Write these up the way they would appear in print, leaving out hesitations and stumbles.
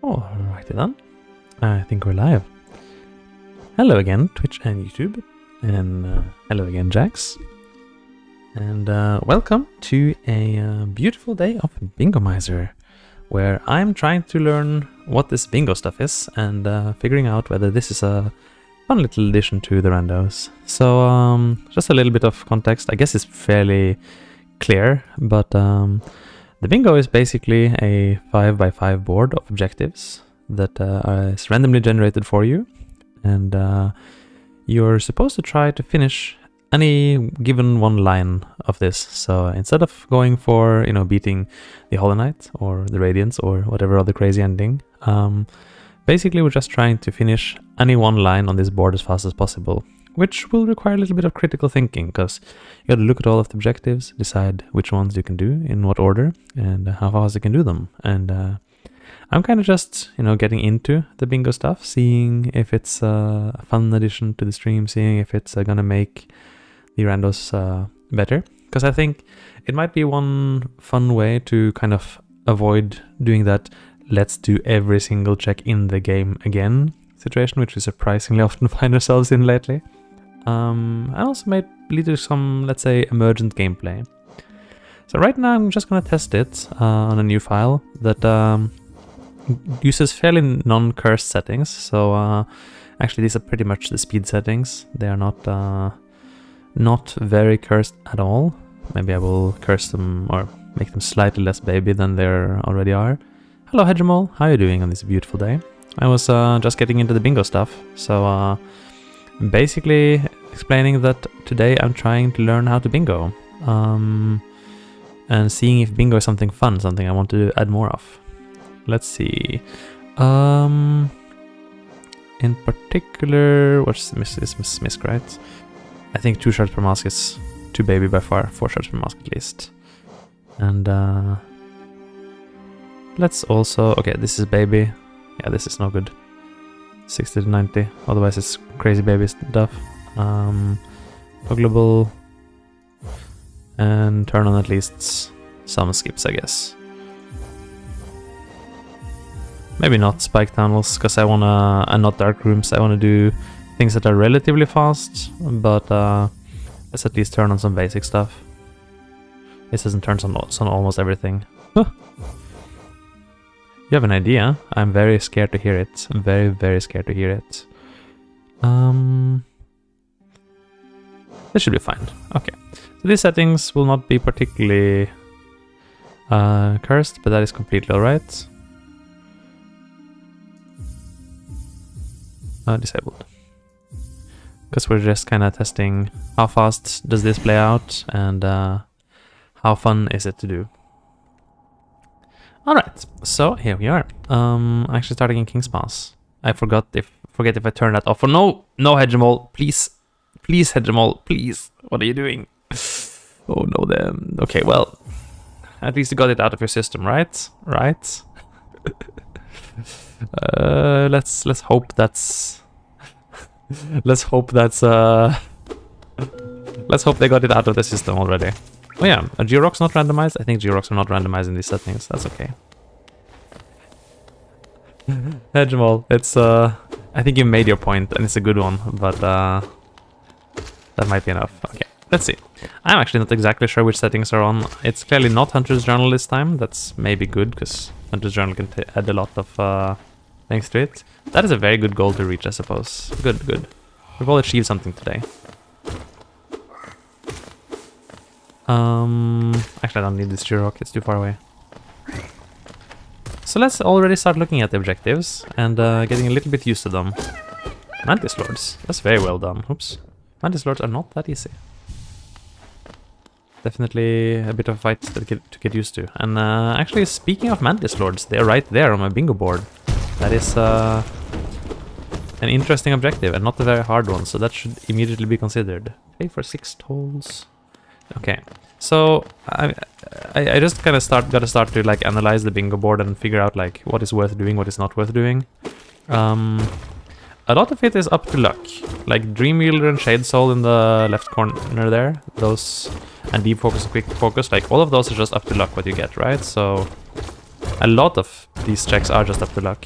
Alrighty then. I think we're live. Hello again, Twitch and YouTube. And hello again, Jax. And welcome to a beautiful day of Randomizer, where I'm trying to learn what this bingo stuff is and figuring out whether this is a fun little addition to the randos. So just a little bit of context. I guess it's fairly clear, but the bingo is basically a 5x5 board of objectives that is randomly generated for you, and you're supposed to try to finish any given one line of this. So instead of going for, beating the Hollow Knight or the Radiance or whatever other crazy ending, basically we're just trying to finish any one line on this board as fast as possible, which will require a little bit of critical thinking, because you got to look at all of the objectives, decide which ones you can do, in what order, and how fast you can do them. And I'm kind of just, getting into the bingo stuff, seeing if it's a fun addition to the stream, seeing if it's gonna make the randos better. Because I think it might be one fun way to kind of avoid doing that let's do every single check in the game again situation, which we surprisingly often find ourselves in lately. I also might lead to some, let's say, emergent gameplay. So right now I'm just gonna test it on a new file that uses fairly non-cursed settings. So actually these are pretty much the speed settings. They are not very cursed at all. Maybe I will curse them or make them slightly less baby than they already are. Hello Hegemol, how are you doing on this beautiful day? I was just getting into the bingo stuff, so basically explaining that today I'm trying to learn how to bingo, and seeing if bingo is something fun, something I want to add more of. Let's see. In particular, what's this Misk, right? I think 2 shards per mask is too baby by far, 4 shards per mask at least. And let's also, okay, this is baby. Yeah, this is no good. 60 to 90, otherwise it's crazy baby stuff. Toggleable, and turn on at least some skips, I guess. Maybe not spike tunnels, because I wanna, and not dark rooms. I wanna do things that are relatively fast, but let's at least turn on some basic stuff. This doesn't turn on almost everything. Huh. You have an idea? I'm very scared to hear it. I'm very, very scared to hear it. This should be fine. Okay. So these settings will not be particularly cursed, but that is completely alright. Disabled. Because we're just kind of testing how fast does this play out, and how fun is it to do. Alright, so here we are. Actually starting in King's Pass. I forget if I turn that off. Oh no! No, Hegemol, please. Please, Hegemol, please. What are you doing? Oh no, then. Okay, well, at least you got it out of your system, right? Right? Let's hope that's let's hope they got it out of the system already. Oh yeah, are G-Rocks not randomized? I think G-Rocks are not randomized in these settings. That's okay. Hegemol, it's I think you made your point and it's a good one, but that might be enough. Okay, let's see. I'm actually not exactly sure which settings are on. It's clearly not Hunter's Journal this time. That's maybe good, because Hunter's Journal can add a lot of things to it. That is a very good goal to reach, I suppose. Good, good. We've all achieved something today. Actually, I don't need this G-Rock, it's too far away. So let's already start looking at the objectives and getting a little bit used to them. Mantis Lords, that's very well done. Oops. Mantis Lords are not that easy. Definitely a bit of a fight to get used to. And actually, speaking of Mantis Lords, they're right there on my bingo board. That is an interesting objective and not a very hard one, so that should immediately be considered. Pay for 6 tolls. Okay, so I just kind of gotta start to like analyze the bingo board and figure out like what is worth doing, what is not worth doing. A lot of it is up to luck, like Dream Wielder and Shade Soul in the left corner there, those, and Deep Focus and Quick Focus, like all of those are just up to luck what you get, right? So A lot of these checks are just up to luck.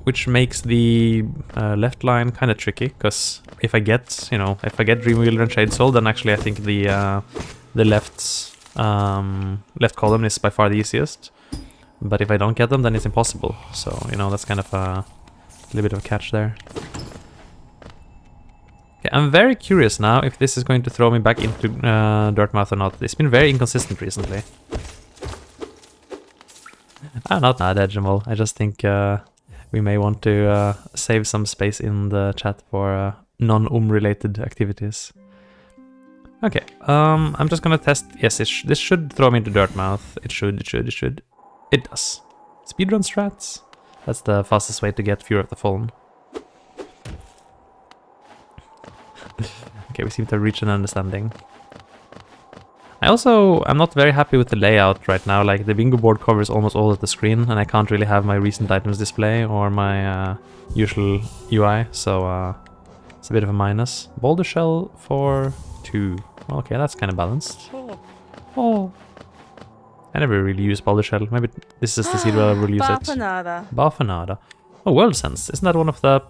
Which makes the left line kind of tricky, because if I get, you know, if I get Dreamwheeler and Shade Soul, then actually I think the left column is by far the easiest. But if I don't get them, then it's impossible. So, you know, that's kind of a little bit of a catch there. Okay, I'm very curious now if this is going to throw me back into Dirtmouth or not. It's been very inconsistent recently. I'm not mad at Jamal. I just think we may want to save some space in the chat for non-related activities. Okay, I'm just gonna test. Yes, this should throw me into Dirtmouth. It should. It does. Speedrun strats. That's the fastest way to get Fury of the Fallen. Okay, we seem to have reached an understanding. I'm not very happy with the layout right now. Like, the bingo board covers almost all of the screen, and I can't really have my recent items display or my usual UI, so it's a bit of a minus. Boulder shell for 2. Okay, that's kind of balanced. Oh. I never really use Boulder shell. Maybe this is the seed where I will use it. Bafanada. Oh, World Sense. Isn't that one of the...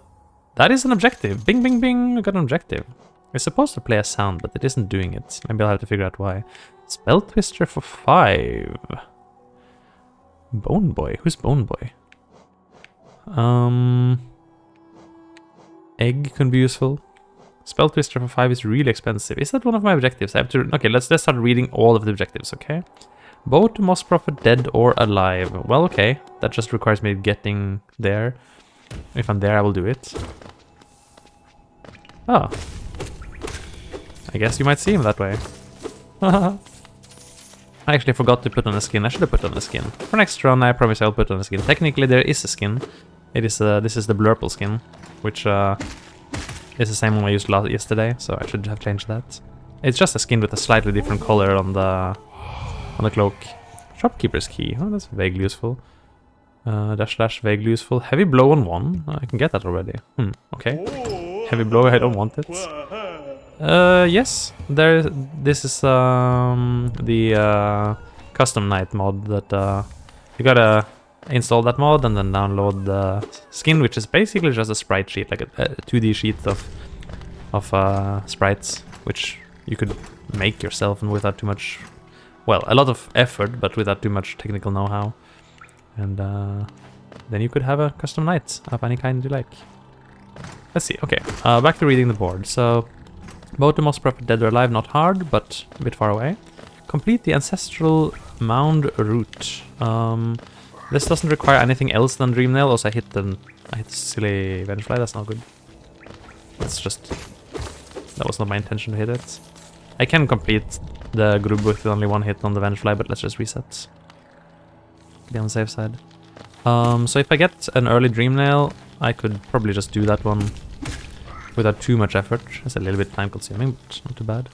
That is an objective. Bing, bing, bing. I got an objective. It's supposed to play a sound, but it isn't doing it. Maybe I'll have to figure out why. Spell Twister for 5. Bone Boy. Who's Bone Boy? Egg can be useful. Spell Twister for 5 is really expensive. Is that one of my objectives? I have to... Okay, let's start reading all of the objectives, okay? Bow to Moss Prophet, dead or alive. Well, okay. That just requires me getting there. If I'm there, I will do it. Oh. I guess you might see him that way. I actually forgot to put on a skin. I should have put on a skin. For next run, I promise I'll put on a skin. Technically, there is a skin. It is this is the Blurple skin, which is the same one I used yesterday, so I should have changed that. It's just a skin with a slightly different color on the cloak. Shopkeeper's key. Oh, that's vaguely useful. Dash dash vaguely useful. Heavy blow on 1. I can get that already. Okay. Heavy blow. I don't want it. Yes. This is the custom night mod that you gotta install that mod and then download the skin, which is basically just a sprite sheet, like a 2D sheet of sprites, which you could make yourself and without too much. Well, a lot of effort, but without too much technical know-how. And then you could have a custom knight of any kind you like. Let's see, okay. Back to reading the board. So, both the Moss Prophet, dead or alive, not hard, but a bit far away. Complete the Ancestral Mound route. This doesn't require anything else than Dream Nail. Also, I hit the silly Vengefly, that's not good. That's just... That was not my intention to hit it. I can complete the group with only one hit on the Vengefly, but let's just reset. Be on the safe side. So if I get an early Dream Nail, I could probably just do that one without too much effort. It's a little bit time consuming, but not too bad.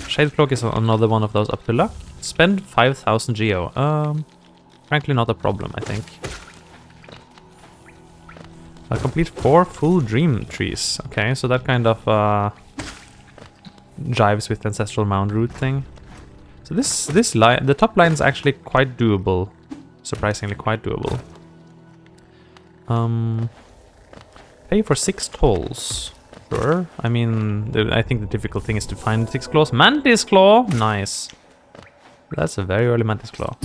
Shade Cloak is another one of those up to luck. Spend 5,000 geo. Frankly not a problem, I think. I'll complete 4 full dream trees. Okay, so that kind of jives with the Ancestral Mound route thing. So this line, the top line is actually quite doable. Surprisingly quite doable. Pay for 6 tolls. Sure. I mean, I think the difficult thing is to find 6 claws. Mantis Claw! Nice. That's a very early Mantis Claw.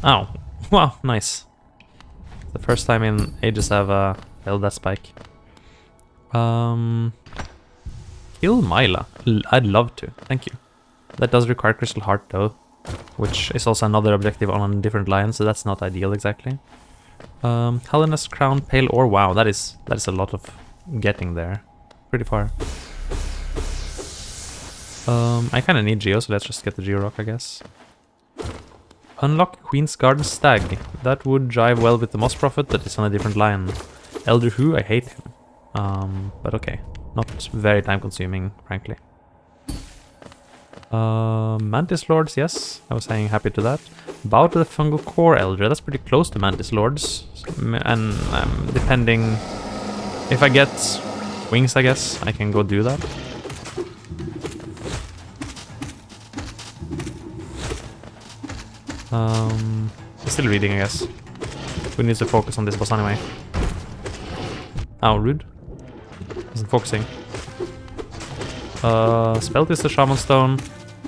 Ow. Wow, nice. The first time in ages I've held that spike. Kill Myla. I'd love to. Thank you. That does require Crystal Heart though, which is also another objective on a different line, so that's not ideal exactly. Hellena's Crown, Pale Ore. Wow, that is a lot of getting there. Pretty far. I kind of need Geo, so let's just get the Geo Rock, I guess. Unlock Queen's Garden Stag. That would jive well with the Moss Prophet, but it's on a different line. Elder Who, I hate him. But okay. Not very time consuming, frankly. Mantis Lords, yes. I was saying happy to that. Bow to the Fungal Core Elder. That's pretty close to Mantis Lords. And depending... If I get wings, I guess, I can go do that. He's still reading, I guess. We need to focus on this boss anyway. Oh, rude. Isn't focusing. Spell is the Shaman Stone.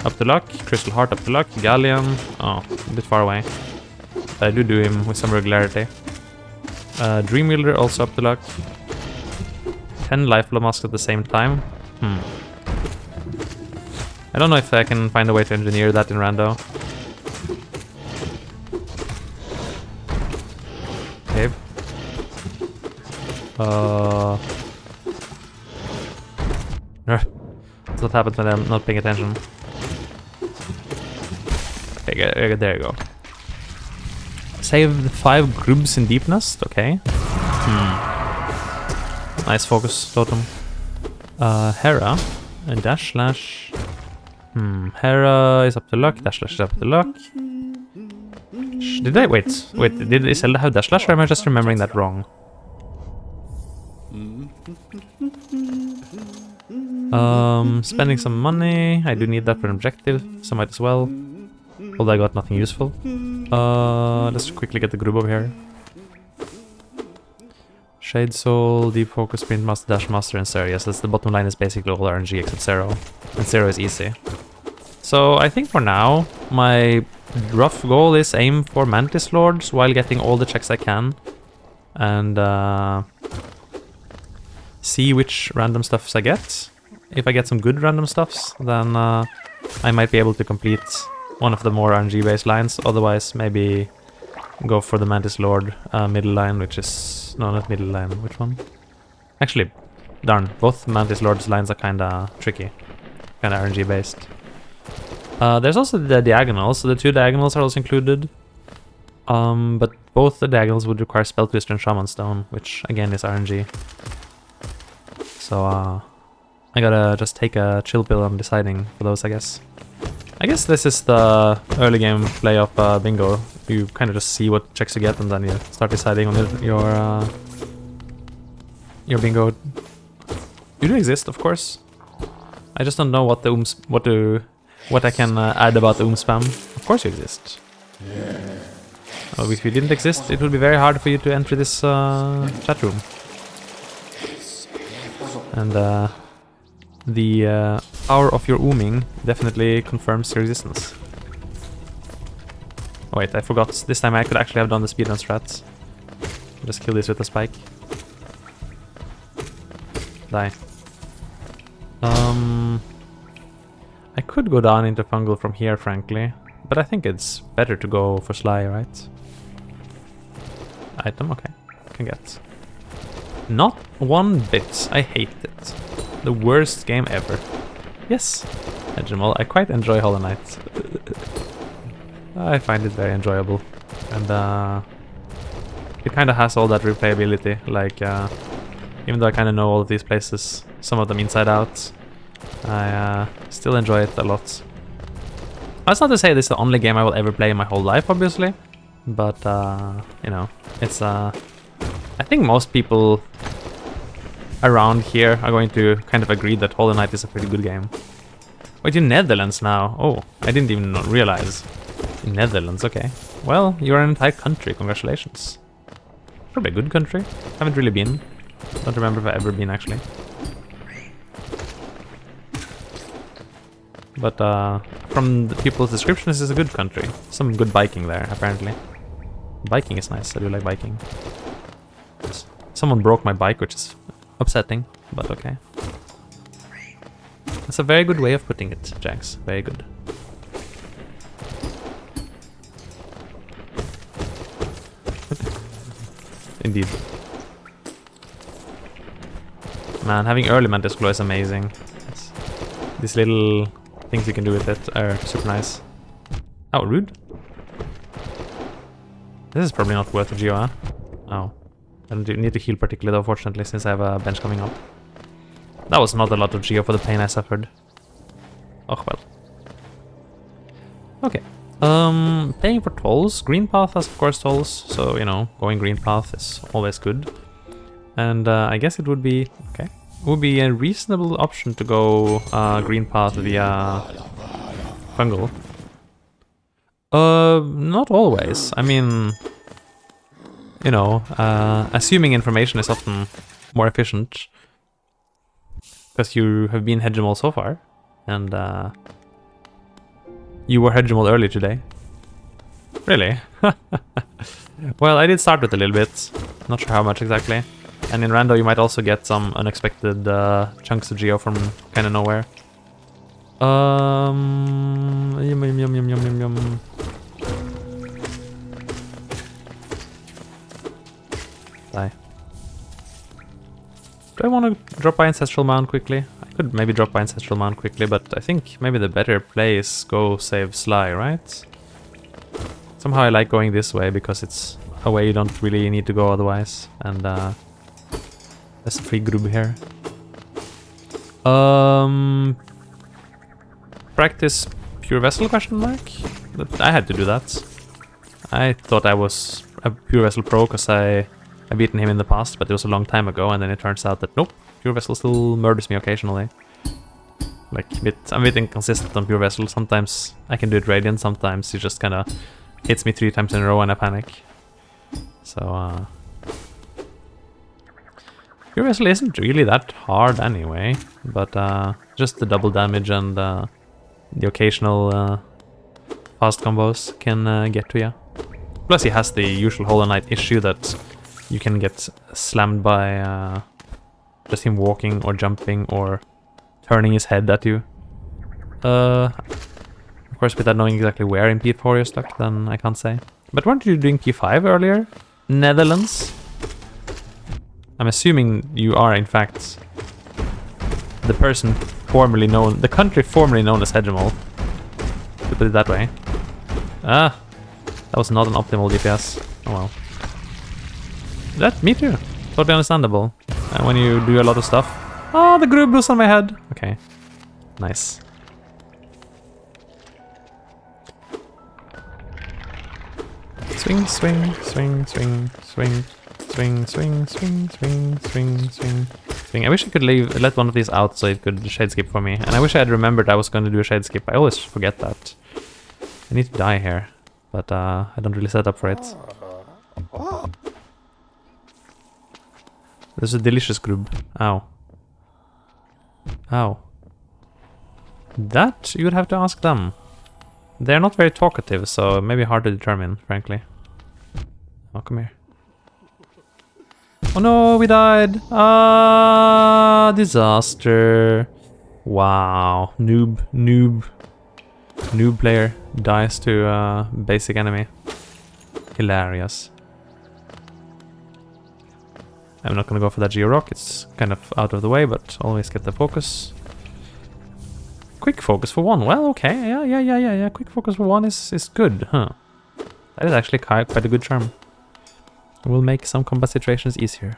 Up to luck. Crystal Heart up to luck. Galleon. Oh, a bit far away. I do him with some regularity. Dreamwielder also up to luck. 10 Lifeblood Masks at the same time. I don't know if I can find a way to engineer that in Rando. Okay. That's what happens when I'm not paying attention. Okay, there you go. Saved 5 grubs in Deepnest, okay. Nice focus totem. Hera and dash slash. Hera is up to luck, dash slash is up to luck. Did I wait, did Iselda have dash slash or am I just remembering that wrong? Spending some money. I do need that for an objective, so might as well. Although I got nothing useful. Let's quickly get the grub over here. Shade Soul, Deep Focus, Sprint Master, Dash Master, and Zero. Yes, that's the bottom line is basically all RNG except Zero. And Zero is easy. So I think for now, my rough goal is aim for Mantis Lords while getting all the checks I can. And see which random stuffs I get. If I get some good random stuffs, then I might be able to complete one of the more RNG based lines. Otherwise, maybe go for the Mantis Lord middle line, which is... No, not middle line. Which one? Actually, darn. Both Mantis Lord's lines are kinda tricky. Kinda RNG based. There's also the diagonals. So the 2 diagonals are also included. But both the diagonals would require Spell Twister and Shaman Stone, which again is RNG. So I gotta just take a chill pill on deciding for those, I guess. I guess this is the early game play of bingo. You kind of just see what checks you get and then you start deciding on your bingo. You do exist, of course. I just don't know what the what I can add about the spam. Of course you exist. Oh, if you didn't exist, it would be very hard for you to enter this chat room. And the power of your ooming definitely confirms your existence. Oh wait, I forgot. This time I could actually have done the speedrun strats. Just kill this with a spike. Die. I could go down into fungal from here, frankly. But I think it's better to go for Sly, right? Item, okay. Can get. Not one bit. I hate it. The worst game ever. Yes, Jamal, I quite enjoy Hollow Knight. I find it very enjoyable. And it kind of has all that replayability. Like, even though I kind of know all of these places, some of them inside out, I still enjoy it a lot. That's not to say this is the only game I will ever play in my whole life, obviously. But, you know, it's... I think most people around here are going to kind of agree that Hollow Knight is a pretty good game. Wait, you're Netherlands now? Oh, I didn't even realize. Netherlands, okay. Well, you're an entire country, congratulations. Probably a good country. Haven't really been. Don't remember if I've ever been, actually. But from the people's description, this is a good country. Some good biking there, apparently. Biking is nice, I do like biking. Someone broke my bike, which is upsetting, but okay. That's a very good way of putting it, Jax. Very good. Indeed. Man, having early Mantis Claw is amazing. These little things you can do with it are super nice. Oh, rude. This is probably not worth a Geo, huh? Oh. I don't need to heal particularly though, fortunately, since I have a bench coming up. That was not a lot of Geo for the pain I suffered. Oh well. Okay. Paying for tolls. Green path has of course tolls, so you know, going green path is always good. And I guess it would be okay. It would be a reasonable option to go green path via fungal. Not always. I mean, you know, assuming information is often more efficient. Because you have been hegemon so far. And, you were hegemon early today. Really? Well, I did start with a little bit. Not sure how much exactly. And in Rando you might also get some unexpected chunks of geo from kind of nowhere. Yum yum yum yum yum yum yum. Die. Do I want to drop by Ancestral Mound quickly? I could maybe drop by Ancestral Mound quickly, but I think maybe the better play is go save Sly, right? Somehow I like going this way because it's a way you don't really need to go otherwise. And there's a free grub here. Practice Pure Vessel question mark? I had to do that. I thought I was a Pure Vessel pro because I've beaten him in the past, but it was a long time ago, and then it turns out that nope, Pure Vessel still murders me occasionally. Like, I'm a bit inconsistent on Pure Vessel. Sometimes I can do it Radiant, sometimes he just kind of hits me 3 times in a row and I panic. So, Pure Vessel isn't really that hard anyway, but just the double damage and the occasional fast combos can get to you. Plus he has the usual Hollow Knight issue that you can get slammed by just him walking or jumping or turning his head at you. Of course, without knowing exactly where in P4 you're stuck, then I can't say. But weren't you doing P5 earlier? Netherlands? I'm assuming you are, in fact, the person formerly known, the country formerly known as Hegemol. To put it that way. Ah, that was not an optimal DPS. Oh well. Me too. Totally understandable. And when you do a lot of stuff. Oh, the grub was on my head. Okay. Nice. Swing, swing, swing, swing, swing, swing, swing, swing, swing, swing, swing, swing. I wish I could let one of these out so it could shade skip for me. And I wish I had remembered I was going to do a shade skip. I always forget that. I need to die here, but I don't really set up for it. There's a delicious grub. Ow. Ow. That you would have to ask them. They're not very talkative, so maybe hard to determine, frankly. Oh, come here. Oh no, we died! Ah, disaster. Wow. Noob player dies to basic enemy. Hilarious. I'm not gonna go for that Geo-Rock, it's kind of out of the way, but always get the focus. Quick focus for 1, well, okay, yeah. Quick focus for 1 is good, huh? That is actually quite a good charm. It will make some combat situations easier.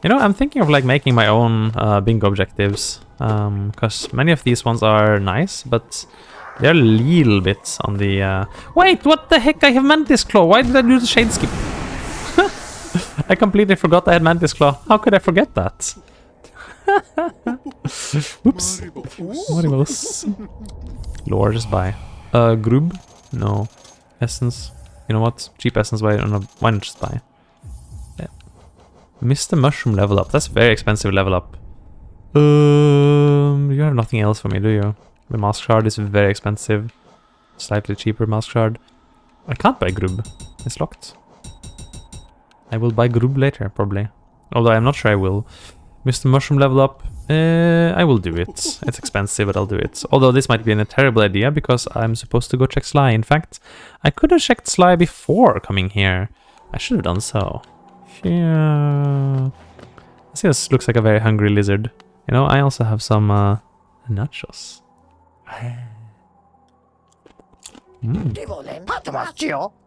You know, I'm thinking of like making my own bingo objectives, because many of these ones are nice, but they're a little bit on the... Wait, what the heck? I have Mantis Claw, why did I do the shade skip? I completely forgot I had Mantis Claw. How could I forget that? Oops. Maribos. Lore, just buy. Grub? No. Essence. You know what? Cheap essence, why not just buy? Yeah. Mr. Mushroom level up. That's a very expensive level up. You have nothing else for me, do you? The Mask Shard is very expensive. Slightly cheaper Mask Shard. I can't buy Grub. It's locked. I will buy Grub later, probably. Although I'm not sure I will. Mr. Mushroom level up. I will do it. It's expensive, but I'll do it. Although this might be a terrible idea, because I'm supposed to go check Sly. In fact, I could have checked Sly before coming here. I should have done so. Yeah. This looks like a very hungry lizard. You know, I also have some nachos.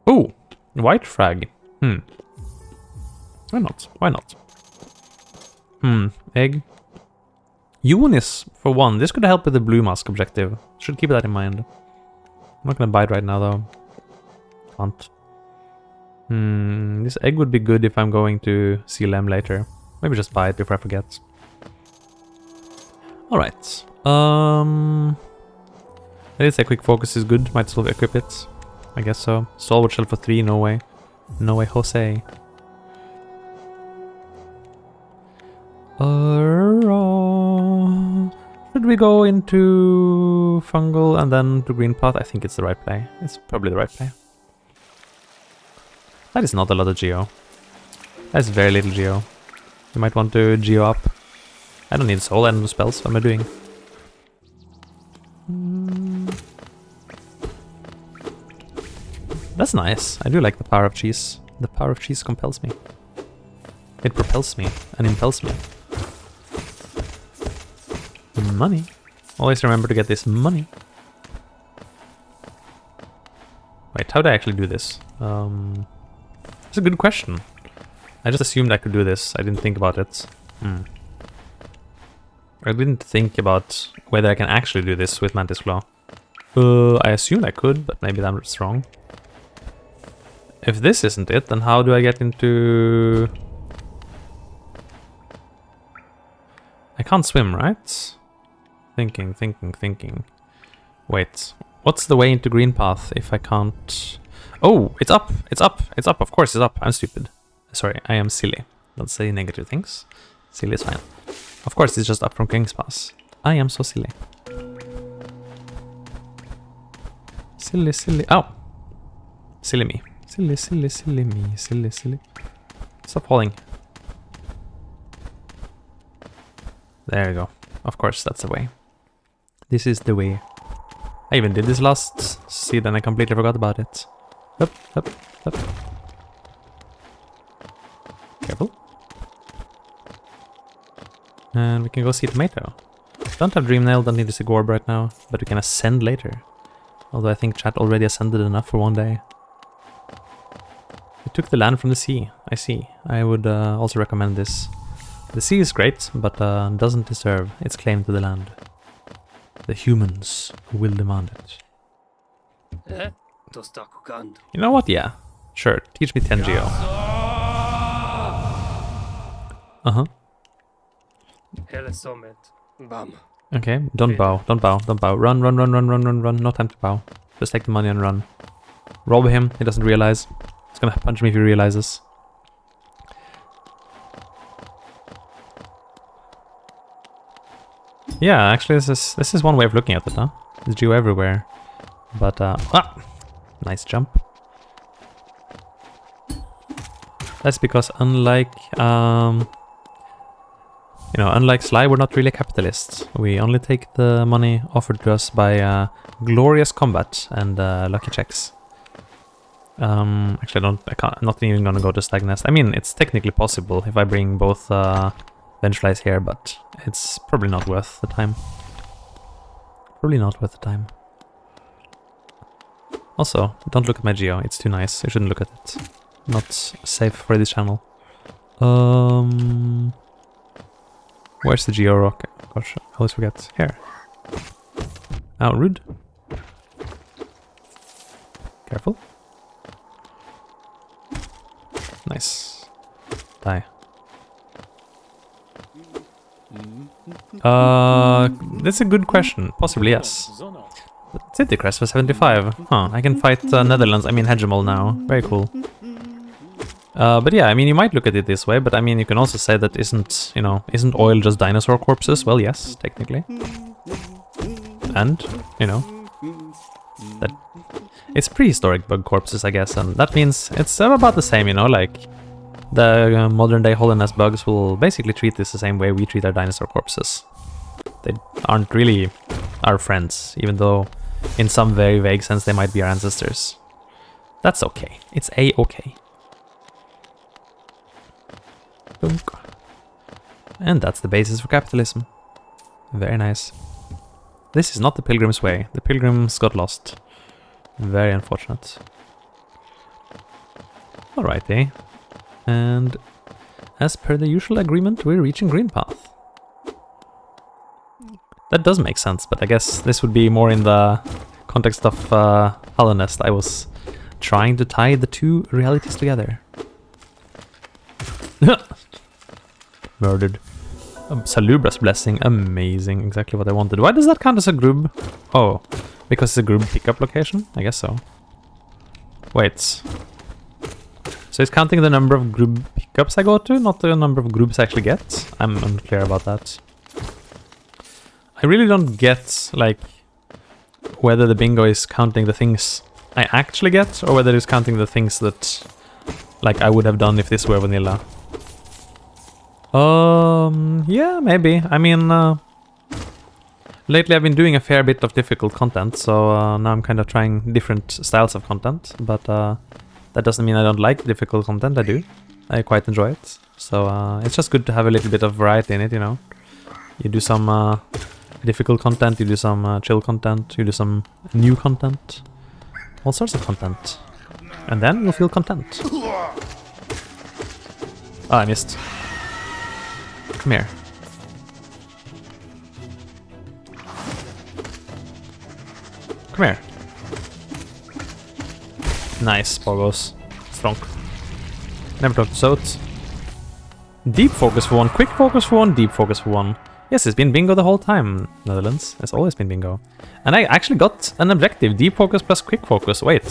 Ooh, white frag. Why not? Why not? Egg. Unis for 1. This could help with the blue mask objective. Should keep that in mind. I'm not gonna buy it right now though. Can't. This egg would be good if I'm going to see Lem later. Maybe just buy it before I forget. Alright. I did say quick focus is good, might as well equip it. I guess so. Stalwart shell for 3, no way. No way, Jose. Should we go into fungal and then to green path? I think it's the right play. It's probably the right play. That is not a lot of geo. That's very little geo. You might want to geo up. I don't need soul and spells. What am I doing? That's nice. I do like the power of cheese. The power of cheese compels me. It propels me and impels me. Money. Always remember to get this money. Wait, how do I actually do this? That's a good question. I just assumed I could do this. I didn't think about it. I didn't think about whether I can actually do this with Mantis Claw. I assumed I could, but maybe that's wrong. If this isn't it, then how do I get into... I can't swim, right? Thinking. Wait, what's the way into green path if I can't... Oh, it's up! It's up! It's up! Of course it's up! I'm stupid. Sorry, I am silly. Don't say negative things. Silly is fine. Of course it's just up from King's Pass. I am so silly. Silly. Oh! Silly me. Silly me. Silly. Stop falling. There you go. Of course, that's the way. This is the way. I even did this last season, I completely forgot about it. Up. Careful. And we can go see Tomato. Don't have Dream Nail, don't need to see Gorb right now, but we can ascend later. Although I think chat already ascended enough for one day. We took the land from the sea, I see. I would also recommend this. The sea is great, but doesn't deserve its claim to the land. The humans will demand it. You know what? Yeah. Sure. Teach me 10 geo. Uh-huh. Okay, don't bow. Run. No time to bow. Just take the money and run. Rob him. He doesn't realize. He's gonna punch me if he realizes. Yeah, actually this is one way of looking at it, huh? There's geo everywhere. But nice jump. That's because unlike unlike Sly, we're not really capitalists. We only take the money offered to us by glorious combat and lucky checks. Actually, I'm not even gonna go to Stagnest. I mean, it's technically possible if I bring both Vengeflies here, but it's probably not worth the time. Also, don't look at my geo. It's too nice. You shouldn't look at it. Not safe for this channel. Where's the geo rock? Gosh, I always forget. Here. Oh, rude. Careful. Nice. Die. That's a good question. Possibly, yes. City Crest for 75. Huh, I can fight Netherlands, I mean Hegemol now. Very cool. But yeah, I mean, you might look at it this way, but I mean, you can also say that isn't oil just dinosaur corpses? Well, yes, technically. And, that it's prehistoric bug corpses, I guess, and that means it's about the same, like the modern day Hollowness bugs will basically treat this the same way we treat our dinosaur corpses. They aren't really our friends, even though in some very vague sense they might be our ancestors. That's okay. It's a-okay. And that's the basis for capitalism. Very nice. This is not the Pilgrim's Way. The Pilgrims got lost. Very unfortunate. Alrighty. And as per the usual agreement, we're reaching Green Path. That does make sense, but I guess this would be more in the context of Hollowness. I was trying to tie the two realities together. Murdered. Salubra's Blessing, amazing, exactly what I wanted. Why does that count as a grub? Oh, Because it's a group pickup location? I guess so. Wait. So it's counting the number of group pickups I go to, not the number of groups I actually get? I'm unclear about that. I really don't get, like, whether the bingo is counting the things I actually get, or whether it's counting the things that, like, I would have done if this were vanilla. Yeah, maybe. I mean, lately I've been doing a fair bit of difficult content, so now I'm kind of trying different styles of content, but that doesn't mean I don't like difficult content. I do. I quite enjoy it. So it's just good to have a little bit of variety in it, you know. You do some difficult content, you do some chill content, you do some new content, all sorts of content, and then you'll feel content. Oh, I missed. Come here. Come here. Nice, Poggos. Strong. Never talked to Soat. Deep focus for one, quick focus for one, deep focus for one. Yes, it's been bingo the whole time, Netherlands. It's always been bingo. And I actually got an objective, deep focus plus quick focus. Wait.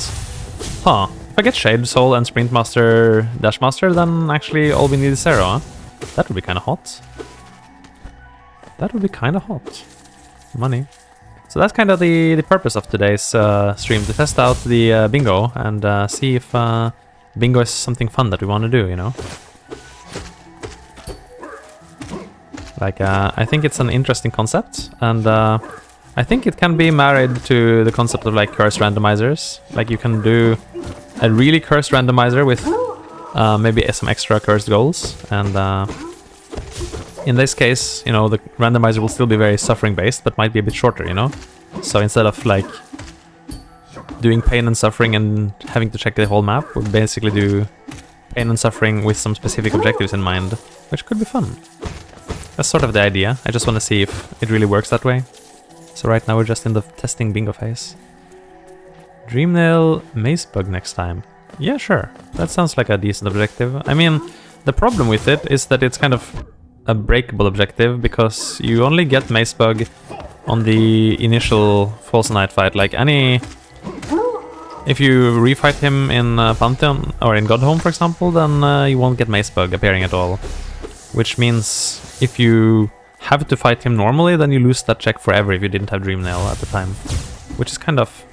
Huh. If I get Shade Soul and Sprint Master, Dash Master, then actually all we need is 0, huh? That would be kind of hot. That would be kind of hot. Money. So that's kind of the purpose of today's stream, to test out the bingo and see if bingo is something fun that we want to do, you know? Like, I think it's an interesting concept, and I think it can be married to the concept of, like, cursed randomizers. Like, you can do a really cursed randomizer with maybe some extra cursed goals, and in this case, you know, the randomizer will still be very suffering-based, but might be a bit shorter, you know? So instead of, like, doing pain and suffering and having to check the whole map, we'll basically do pain and suffering with some specific objectives in mind, which could be fun. That's sort of the idea. I just want to see if it really works that way. So right now we're just in the testing bingo phase. Dreamnail Maze Bug next time. Yeah, sure. That sounds like a decent objective. I mean, the problem with it is that it's kind of a breakable objective, because you only get Maze Bug on the initial False Knight fight. Like, any... If you refight him in Pantheon or in Godhome, for example, then you won't get Maze Bug appearing at all. Which means if you have to fight him normally, then you lose that check forever if you didn't have Dreamnail at the time. Which is kind of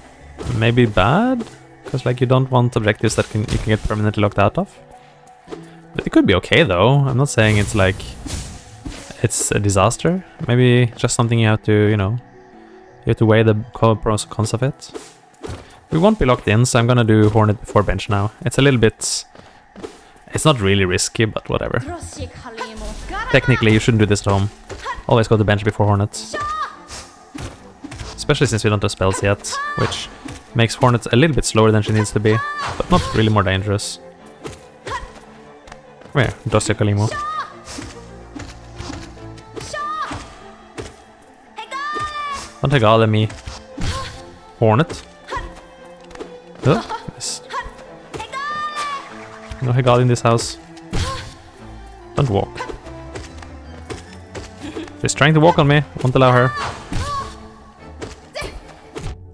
maybe bad, because, like, you don't want objectives that you can get permanently locked out of. But it could be okay, though. I'm not saying it's like it's a disaster. Maybe just something you have to, you know, you have to weigh the pros and cons of it. We won't be locked in, so I'm gonna do Hornet before bench now. It's a little bit... It's not really risky, but whatever. Technically, you shouldn't do this at home. Always go to bench before Hornet. Especially since we don't have spells yet, which makes Hornet a little bit slower than she needs to be, but not really more dangerous. Come here, Dosya Kalimo. Don't Hegale me. Hornet. Oh, yes. No Hegale in this house. Don't walk. She's trying to walk on me. Won't allow her.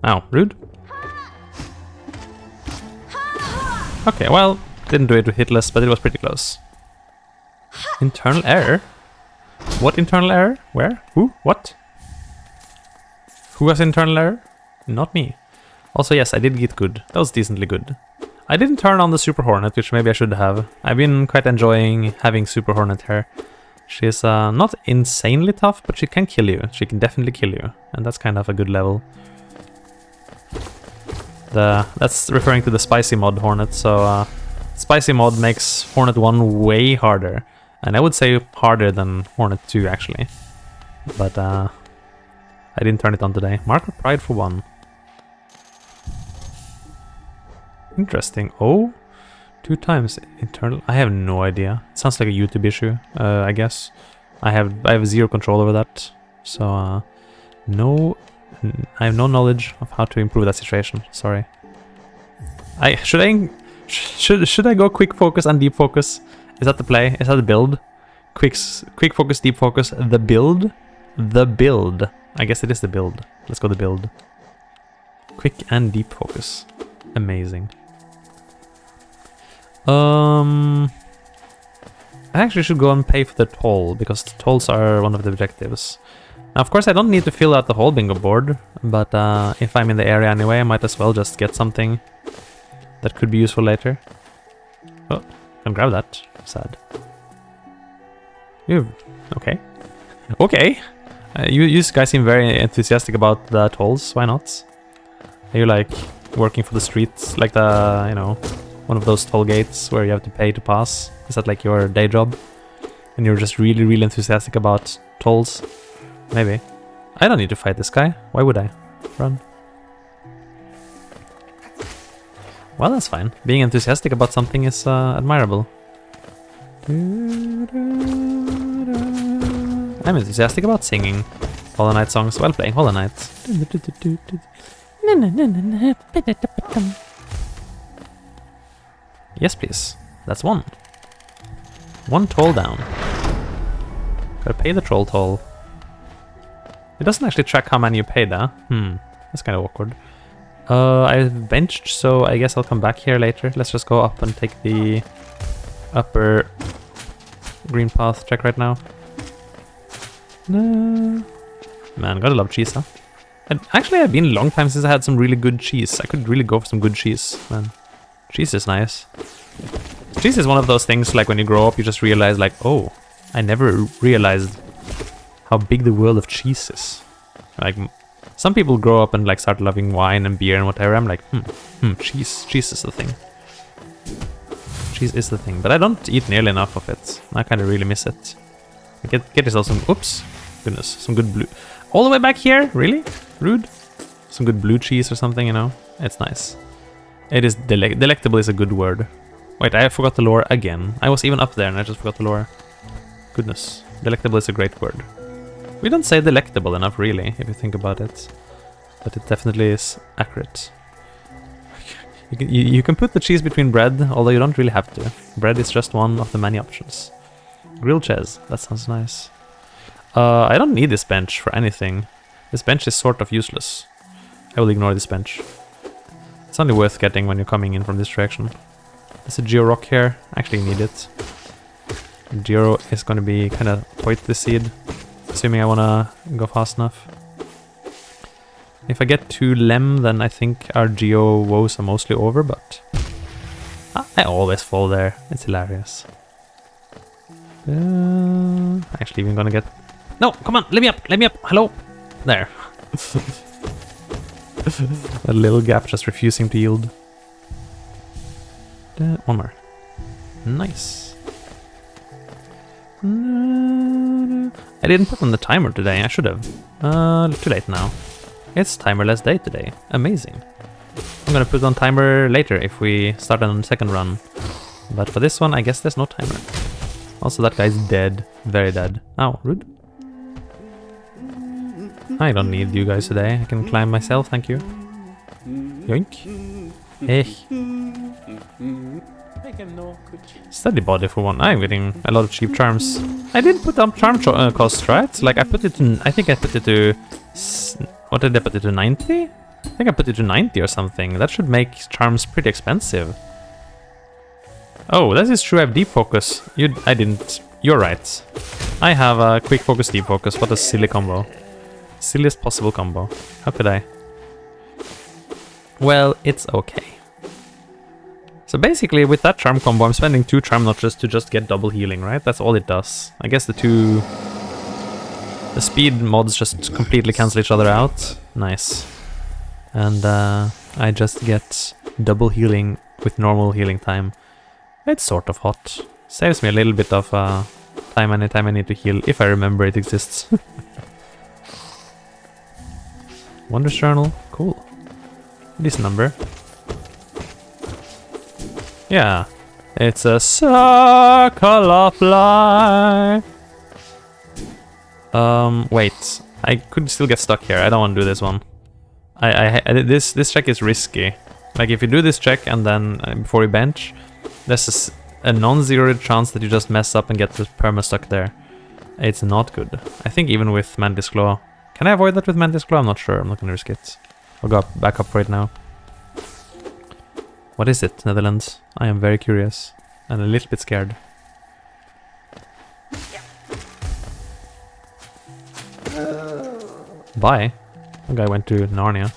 Ow, rude. Okay, well, didn't do it with hitless, but it was pretty close. Internal error? What internal error? Where? Who? What? Who has internal error? Not me. Also, yes, I did get good. That was decently good. I didn't turn on the Super Hornet, which maybe I should have. I've been quite enjoying having Super Hornet here. She's not insanely tough, but she can kill you. She can definitely kill you, and that's kind of a good level. That's referring to the Spicy mod Hornet, so Spicy mod makes Hornet 1 way harder. And I would say harder than Hornet 2, actually. But I didn't turn it on today. Mark of Pride for 1. Interesting. Oh, 2 times internal. I have no idea. It sounds like a YouTube issue, I guess. I have zero control over that. So I have no knowledge of how to improve that situation. Sorry. Should I go quick focus and deep focus? Is that the play? Is that the build? Quick focus, deep focus. The build. The build. I guess it is the build. Let's go the build. Quick and deep focus. Amazing. I actually should go and pay for the toll, because the tolls are one of the objectives. Now, of course, I don't need to fill out the whole bingo board, but if I'm in the area anyway, I might as well just get something that could be useful later. Oh, can grab that. Sad. Okay. Okay. You guys seem very enthusiastic about the tolls. Why not? Are you like working for the streets, like the, you know, one of those toll gates where you have to pay to pass? Is that like your day job? And you're just really, really enthusiastic about tolls? Maybe. I don't need to fight this guy. Why would I? Run. Well, that's fine. Being enthusiastic about something is admirable. I'm enthusiastic about singing Hollow Knight songs while playing Hollow Knight. Yes, please. That's one. One toll down. Gotta pay the troll toll. It doesn't actually track how many you paid, huh? That's kind of awkward. I've benched, so I guess I'll come back here later. Let's just go up and take the upper green path check right now. No. Man, gotta love cheese, huh? And actually, it's been a long time since I had some really good cheese. I could really go for some good cheese, man. Cheese is nice. Cheese is one of those things, like when you grow up, you just realize, like, oh, I never realized how big the world of cheese is. Like, some people grow up and like start loving wine and beer and whatever. I'm like, cheese is the thing. Cheese is the thing, but I don't eat nearly enough of it. I kind of really miss it. Get yourself some, oops, goodness, some good blue. All the way back here, really? Rude. Some good blue cheese or something, you know? It's nice. It is delectable is a good word. Wait, I forgot the lore again. I was even up there and I just forgot the lore. Goodness, delectable is a great word. We don't say delectable enough, really, if you think about it. But it definitely is accurate. You can put the cheese between bread, although you don't really have to. Bread is just one of the many options. Grilled cheese, that sounds nice. I don't need this bench for anything. This bench is sort of useless. I will ignore this bench. It's only worth getting when you're coming in from this direction. There's a Geo Rock here. I actually need it. Geo is going to be kind of point this seed. Assuming I want to go fast enough. If I get to Lem, then I think our Geo woes are mostly over, but I always fall there. It's hilarious. Actually, even gonna get... No, come on, let me up, hello! There. A little gap just refusing to yield. One more. Nice. I didn't put on the timer today, I should have. Too late now. It's timerless day today. Amazing. I'm gonna put on timer later if we start on the second run. But for this one, I guess there's no timer. Also, that guy's dead. Very dead. Ow, rude. I don't need you guys today. I can climb myself, thank you. Yoink. Steady body for one. I'm getting a lot of cheap charms. I did put up charm cost, right? Like I put it to... I think I put it to... What did I put it to? 90? I think I put it to 90 or something. That should make charms pretty expensive. Oh, that is true. I have deep focus. I didn't. You're right. I have a quick focus, deep focus. What a silly combo. Silliest possible combo. How could I? Well, it's okay. So basically, with that charm combo, I'm spending 2 charm notches to just get double healing, right? That's all it does. I guess the speed mods just completely cancel each other out. Nice. And I just get double healing with normal healing time. It's sort of hot. Saves me a little bit of time anytime I need to heal, if I remember it exists. Wonders Journal, cool. This number. Yeah, it's a circle of life. Wait, I could still get stuck here. I don't want to do this one. This check is risky. Like if you do this check and then before you bench, there's a non-zero chance that you just mess up and get perma stuck there. It's not good. I think even with Mantis Claw. Can I avoid that with Mantis Claw? I'm not sure. I'm not gonna risk it. I'll go back up for it now. What is it, Netherlands? I am very curious and a little bit scared. Bye. The guy went to Narnia.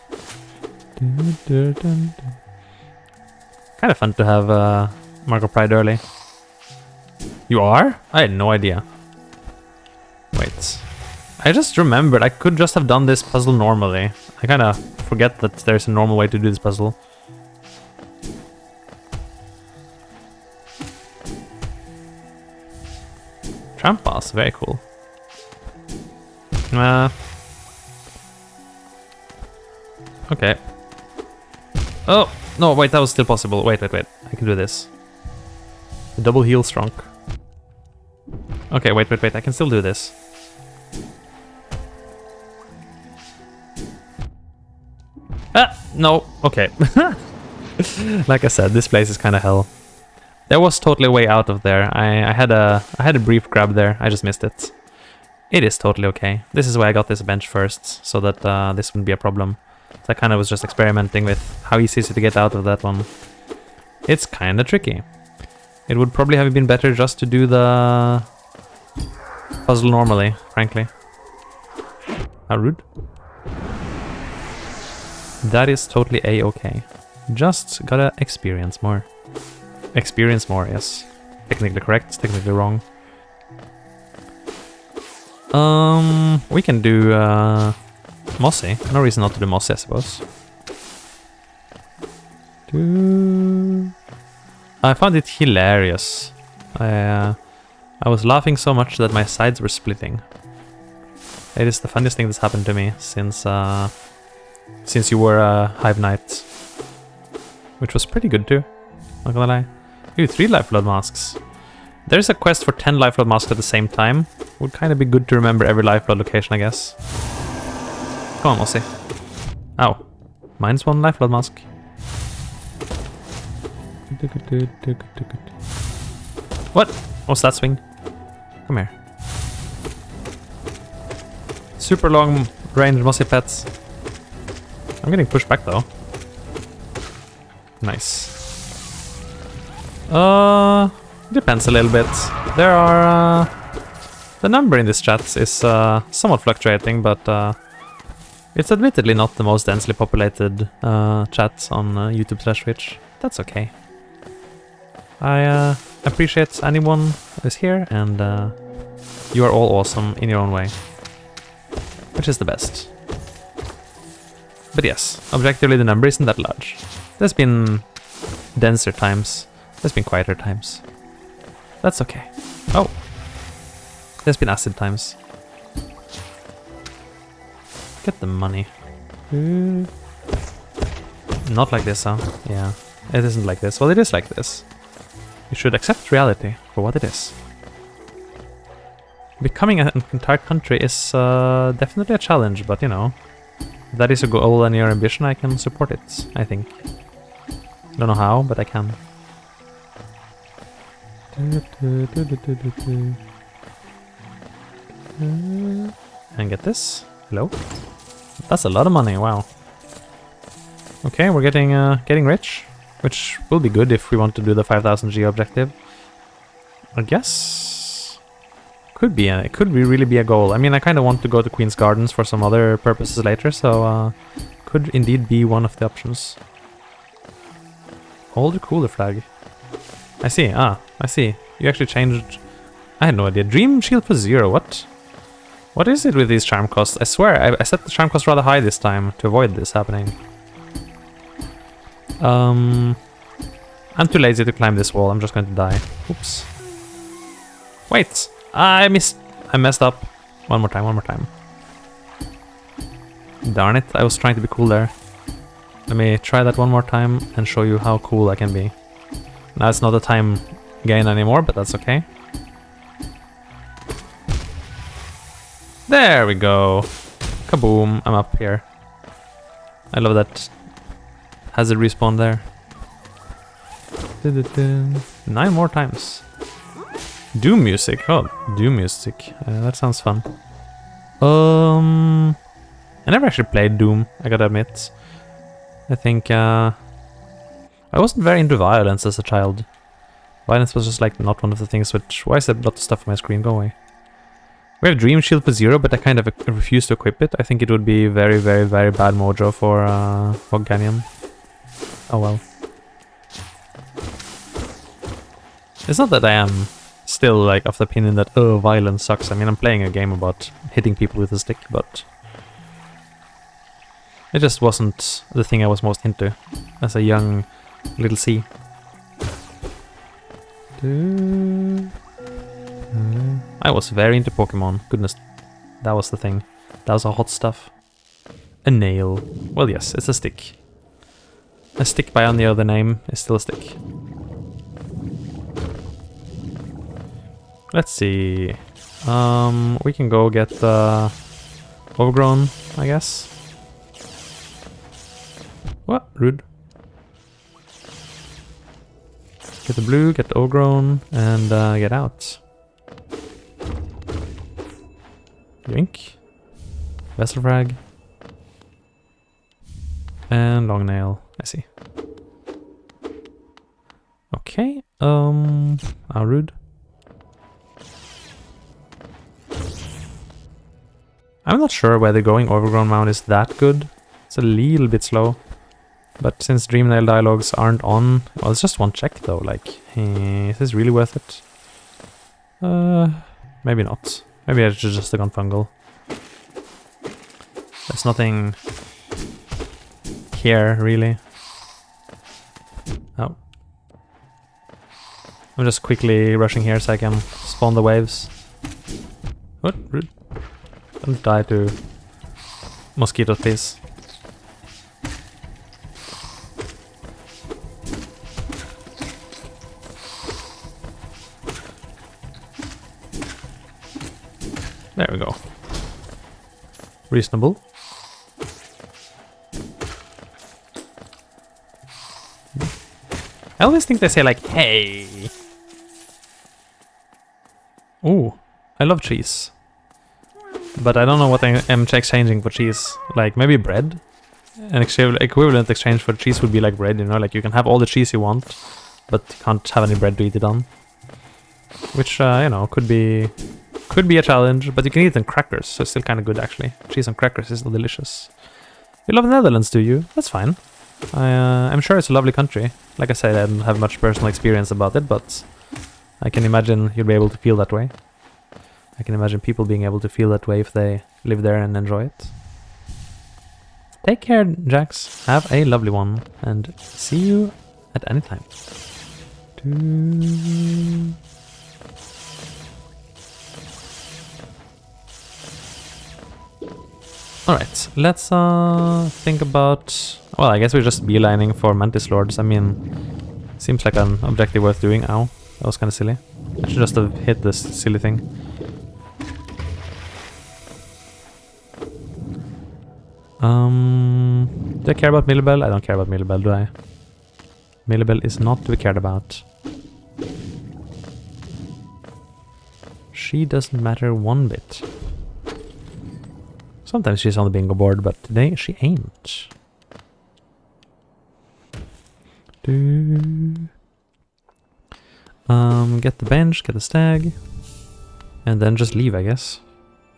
Kind of fun to have Mark of Pride early. You are? I had no idea. Wait. I just remembered I could just have done this puzzle normally. I kind of forget that there's a normal way to do this puzzle. Trampas, very cool. Okay. Oh, no, wait, that was still possible. Wait. I can do this. The double heel strong. Okay, wait, I can still do this. Ah, no, okay. Like I said, this place is kind of hell. There was totally a way out of there. I had a brief grab there. I just missed it. It is totally okay. This is why I got this bench first, so that this wouldn't be a problem. So I kind of was just experimenting with how easy is it to get out of that one. It's kind of tricky. It would probably have been better just to do the puzzle normally, frankly. How rude. That is totally a-okay. Just gotta experience more. Experience more, yes. Technically correct, technically wrong. We can do Mossy. No reason not to do Mossy, I suppose. I found it hilarious. I was laughing so much that my sides were splitting. It is the funniest thing that's happened to me since you were a Hive Knight. Which was pretty good too, not gonna lie. Ooh, 3 Lifeblood masks. There's a quest for 10 Lifeblood masks at the same time. Would kind of be good to remember every Lifeblood location, I guess. Come on, Mossy. Ow. Mine's 1 Lifeblood mask. What? What's that swing? Come here. Super long range Mossy pets. I'm getting pushed back though. Nice. Depends a little bit. There are the number in this chat is somewhat fluctuating, but it's admittedly not the most densely populated chat on YouTube/Twitch. That's okay. I appreciate anyone who is here, and you are all awesome in your own way, which is the best. But yes, objectively the number isn't that large. There's been denser times. There's been quieter times. That's okay. Oh. There's been acid times. Get the money. Not like this, huh? Yeah. It isn't like this. Well, it is like this. You should accept reality for what it is. Becoming an entire country is definitely a challenge, but you know, if that is a goal and your ambition, I can support it, I think. Don't know how, but I can. And get this. Hello. That's a lot of money. Wow. Okay, we're getting rich, which will be good if we want to do the 5000 G objective. I guess it could really be a goal. I mean, I kind of want to go to Queen's Gardens for some other purposes later, so could indeed be one of the options. Older cooler flag. I see. I see. You actually changed. I had no idea. Dream shield for 0. What? What is it with these charm costs? I swear, I set the charm cost rather high this time to avoid this happening. I'm too lazy to climb this wall. I'm just going to die. Oops. Wait. I messed up. One more time. Darn it. I was trying to be cool there. Let me try that one more time and show you how cool I can be. Now it's not a time gain anymore, but that's okay. There we go. Kaboom. I'm up here. I love that hazard respawn there. 9 more times. Doom music. Oh, Doom music. That sounds fun. I never actually played Doom, I gotta admit. I think I wasn't very into violence as a child. Violence was just like not one of the things which... Why is there a lot of stuff on my screen? Go away. We have Dream Shield for 0, but I kind of refuse to equip it. I think it would be very, very, very bad mojo for Fog Canyon. Oh well. It's not that I am still like of the opinion that, oh, violence sucks. I mean, I'm playing a game about hitting people with a stick, but it just wasn't the thing I was most into as a young little C. I was very into Pokemon. Goodness, that was the thing. That was a hot stuff. A nail. Well, yes, it's a stick. A stick by any other name is still a stick. Let's see. We can go get overgrown, I guess. What? Rude. Get the blue, get the overgrown, and get out. Yoink. Vessel frag. And long nail. I see. Okay. How rude. I'm not sure whether going overgrown mound is that good. It's a little bit slow. But since Dream Nail dialogues aren't on, well, it's just one check though. Like, is this really worth it? Maybe not. Maybe I should just have gone fungal. There's nothing here really. Oh. I'm just quickly rushing here so I can spawn the waves. What? Rude. Don't die to mosquitoes, please. There we go. Reasonable. I always think they say like, hey. Ooh, I love cheese. But I don't know what I'm exchanging for cheese. Like, maybe bread? An equivalent exchange for cheese would be like bread, you know? Like, you can have all the cheese you want, but you can't have any bread to eat it on. Which, you know, could be a challenge, but you can eat it in crackers, so it's still kind of good, actually. Cheese on crackers is still delicious. You love the Netherlands, do you? That's fine. I'm sure it's a lovely country. Like I said, I don't have much personal experience about it, but I can imagine you'll be able to feel that way. I can imagine people being able to feel that way if they live there and enjoy it. Take care, Jax. Have a lovely one, and see you at any time. Alright, let's think about... Well, I guess we're just beelining for Mantis Lords. I mean, seems like an objective worth doing. Ow, that was kind of silly. I should just have hit this silly thing. Do I care about Millibell? I don't care about Millibell, do I? Millibell is not to be cared about. She doesn't matter one bit. Sometimes she's on the bingo board, but today she ain't. Get the bench, get the stag, and then just leave, I guess.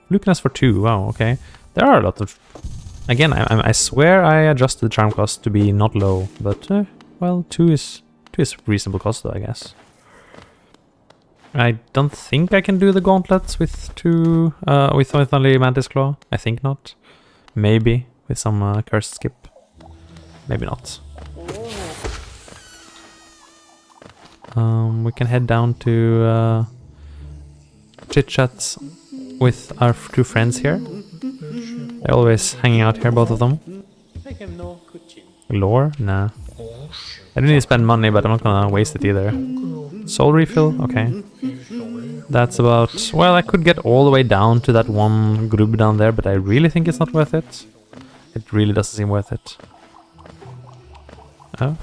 Lucanus for 2, wow, okay. There are a lot of... Again, I swear I adjusted the charm cost to be not low, but, well, 2 is reasonable cost though, I guess. I don't think I can do the gauntlets with with only Mantis Claw. I think not. Maybe with some cursed skip. Maybe not. We can head down to chit chats with our 2 friends here. They're always hanging out here, both of them. Lore? Nah. I don't need to spend money, but I'm not gonna waste it either. Soul refill? Okay. That's about... Well, I could get all the way down to that one group down there, but I really think it's not worth it. It really doesn't seem worth it. Oh.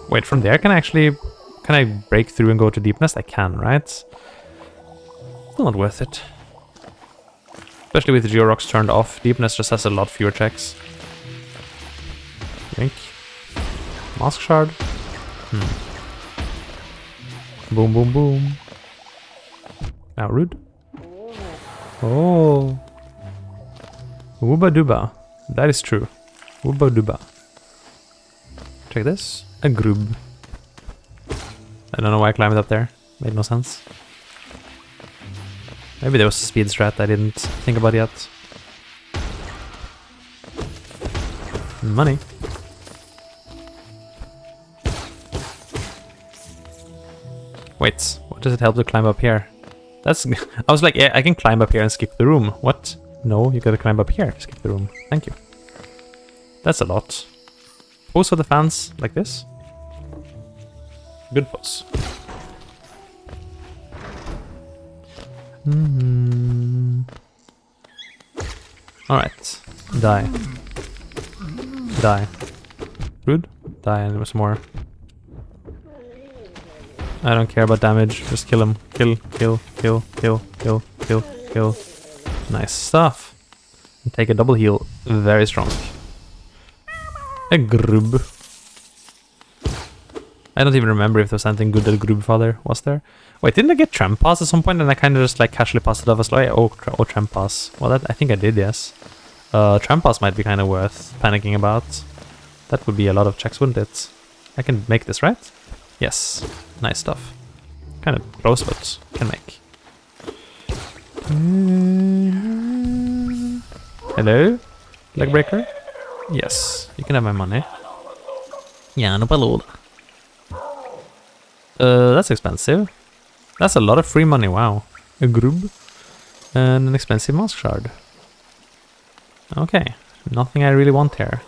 Wait, from there can I break through and go to Deep Nest? I can, right? Still not worth it. Especially with the Georocks turned off, deepness just has a lot fewer checks. Drink. Mask shard. Boom, boom, boom. Now rude. Oh. Wooba dooba. That is true. Wooba dooba. Check this. A grub. I don't know why I climbed up there. Made no sense. Maybe there was a speed strat I didn't think about yet. Money. Wait, what does it help to climb up here? That's... I was like, yeah, I can climb up here and skip the room. What? No, you gotta climb up here to skip the room. Thank you. That's a lot. Pose for the fans, like this. Good pose. Alright. Die. Die. Rude. Die, and there was more. I don't care about damage, just kill him. Kill, kill, kill, kill, kill, kill, kill. Nice stuff. And take a double heal. Very strong. A grub. I don't even remember if there was anything good that Grub Father was there. Wait, didn't I get Tramp Pass at some point and I kind of just like casually passed it off as like, oh Tramp Pass. Well, that I think I did, yes. Tramp Pass might be kind of worth panicking about. That would be a lot of checks, wouldn't it? I can make this, right? Yes. Nice stuff. Kind of close, but can make. Hello? Leg breaker? Yes. You can have my money. Yeah, no problem. That's expensive. That's a lot of free money, wow. A grub. And an expensive mask shard. Okay. Nothing I really want here.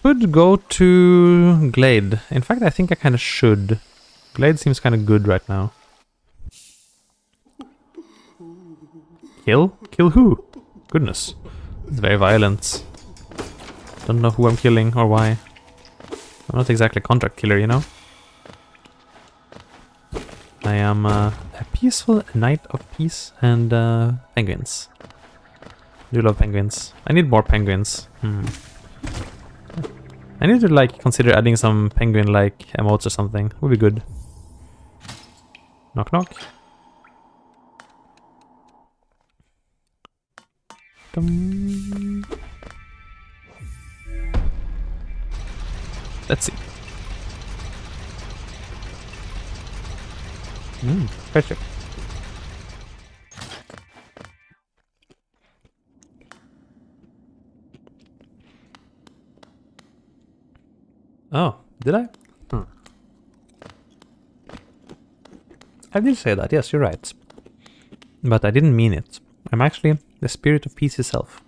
Could go to Glade. In fact, I think I kind of should. Glade seems kind of good right now. Kill? Kill who? Goodness. It's very violent. Don't know who I'm killing or why. I'm not exactly a contract killer, you know? I am a peaceful knight of peace and penguins. Do love penguins. I need more penguins. I need to like consider adding some penguin-like emotes or something. Would be good. Knock knock. Dum. Let's see. Pressure. Oh, did I? I did say that, yes, you're right. But I didn't mean it. I'm actually the spirit of peace itself.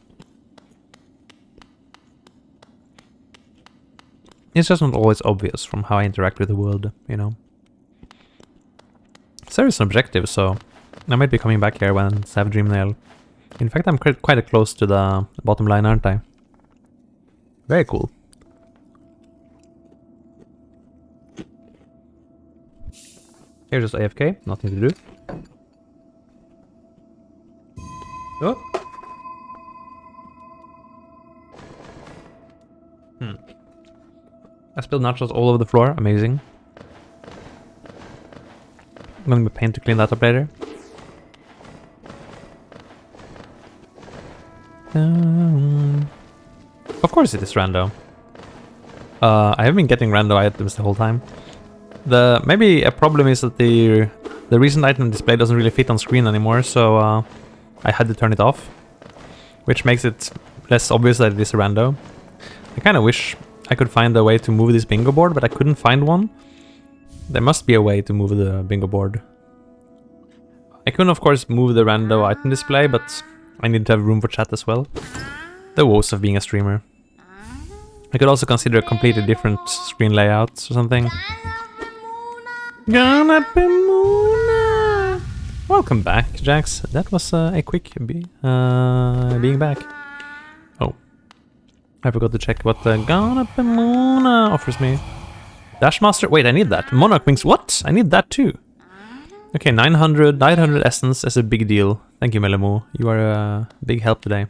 It's just not always obvious from how I interact with the world, you know. There is an objective, so I might be coming back here when I have Dream Nail. In fact, I'm quite close to the bottom line, aren't I? Very cool. Here's just AFK, nothing to do. Oh! I spilled nachos all over the floor, amazing. I'm gonna be pain to clean that up later. Of course it is rando. I have been getting rando items the whole time. Maybe a problem is that the recent item display doesn't really fit on screen anymore, so I had to turn it off, which makes it less obvious that it is a rando. I kind of wish I could find a way to move this bingo board, but I couldn't find one. There must be a way to move the bingo board. I couldn't, of course, move the rando item display, but I need to have room for chat as well. The woes of being a streamer. I could also consider a completely different screen layout or something. Gonna be Muna. Welcome back, Jax. That was a quick being back. Oh. I forgot to check what the Gonna be Muna offers me. Dashmaster? Wait, I need that. Monarch Wings. What? I need that too. Okay, 900 essence is a big deal. Thank you, Melemo. You are a big help today.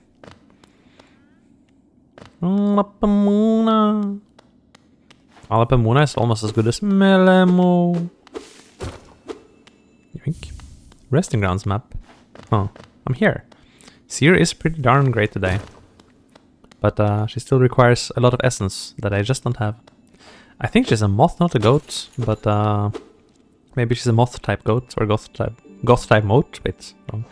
Alapamuna. Alapamuna is almost as good as Melemo. Yoink. Resting grounds map. Oh, I'm here. Seer is pretty darn great today. But she still requires a lot of essence that I just don't have. I think she's a moth, not a goat, but maybe she's a moth type goat or goth type moat. Wait, wrong.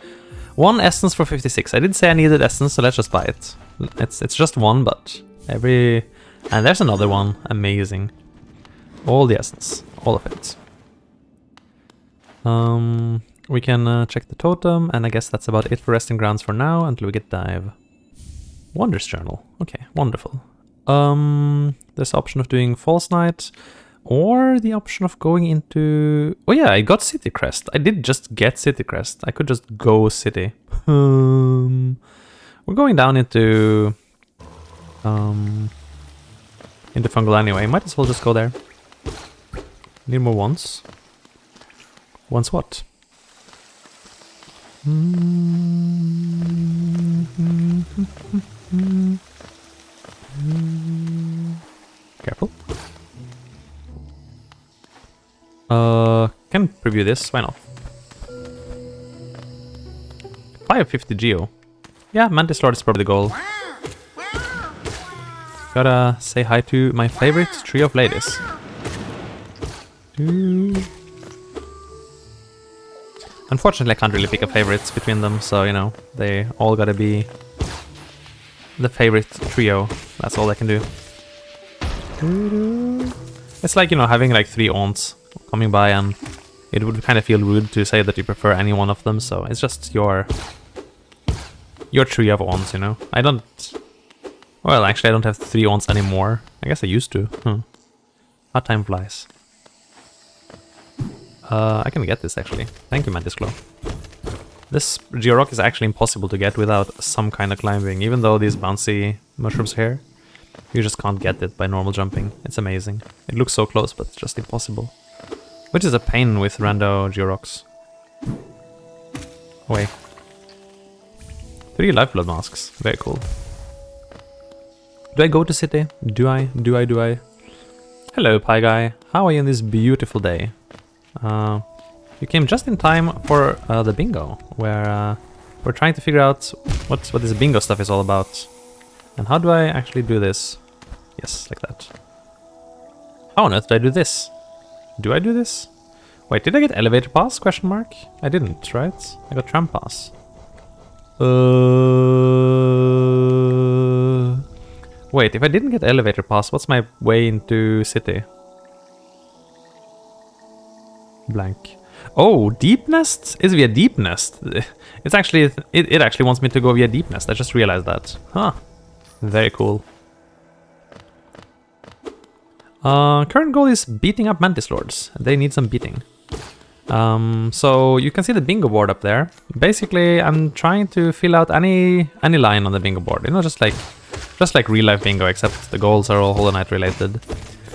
1 essence for 56. I didn't say I needed essence, so let's just buy it. It's just 1, but every... And there's another one. Amazing. All the essence. All of it. We can check the totem, and I guess that's about it for resting grounds for now until we get dive. Wonders Journal. Okay, wonderful. There's the option of doing False Night, or the option of going into... Oh yeah, I got City Crest. I did just get City Crest. I could just go City. We're going down into Fungal anyway. Might as well just go there. Need more ones. Once what? Careful. Can preview this, why not? 550 Geo. Yeah, Mantis Lord is probably the goal. Gotta say hi to my favorite trio of ladies. Unfortunately, I can't really pick a favorite between them, so, you know, they all gotta be the favorite trio. That's all I can do. It's like, you know, having like 3 aunts coming by, and it would kind of feel rude to say that you prefer any one of them, so it's just your trio of aunts, you know? I don't... Well, actually, I don't have 3 aunts anymore. I guess I used to. How time flies. I can get this, actually. Thank you, Mantis Claw. This Georock is actually impossible to get without some kind of climbing, even though these bouncy mushrooms here, you just can't get it by normal jumping. It's amazing. It looks so close, but it's just impossible. Which is a pain with rando Georocks. Oh, wait. 3 Lifeblood Masks. Very cool. Do I go to city? Do I? Hello, Pie Guy. How are you on this beautiful day? You came just in time for the bingo, where we're trying to figure out what this bingo stuff is all about. And how do I actually do this? Yes, like that. How on earth do I do this? Do I do this? Wait, did I get elevator pass? Question mark? I didn't, right? I got tram pass. Wait, if I didn't get elevator pass, what's my way into city? Blank. Oh, Deep Nest is via Deep Nest. It's actually it actually wants me to go via Deep Nest. I just realized that. Huh. Very cool. Current goal is beating up Mantis Lords. They need some beating. So you can see the bingo board up there. Basically, I'm trying to fill out any line on the bingo board. You know, just like real life bingo, except the goals are all Hollow Knight related.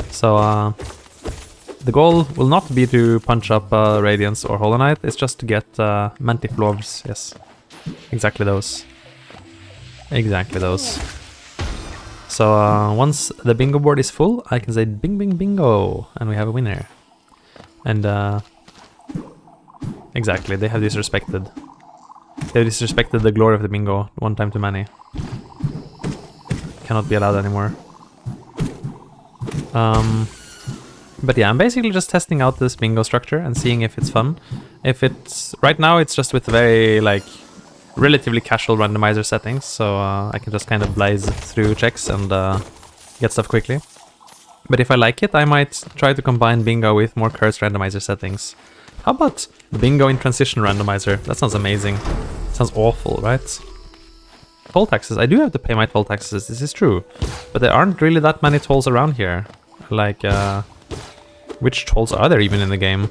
So the goal will not be to punch up Radiance or Hollow Knight. It's just to get Mantiflords. Yes, exactly those. Exactly those. So once the bingo board is full, I can say bing bing bingo, and we have a winner. And exactly, they have disrespected. They disrespected the glory of the bingo one time too many. Cannot be allowed anymore. But yeah, I'm basically just testing out this bingo structure and seeing if it's fun. If it's... Right now it's just with very, like, relatively casual randomizer settings, so I can just kind of blaze through checks and get stuff quickly. But if I like it, I might try to combine bingo with more cursed randomizer settings. How about bingo in transition randomizer? That sounds amazing. Sounds awful, right? Toll taxes. I do have to pay my toll taxes, this is true. But there aren't really that many tolls around here. Like, which tolls are there even in the game?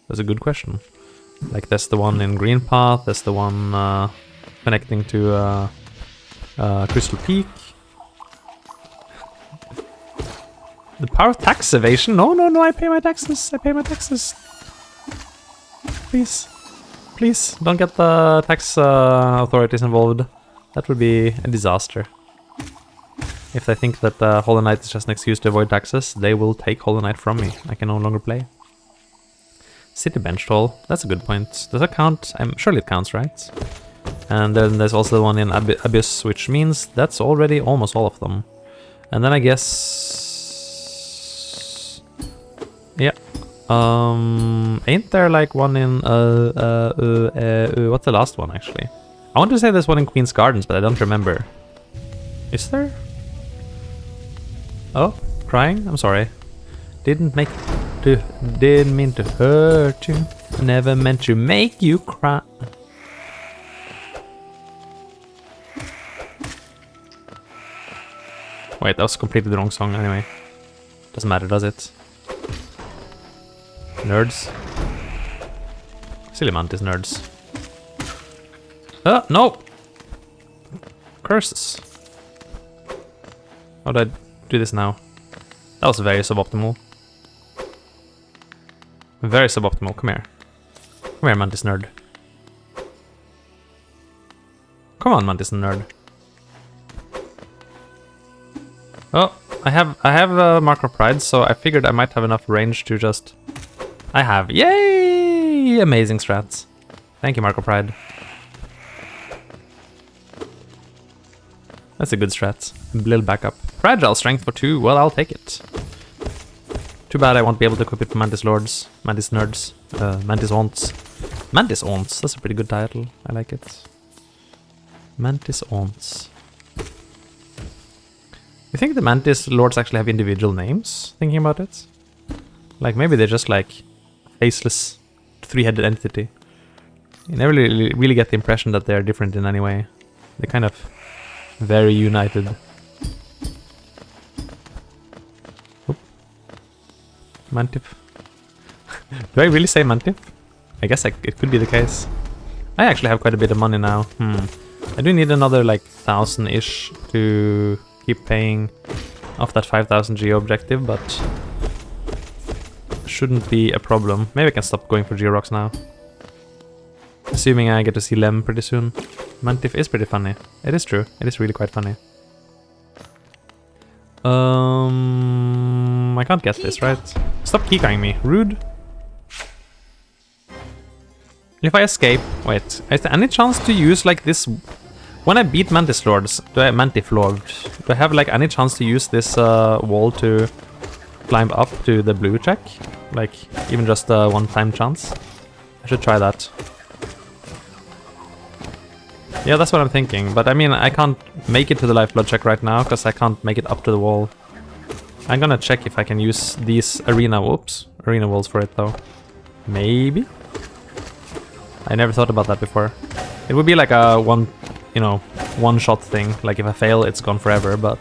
That's a good question. Like, there's the one in Green Path, there's the one connecting to Crystal Peak. The power of tax evasion? No, I pay my taxes, Please. Please, don't get the tax authorities involved. That would be a disaster. If they think that Hollow Knight is just an excuse to avoid taxes, they will take Hollow Knight from me. I can no longer play. City bench hall. That's a good point. Does that count? Surely it counts, right? And then there's also the one in Abyss, which means that's already almost all of them. And then I guess... yeah. Ain't there like one in... what's the last one, actually? I want to say there's one in Queen's Gardens, but I don't remember. Is there? Oh, crying? I'm sorry. Didn't mean to hurt you. Never meant to make you cry. Wait, that was completely the wrong song anyway. Doesn't matter, does it? Nerds. Silly Mantis nerds. No! Curses. How did I do this now? That was very suboptimal. Very suboptimal. Come here. Come here, Mantis nerd. Come on, Mantis nerd. Oh, I have a Mark of Pride, so I figured I might have enough range to just... I have. Yay! Amazing strats. Thank you, Mark of Pride. That's a good strat. A little backup. Fragile strength for 2. Well, I'll take it. Too bad I won't be able to equip it for Mantis Lords. Mantis Nerds. Mantis Aunts. Mantis Aunts. That's a pretty good title. I like it. Mantis Aunts. You think the Mantis Lords actually have individual names? Thinking about it? Like maybe they're just like faceless, three-headed entity. You never really get the impression that they're different in any way. They're kind of very united. Oop. Mantif. Do I really say Mantif? I guess it could be the case. I actually have quite a bit of money now. I do need another like 1,000-ish to keep paying off that 5,000 geo objective, but shouldn't be a problem. Maybe I can stop going for Georox now. Assuming I get to see Lem pretty soon. Mantif is pretty funny. It is true. It is really quite funny. I can't get this, right? Stop keycrying me. Rude. If I escape... Wait. Is there any chance to use like this... When I beat Mantis Lords... Mantif Lord... Do I have like any chance to use this wall to climb up to the blue track? Like, even just a one-time chance? I should try that. Yeah, that's what I'm thinking, but I mean, I can't make it to the lifeblood check right now, because I can't make it up to the wall. I'm gonna check if I can use these arena walls for it, though. Maybe? I never thought about that before. It would be like a one-shot thing, like if I fail, it's gone forever, but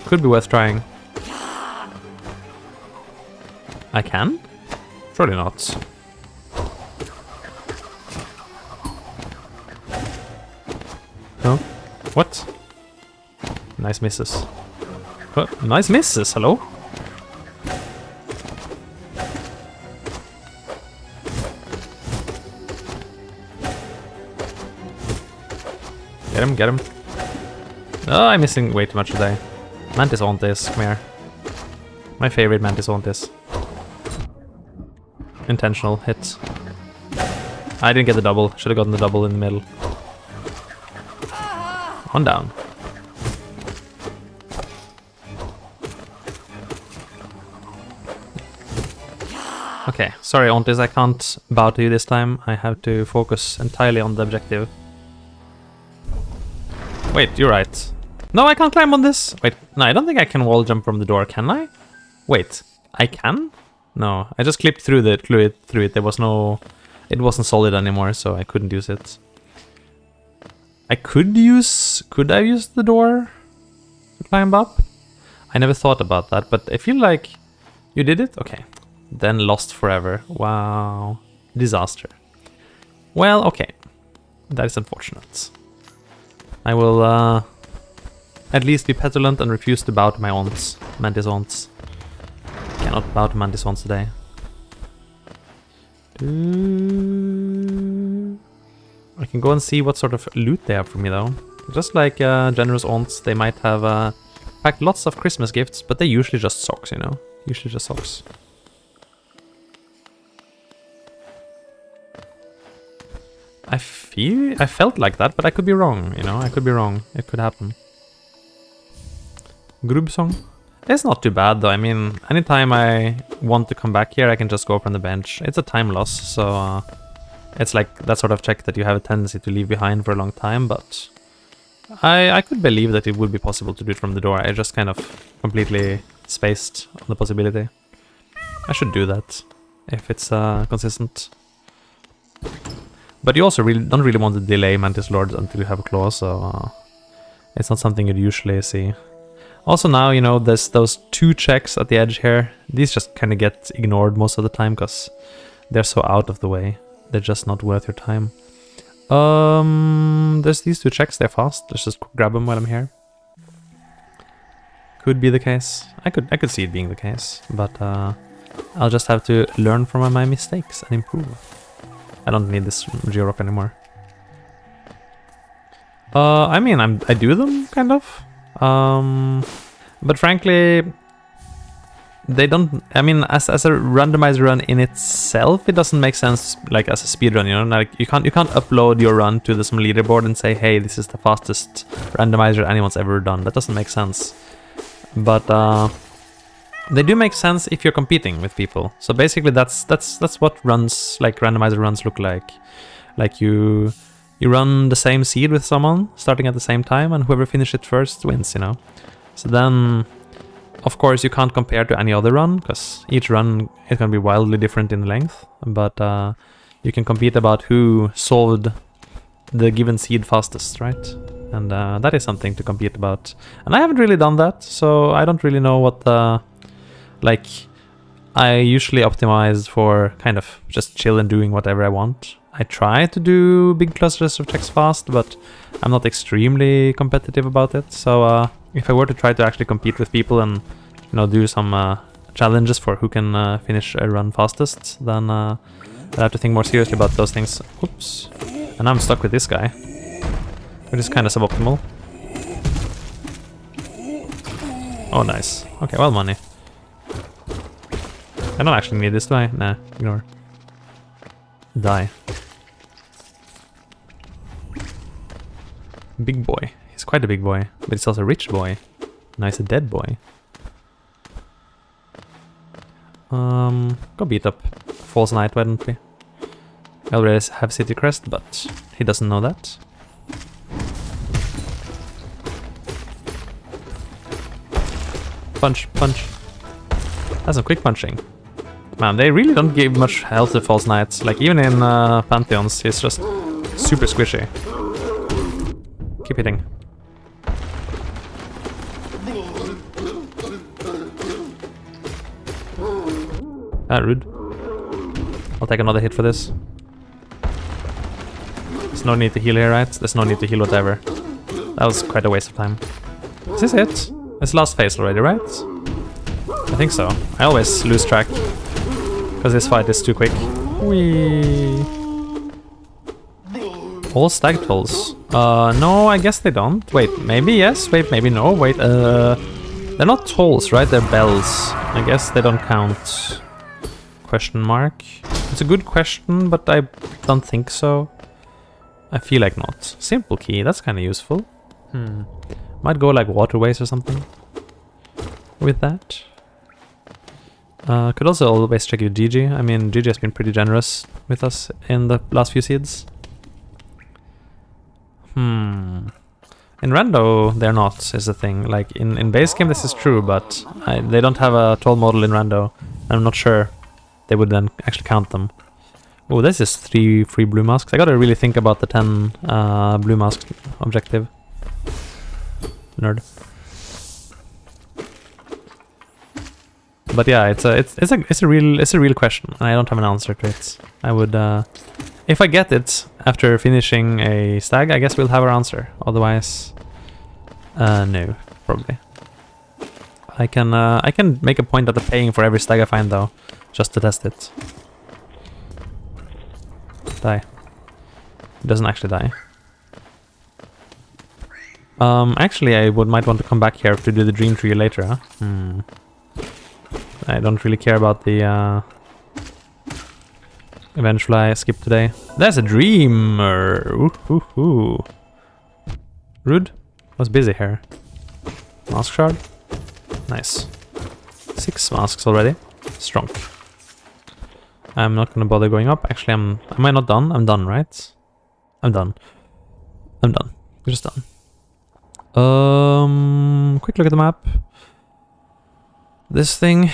could be worth trying. I can? Surely not. No? What? Nice misses. What? Nice misses, hello? Get him. Oh, I'm missing way too much today. Mantis Auntis, come here. My favorite Mantis Auntis. Intentional hit. I didn't get the double. Should have gotten the double in the middle. On down. Okay, sorry Aunties, I can't bow to you this time. I have to focus entirely on the objective. Wait, you're right. No, I can't climb on this. Wait, no, I don't think I can wall jump from the door, can I? Wait, I can? No, I just clipped through it. There was no... It wasn't solid anymore, so I couldn't use it. Could I use the door to climb up? I never thought about that, but I feel like you did it? Okay. Then lost forever. Wow. Disaster. Well, okay. That is unfortunate. I will at least be petulant and refuse to bow to my aunts. Mantis Aunts. Cannot bow to Mantis Aunts today. I can go and see what sort of loot they have for me though. Just like generous aunts, they might have packed lots of Christmas gifts, but they're usually just socks, you know? Usually just socks. I felt like that, but I could be wrong, you know? I could be wrong. It could happen. Grub song? It's not too bad though. I mean, anytime I want to come back here, I can just go from the bench. It's a time loss, so it's like that sort of check that you have a tendency to leave behind for a long time, but I could believe that it would be possible to do it from the door. I just kind of completely spaced on the possibility. I should do that if it's consistent. But you also don't really want to delay Mantis Lords until you have a claw, so it's not something you'd usually see. Also now, you know, there's those 2 checks at the edge here. These just kind of get ignored most of the time because they're so out of the way. They're just not worth your time. There's these 2 checks, they're fast. Let's just grab them while I'm here. Could be the case. I could see it being the case, but I'll just have to learn from my mistakes and improve. I don't need this Georock anymore. I mean, I do them, kind of. But frankly, they don't... I mean, as a randomizer run in itself, it doesn't make sense, like, as a speedrun, you know? Like, you can't upload your run to some leaderboard and say, hey, this is the fastest randomizer anyone's ever done. That doesn't make sense. But, they do make sense if you're competing with people. So basically that's what runs, like randomizer runs, look like. Like you run the same seed with someone starting at the same time, and whoever finishes it first wins, you know. So then of course you can't compare to any other run because each run is going to be wildly different in length, but you can compete about who solved the given seed fastest, right? And that is something to compete about. And I haven't really done that, so I don't really know what like, I usually optimize for kind of just chill and doing whatever I want. I try to do big clusters of checks fast, but I'm not extremely competitive about it. So if I were to try to actually compete with people and, you know, do some challenges for who can finish a run fastest, then I'd have to think more seriously about those things. Oops. And I'm stuck with this guy, which is kind of suboptimal. Oh, nice. Okay, well, money. I don't actually need this, do I? Nah, ignore. Die. Big boy. He's quite a big boy, but he's also a rich boy. Nice, a dead boy. Go beat up False Knight, why don't we? I already have City Crest, but he doesn't know that. Punch, punch. That's some quick punching. Man, they really don't give much health to False Knights. Like, even in Pantheons, he's just super squishy. Keep hitting. Ah, rude. I'll take another hit for this. There's no need to heal here, right? There's no need to heal whatever. That was quite a waste of time. Is this it? It's last phase already, right? I think so. I always lose track. Because this fight is too quick. Whee! All stag tolls. No, I guess they don't. Wait, maybe yes. Wait, maybe no. Wait, they're not tolls, right? They're bells. I guess they don't count. Question mark. It's a good question, but I don't think so. I feel like not. Simple key, that's kind of useful. Might go like waterways or something with that. Could also always check your GG. I mean, GG has been pretty generous with us in the last few seeds. In Rando, they're not, is the thing. Like, in base game this is true, but they don't have a toll model in Rando. I'm not sure they would then actually count them. Oh, this is 3 free blue masks. I gotta really think about the 10 blue mask objective. Nerd. But yeah, it's a real question, and I don't have an answer to it. I would, if I get it after finishing a stag, I guess we'll have our answer. Otherwise, no, probably. I can make a point out of paying for every stag I find though, just to test it. Die. It doesn't actually die. Actually, I might want to come back here to do the dream tree later, huh? I don't really care about the Eventually skip today. There's a dreamer! Ooh. Rude. Was busy here. Mask shard. Nice. 6 masks already. Strong. I'm not gonna bother going up. Actually, am I not done? I'm done, right? I'm done. I'm just done. Quick look at the map. This thing.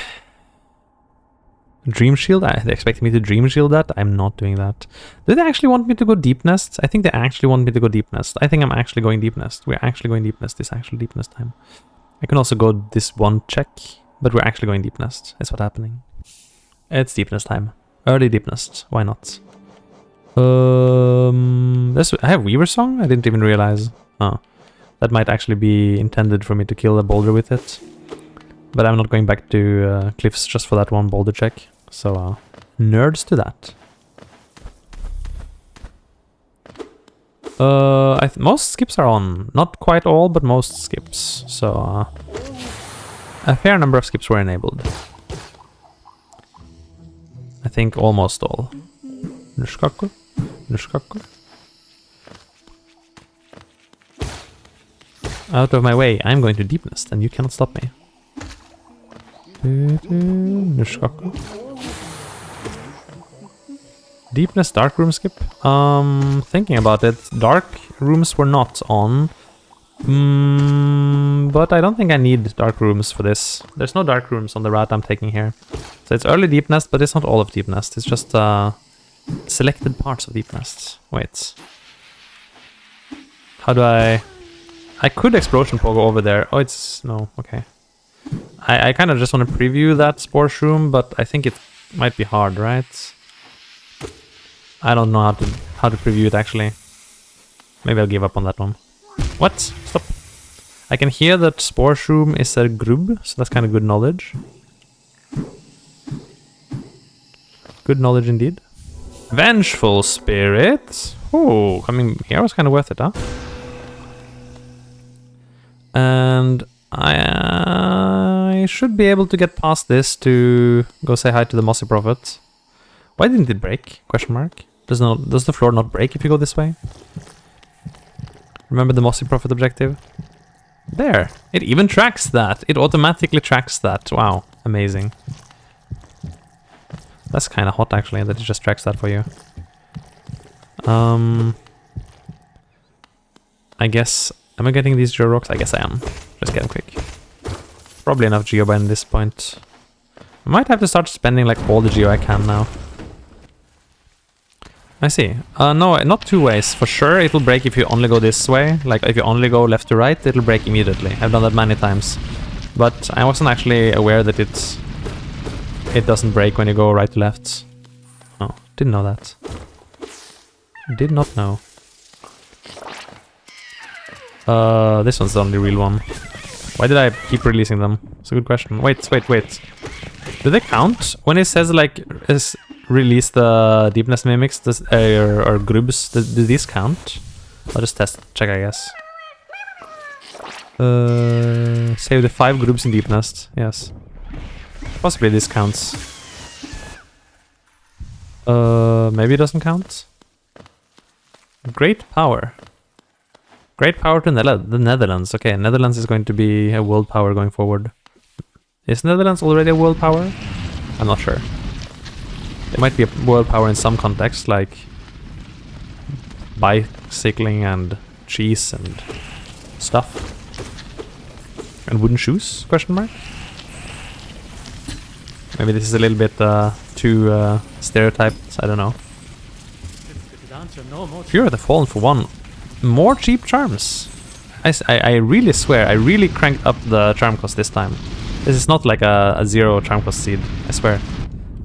Dream shield? They expect me to dream shield that? I'm not doing that. Do they actually want me to go deep nest? I think they actually want me to go deep nest. I think I'm actually going deep nest. We're actually going deep nest. This is actually deep nest time. I can also go this one check, but we're actually going deep nest. That's what's happening. It's deep nest time. Early deep nest. Why not? I have Weaver Song? I didn't even realize. Oh. That might actually be intended for me to kill a boulder with it. But I'm not going back to cliffs just for that one boulder check. So, nerds to that. Most skips are on. Not quite all, but most skips. So, a fair number of skips were enabled. I think almost all. Nushkaku. Out of my way, I'm going to deep nest and you cannot stop me. Deep nest dark room skip? Thinking about it, dark rooms were not on. But I don't think I need dark rooms for this. There's no dark rooms on the route I'm taking here. So it's early deep nest, but it's not all of deep nest. It's just selected parts of deep nest. Wait. How do I could explosion pogo over there. Oh, it's... no, okay. I kind of just want to preview that spore shroom, but I think it might be hard, right? I don't know how to preview it, actually. Maybe I'll give up on that one. What? Stop. I can hear that spore shroom is a grub, so that's kind of good knowledge. Good knowledge indeed. Vengeful Spirit. Oh, coming here was kind of worth it, huh? And I should be able to get past this to go say hi to the Mossy Prophet. Why didn't it break? Question mark. Does the floor not break if you go this way? Remember the Mossy Prophet objective? There! It even tracks that! It automatically tracks that. Wow, amazing. That's kind of hot actually, that it just tracks that for you. I guess... am I getting these geo rocks? I guess I am. Just get them quick. Probably enough geo by this point. I might have to start spending like all the geo I can now. I see. No, not two ways. For sure it'll break if you only go this way. Like if you only go left to right, it'll break immediately. I've done that many times. But I wasn't actually aware that it doesn't break when you go right to left. Oh, didn't know that. Did not know. This one's the only real one. Why did I keep releasing them? It's a good question. Wait. Do they count? When it says like release the deep nest mimics or grubs, do these count? I'll just check I guess. Save the 5 grubs in deep nest. Yes. Possibly this counts. Maybe it doesn't count. Great power. Great power to the Netherlands. Okay, Netherlands is going to be a world power going forward. Is Netherlands already a world power? I'm not sure. It might be a world power in some contexts, like bicycling and cheese and stuff. And wooden shoes? Question mark? Maybe this is a little bit too stereotyped. I don't know. Fear of the Fallen for 1. More cheap charms. I really swear, I really cranked up the charm cost this time. This is not like a 0 charm cost seed, I swear.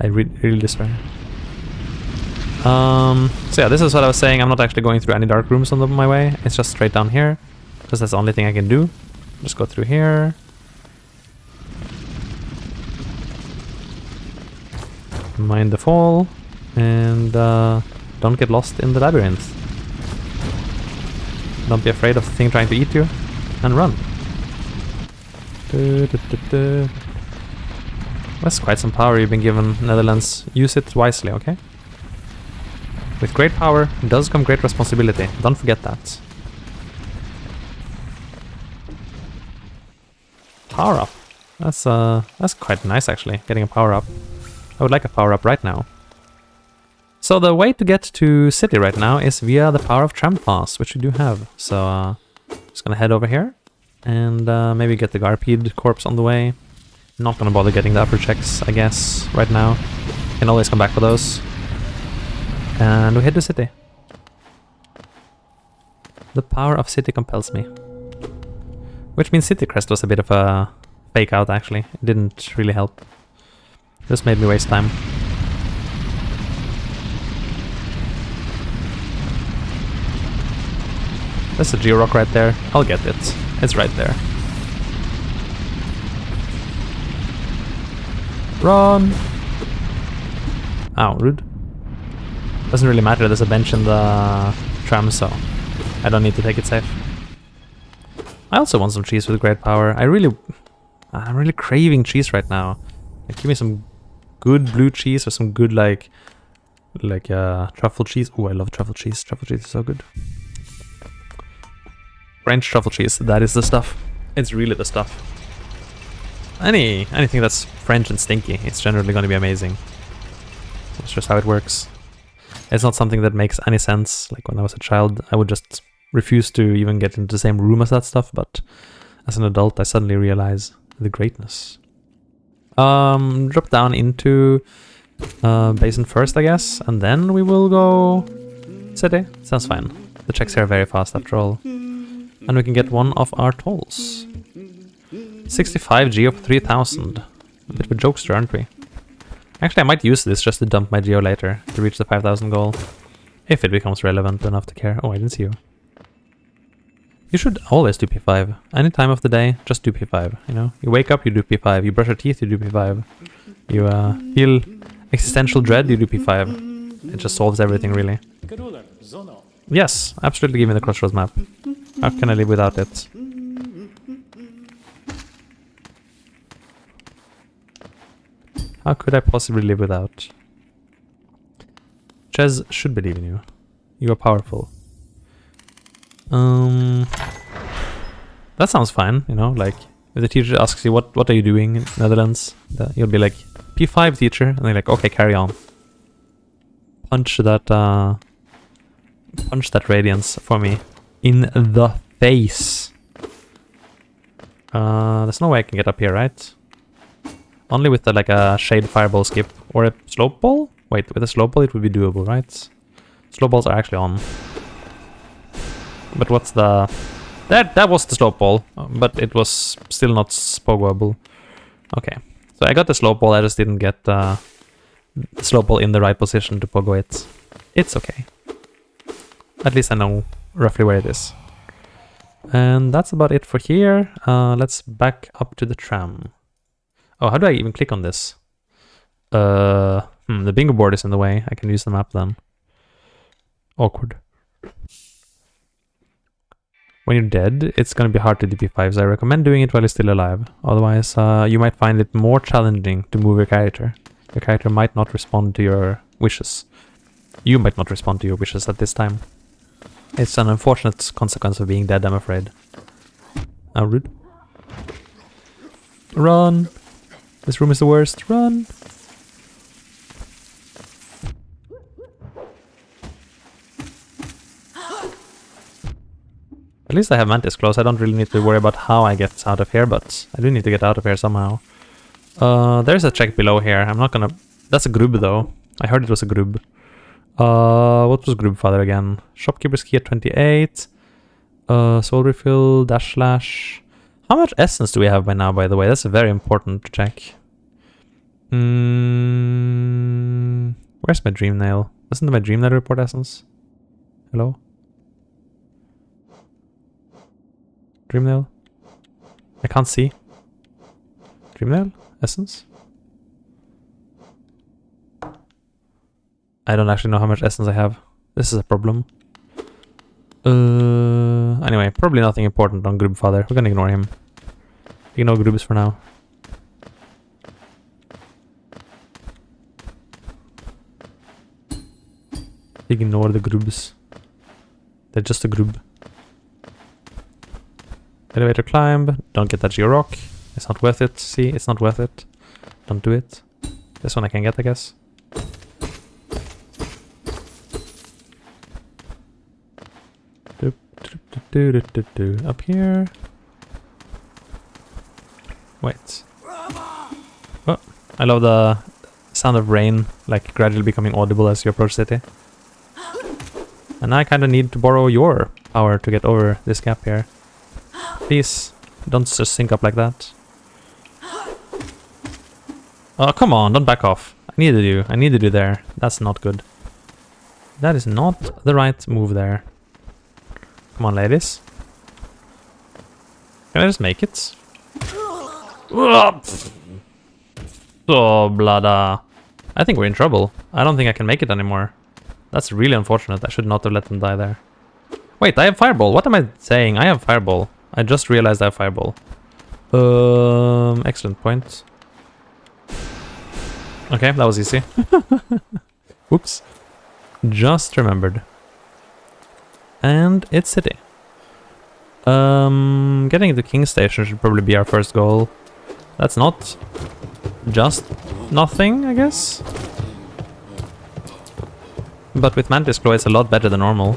I really swear. So yeah, this is what I was saying. I'm not actually going through any dark rooms on my way. It's just straight down here, because that's the only thing I can do. Just go through here. Mind the fall. And Don't get lost in the labyrinth. Don't be afraid of the thing trying to eat you. And run. That's quite some power you've been given, Netherlands. Use it wisely, okay? With great power does come great responsibility. Don't forget that. Power up. That's quite nice actually, getting a power up. I would like a power up right now. So the way to get to city right now is via the power of tram pass, which we do have. So just gonna head over here and maybe get the Garpede corpse on the way. Not gonna bother getting the upper checks, I guess, right now. Can always come back for those. And we head to city. The power of city compels me. Which means City Crest was a bit of a fake out actually. It didn't really help. Just made me waste time. There's a Geo-Rock right there. I'll get it. It's right there. Run! Ow, rude. Doesn't really matter, there's a bench in the tram, so I don't need to take it safe. I also want some cheese with great power. I'm really craving cheese right now. Like, give me some good blue cheese or some good like truffle cheese. Oh, I love truffle cheese. Truffle cheese is so good. French truffle cheese, that is the stuff. It's really the stuff. Anything that's French and stinky, it's generally going to be amazing. That's just how it works. It's not something that makes any sense. Like when I was a child, I would just refuse to even get into the same room as that stuff, but as an adult, I suddenly realize the greatness. Drop down into basin first, I guess, and then we will go city. Sounds fine. The checks here are very fast after all. And we can get one of our tolls. 65 geo for 3000. A bit of a jokester, aren't we? Actually, I might use this just to dump my geo later to reach the 5000 goal. If it becomes relevant enough to care. Oh, I didn't see you. You should always do P5. Any time of the day, just do P5, you know? You wake up, you do P5. You brush your teeth, you do P5. You feel existential dread, you do P5. It just solves everything, really. Yes, absolutely give me the Crossroads map. How can I live without it? How could I possibly live without? Ches should believe in you. You are powerful. That sounds fine, you know, like if the teacher asks you what are you doing in Netherlands, you'll be like, P5 teacher, and they're like, okay, carry on. Punch that radiance for me in the face. There's no way I can get up here, right? Only with like a shade fireball skip or a slope ball? Wait, with a slope ball it would be doable, right? Slope balls are actually on. But what's the... That was the slope ball, but it was still not spogoable. Okay, so I got the slope ball, I just didn't get the slope ball in the right position to pogo it. It's okay. At least I know roughly where it is. And that's about it for here. Let's back up to the tram. Oh, how do I even click on this? The bingo board is in the way. I can use the map then. Awkward. When you're dead, it's gonna be hard to DP5, so I recommend doing it while you're still alive. Otherwise, you might find it more challenging to move your character. Your character might not respond to your wishes. You might not respond to your wishes at this time. It's an unfortunate consequence of being dead, I'm afraid. How rude. Run! This room is the worst. Run! At least I have Mantis Claws. I don't really need to worry about how I get out of here, but I do need to get out of here somehow. There's a check below here. I'm not gonna... That's a grub though. I heard it was a grub. What was grub father again? Shopkeeper's key at 28. Soul refill, dash slash. How much essence do we have by now, by the way? That's very important to check. Where's my dream nail? Doesn't my dream nail report essence? Hello? Dream nail? I can't see. Dream nail? Essence? I don't actually know how much essence I have. This is a problem. Anyway, probably nothing important on Grubfather. We're gonna ignore him. Ignore Grubs for now. Ignore the Grubs. They're just a Grub. Elevator climb. Don't get that Geo-Rock. It's not worth it. See, it's not worth it. Don't do it. This one I can get, I guess. Up here. Wait. Oh, I love the sound of rain, like gradually becoming audible as you approach city. And I kind of need to borrow your power to get over this gap here. Please, don't just sink up like that. Oh, come on, don't back off. I needed you. I needed you there. That's not good. That is not the right move there. Come on, ladies. Can I just make it? Oh, blada. I think we're in trouble. I don't think I can make it anymore. That's really unfortunate. I should not have let them die there. Wait, I have Fireball. What am I saying? I have Fireball. I just realized I have Fireball. Excellent point. Okay, that was easy. Whoops. Just remembered. And it's city. Getting to King Station should probably be our first goal. That's not just nothing, I guess. But with Mantis Claw, it's a lot better than normal.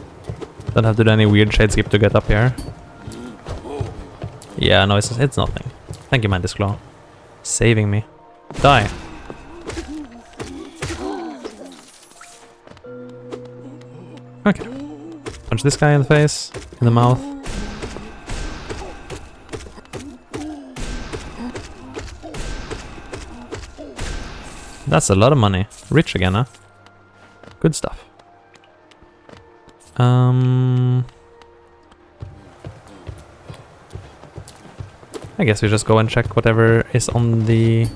Don't have to do any weird shade skip to get up here. Yeah, no, it's nothing. Thank you, Mantis Claw. Saving me. Die. Okay. Punch this guy in the face, in the mouth. That's a lot of money. Rich again, huh? Good stuff. I guess we just go and check whatever is on the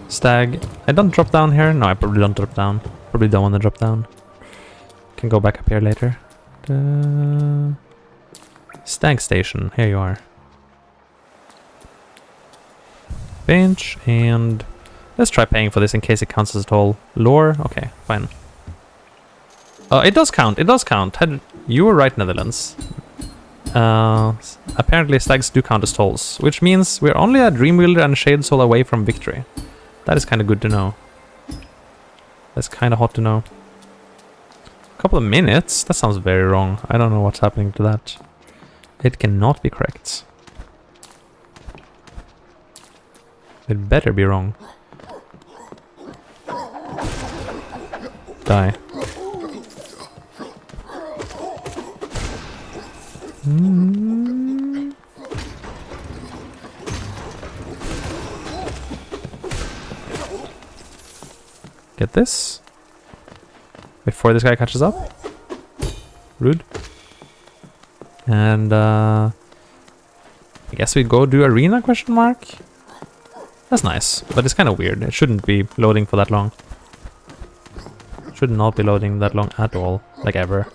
stag. I don't drop down here. No, I probably don't drop down. Probably don't want to drop down. Can go back up here later. Stag station. Here you are. Bench and let's try paying for this in case it counts as a toll. Lore? Okay, fine. It does count. It does count. You were right, Netherlands. Apparently stags do count as tolls, which means we're only a Dreamwielder and Shade Soul away from victory. That is kind of good to know. That's kind of hot to know. A couple of minutes? That sounds very wrong. I don't know what's happening to that. It cannot be correct. It better be wrong. Die. Get this before this guy catches up. Rude. And I guess we go do arena question mark. That's nice, but it's kind of weird. It shouldn't be loading for that long. Should not be loading that long at all, like ever.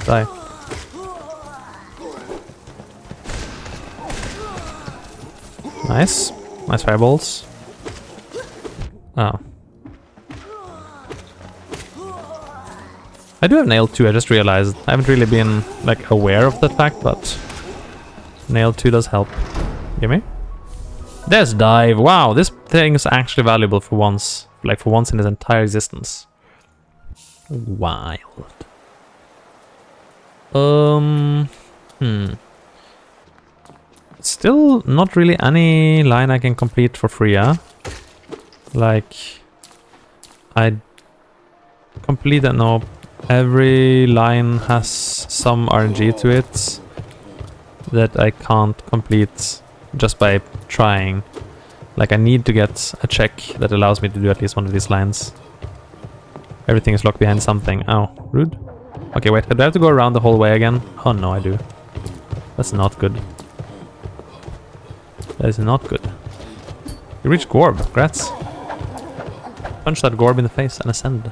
Die. Nice. Nice fireballs. Oh. I do have nail 2, I just realized. I haven't really been, like, aware of that fact, but nail 2 does help. Gimme. There's dive. Wow, this thing is actually valuable for once. Like, for once in its entire existence. Wild. Still not really any line I can complete for free, huh? Like, I completed, no, every line has some RNG to it that I can't complete just by trying. Like, I need to get a check that allows me to do at least one of these lines. Everything is locked behind something. Oh, rude. Okay, wait, do I have to go around the whole way again? Oh no, I do. That's not good. That is not good. You reached Gorb, congrats. Punch that Gorb in the face and ascend.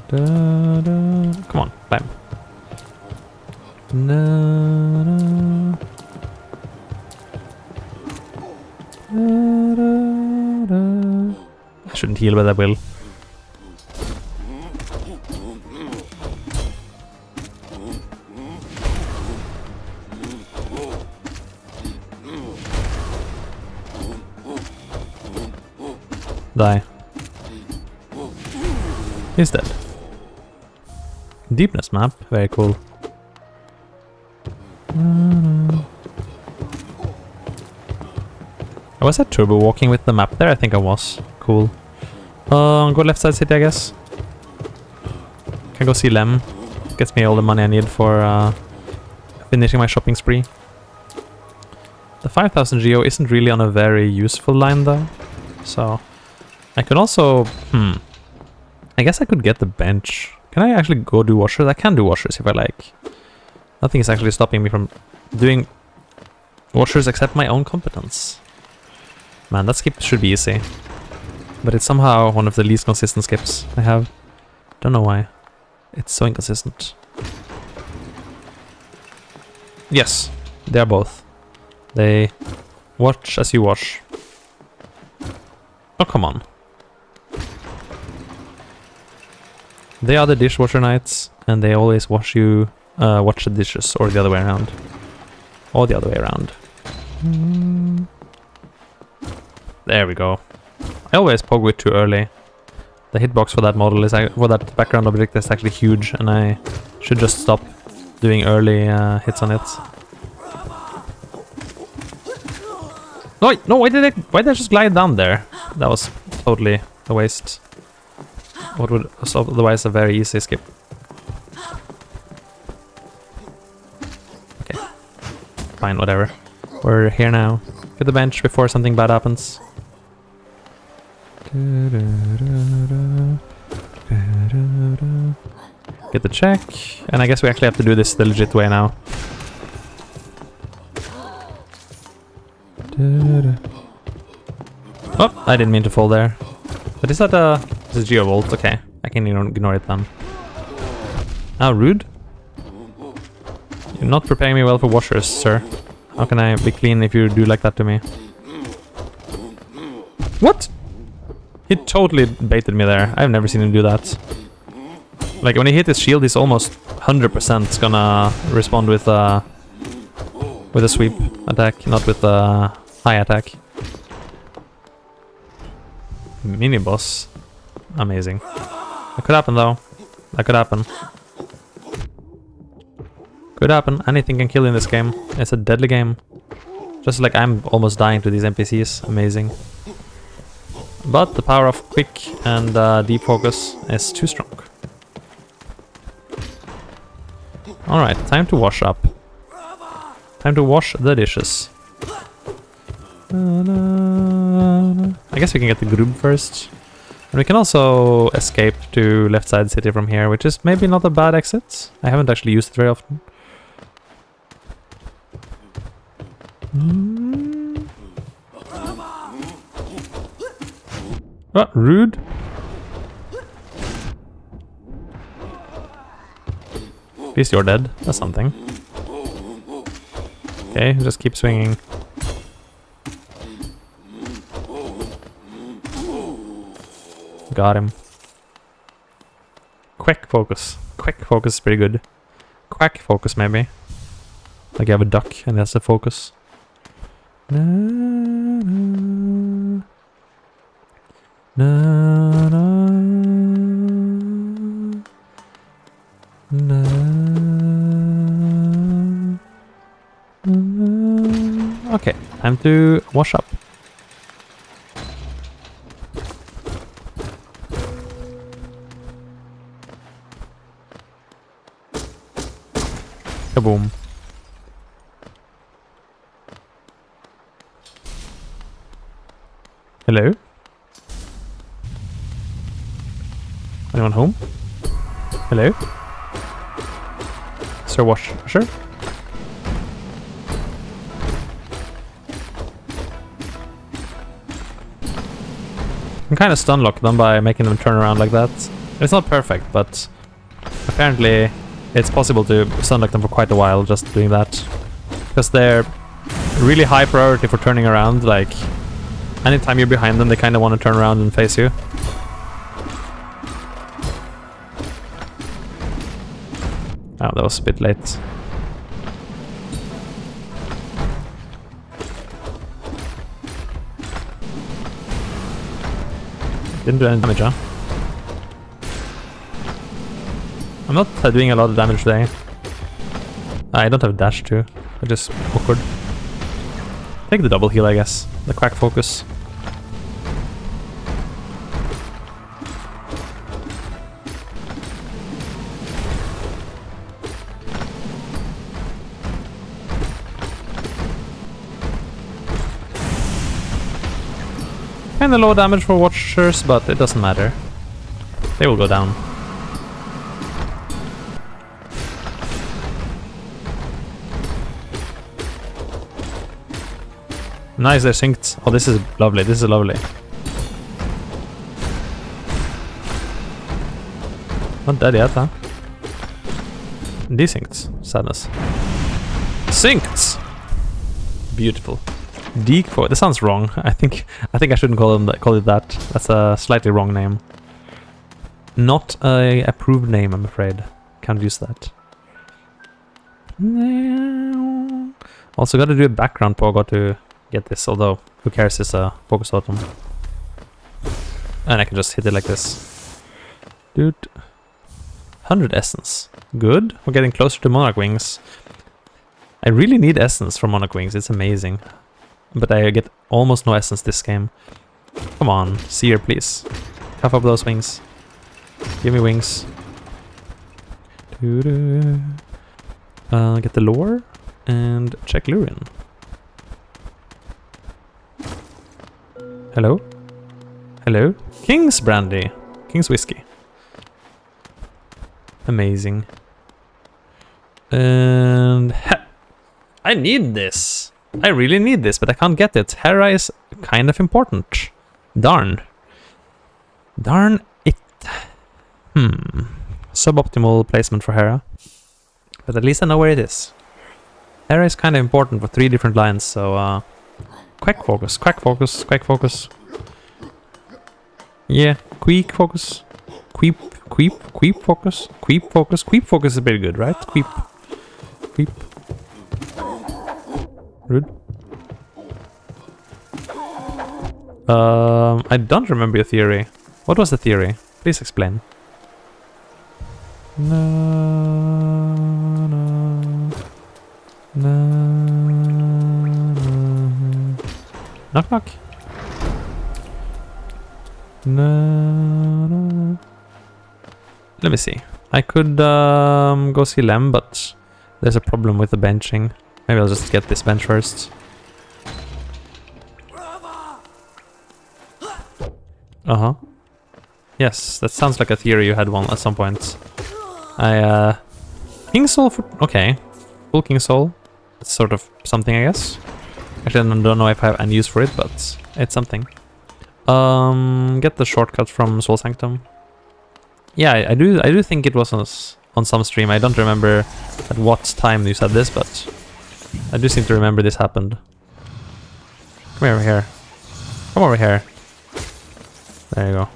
Da, da. Come on, bam. Da, da. Da, da, da. I shouldn't heal, but I will. Die. He's dead. Deepness map, very cool. Was I turbo walking with the map there? I think I was. Cool. Go left side city, I guess. Can go see Lem. Gets me all the money I need for finishing my shopping spree. The 5000 geo isn't really on a very useful line though. So I could also... I guess I could get the bench. Can I actually go do washers? I can do washers if I like. Nothing is actually stopping me from doing washers except my own competence. Man, that skip should be easy. But it's somehow one of the least consistent skips I have. Don't know why. It's so inconsistent. Yes, they are both. They watch as you wash. Oh, come on. They are the dishwasher knights, and they always wash you, watch the dishes, or the other way around. Or the other way around. There we go. I always poke with too early. The hitbox for that model is, for that background object is actually huge, and I should just stop doing early hits on it. No, wait, no, why did I just glide down there? That was totally a waste. What would otherwise a very easy skip. Okay. Fine, whatever. We're here now. Get the bench before something bad happens. Get the check. And I guess we actually have to do this the legit way now. Oh, I didn't mean to fall there. But is that a... This is Geovolt, okay. I can ignore it then. Ah, rude. You're not preparing me well for washers, sir. How can I be clean if you do like that to me? What? He totally baited me there. I've never seen him do that. Like, when he hit his shield, he's almost 100% gonna respond with a sweep attack, not with a high attack. Mini boss. Amazing. That could happen though. That could happen. Could happen. Anything can kill in this game. It's a deadly game. Just like I'm almost dying to these NPCs. Amazing. But the power of quick and deep focus is too strong. Alright, time to wash up. Time to wash the dishes. I guess we can get the Grub first. And we can also escape to left side city from here, which is maybe not a bad exit. I haven't actually used it very often. Oh, rude. At least you're dead. That's something. Okay, just keep swinging. Got him. Quick focus. Quick focus is pretty good. Quack focus, maybe. Like you have a duck and that's the focus. Na, na, na, na, na, na. Okay, time to wash up. Kaboom. Hello? Anyone home? Hello? Sir Washer? I'm kind of stun lock them by making them turn around like that. It's not perfect, but apparently it's possible to stun lock them for quite a while just doing that. Because they're really high priority for turning around, like anytime you're behind them they kind of want to turn around and face you. Oh, that was a bit late. Didn't do any damage, huh? I'm not doing a lot of damage today. I don't have a dash too. I just awkward. Take the double heal, I guess. The quack focus. Kinda low damage for Watchers, but it doesn't matter. They will go down. Nice, they're synced. Oh, this is lovely, this is lovely. Not dead yet, huh? Desynced. Sadness. Synced! Beautiful. Decoy. That sounds wrong. I think I shouldn't call it that. That's a slightly wrong name. Not a approved name, I'm afraid. Can't use that. Also got to do a background pogo to get this, although who cares, it's a focus totem. And I can just hit it like this. Dude. 100 essence. Good. We're getting closer to Monarch Wings. I really need essence from Monarch Wings. It's amazing. But I get almost no essence this game. Come on, Seer, please. Cough up those wings. Give me wings. Get the lore and check Lurin. Hello? Hello? King's Brandy. King's Whiskey. Amazing. And... I need this! I really need this, but I can't get it. Hera is kind of important. Darn. Darn it. Suboptimal placement for Hera. But at least I know where it is. Hera is kind of important for 3 different lines, so... Quack focus, quack focus, quack focus. Yeah, queek focus. Queep focus. Queep focus. Queep focus is pretty good, right? Queep. Rude. I don't remember your theory. What was the theory? Please explain. Knock knock. Let me see. I could go see Lem, but there's a problem with the benching. Maybe I'll just get this bench first. Uh-huh. Yes, that sounds like a theory you had one at some point. King Soul for... Okay. Full King Soul. It's sort of something, I guess. Actually, I don't know if I have any use for it, but it's something. Get the shortcut from Soul Sanctum. Yeah, I do think it was on some stream. I don't remember at what time you said this, but I do seem to remember this happened. Come over here. Come over here. There you go.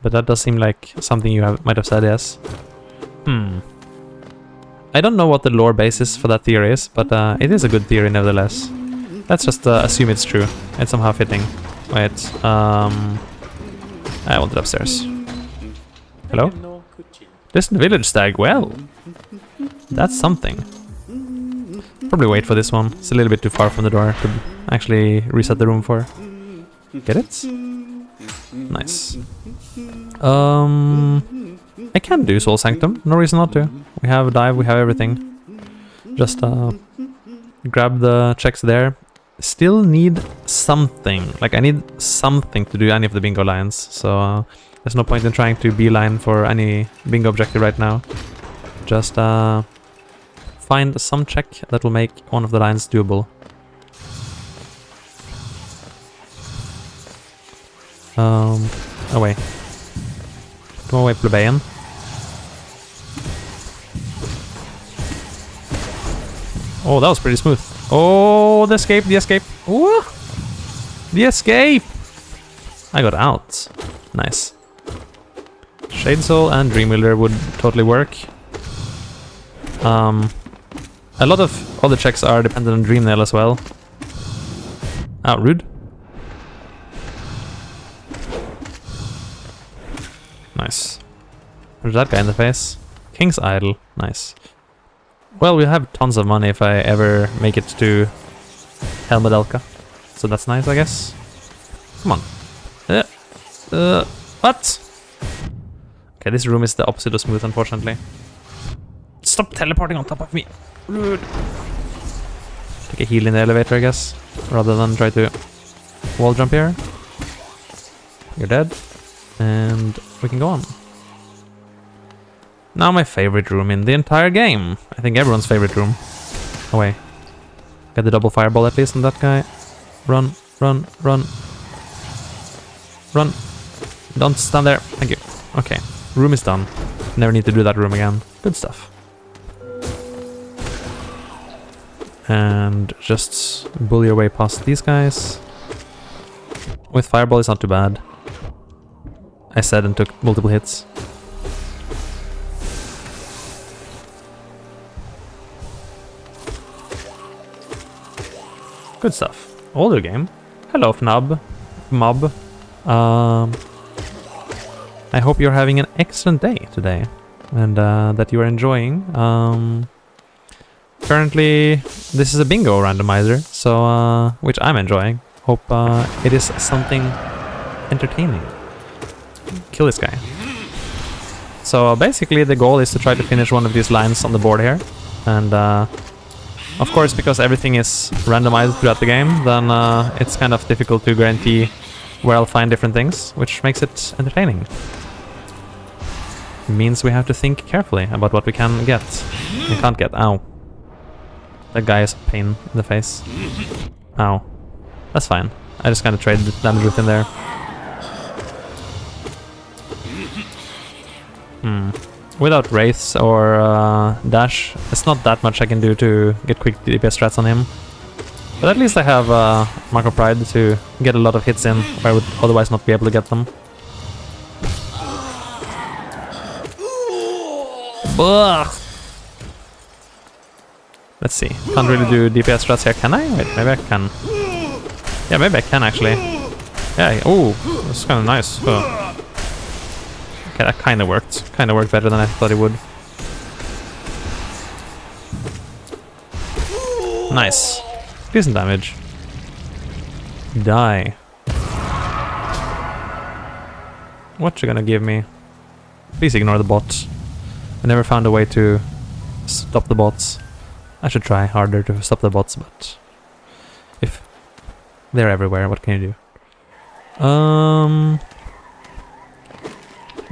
But that does seem like something you might have said, yes. I don't know what the lore basis for that theory is, but it is a good theory nevertheless. Let's just assume it's true. It's somehow fitting. Wait, I want it upstairs. Hello? Distant village stag, well. That's something. Probably wait for this one. It's a little bit too far from the door to actually reset the room for. Get it? Nice. I can do Soul Sanctum. No reason not to. We have a dive, we have everything. Just grab the checks there. still need something. Like, I need something to do any of the bingo lines. So there's no point in trying to beeline for any bingo objective right now. Just find some check that will make one of the lines doable. Away. Come away, plebeian. Oh, that was pretty smooth. Oh, the escape, the escape. Ooh, the escape! I got out. Nice. Shade Soul and Dreamwheeler would totally work. A lot of other checks are dependent on Dream Nail as well. Ah, rude. Nice. There's that guy in the face. King's Idol. Nice. Well, we'll have tons of money if I ever make it to Helmedelka. So that's nice, I guess. Come on. What? Okay, this room is the opposite of smooth, unfortunately. Stop teleporting on top of me. Rude. Take a heal in the elevator, I guess. Rather than try to wall jump here. You're dead. And we can go on. Now my favorite room in the entire game. I think everyone's favorite room. Away. Get the double fireball at least on that guy. Run, run, run. Run. Don't stand there. Thank you. Okay. Room is done. Never need to do that room again. Good stuff. And just bully your way past these guys. With fireball, it's not too bad. I said and took multiple hits. Good stuff. Older game. Hello, Fnub. Mob. I hope you're having an excellent day today. And that you are enjoying. Currently, this is a bingo randomizer. So, which I'm enjoying. Hope it is something entertaining. Kill this guy. So basically the goal is to try to finish one of these lines on the board here. And of course, because everything is randomized throughout the game, then it's kind of difficult to guarantee where I'll find different things, which makes it entertaining. It means we have to think carefully about what we can get and can't get. Ow. That guy is a pain in the face. Ow. That's fine. I just kind of traded damage within there. Without Wraiths or Dash, it's not that much I can do to get quick DPS strats on him. But at least I have Mark of Pride to get a lot of hits in where I would otherwise not be able to get them. Ugh. Let's see. Can't really do DPS strats here, can I? Wait, maybe I can. Yeah, maybe I can actually. Yeah, oh, that's kind of nice. Okay, that kind of worked. Kind of worked better than I thought it would. Nice. Decent damage. Die. What you gonna give me? Please ignore the bots. I never found a way to stop the bots. I should try harder to stop the bots, but if they're everywhere, what can you do?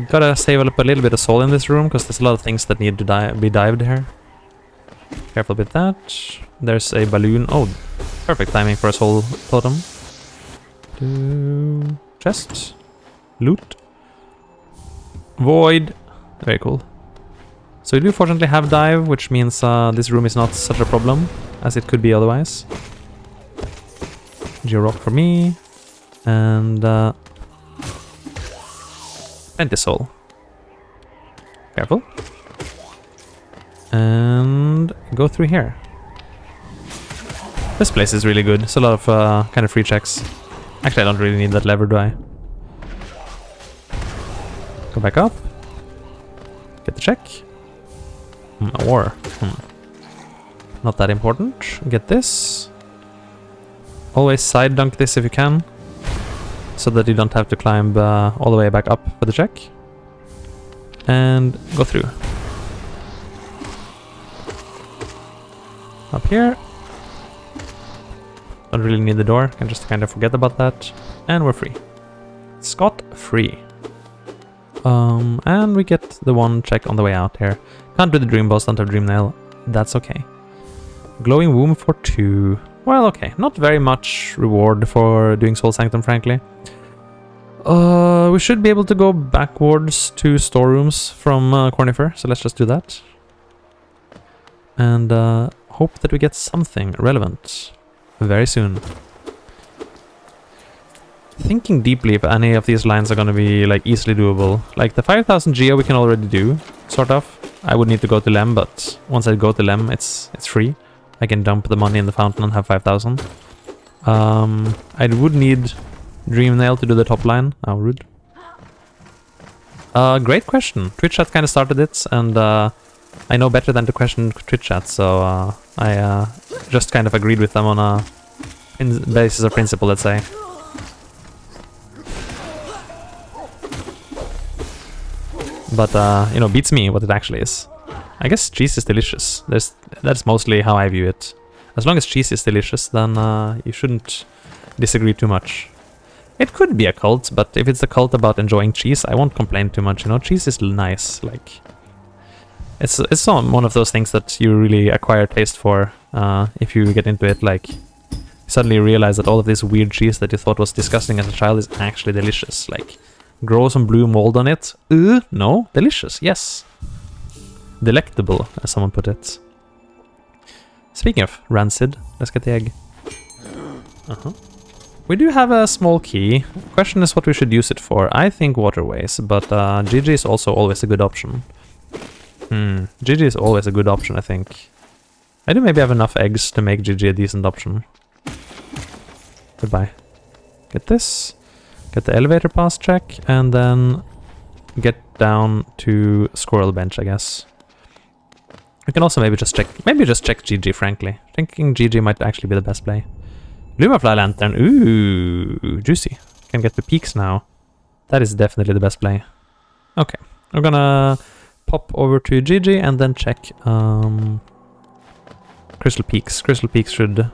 Gotta save up a little bit of soul in this room, because there's a lot of things that need to be dived here. Careful with that. There's a balloon. Oh, perfect timing for a soul totem. Chest. Loot. Void. Very cool. So we do fortunately have dive, which means this room is not such a problem as it could be otherwise. Geo rock for me. And plenty soul. Careful. And go through here. This place is really good. It's a lot of kind of free checks. Actually, I don't really need that lever, do I? Go back up. Get the check. Or not that important. Get this. Always side dunk this if you can, so that you don't have to climb all the way back up for the check. And go through. Up here. Don't really need the door. Can just kind of forget about that. And we're free. Scot-free. And we get the one check on the way out here. Can't do the dream boss, don't have dream nail. That's okay. Glowing womb for 2. Well, okay. Not very much reward for doing Soul Sanctum, frankly. We should be able to go backwards to storerooms from Cornifer, so let's just do that. And hope that we get something relevant very soon. Thinking deeply if any of these lines are going to be like easily doable. Like the 5000 Geo we can already do, sort of. I would need to go to Lem, but once I go to Lem, it's free. I can dump the money in the fountain and have 5000. I would need Dream Nail to do the top line. Oh, rude. Great question. Twitch chat kind of started it, and I know better than to question Twitch chat, so I just kind of agreed with them on a basis of principle, let's say. But, you know, beats me what it actually is. I guess cheese is delicious. That's mostly how I view it. As long as cheese is delicious, then you shouldn't disagree too much. It could be a cult, but if it's a cult about enjoying cheese, I won't complain too much, you know? Cheese is nice, like... It's one of those things that you really acquire taste for if you get into it, like... Suddenly you realize that all of this weird cheese that you thought was disgusting as a child is actually delicious, like... Grow some blue mold on it? No, delicious, yes. Delectable, as someone put it. Speaking of rancid, let's get the egg. We do have a small key. Question is what we should use it for. I think waterways, but GG is also always a good option. GG is always a good option, I think. I do maybe have enough eggs to make GG a decent option. Goodbye. Get this. Get the elevator pass check, and then get down to Squirrel Bench, I guess. We can also maybe just check GG, frankly. Thinking GG might actually be the best play. Lumafly Lantern, ooh, juicy. Can get the peaks now. That is definitely the best play. Okay, we're gonna pop over to GG and then check Crystal Peaks. Crystal Peaks should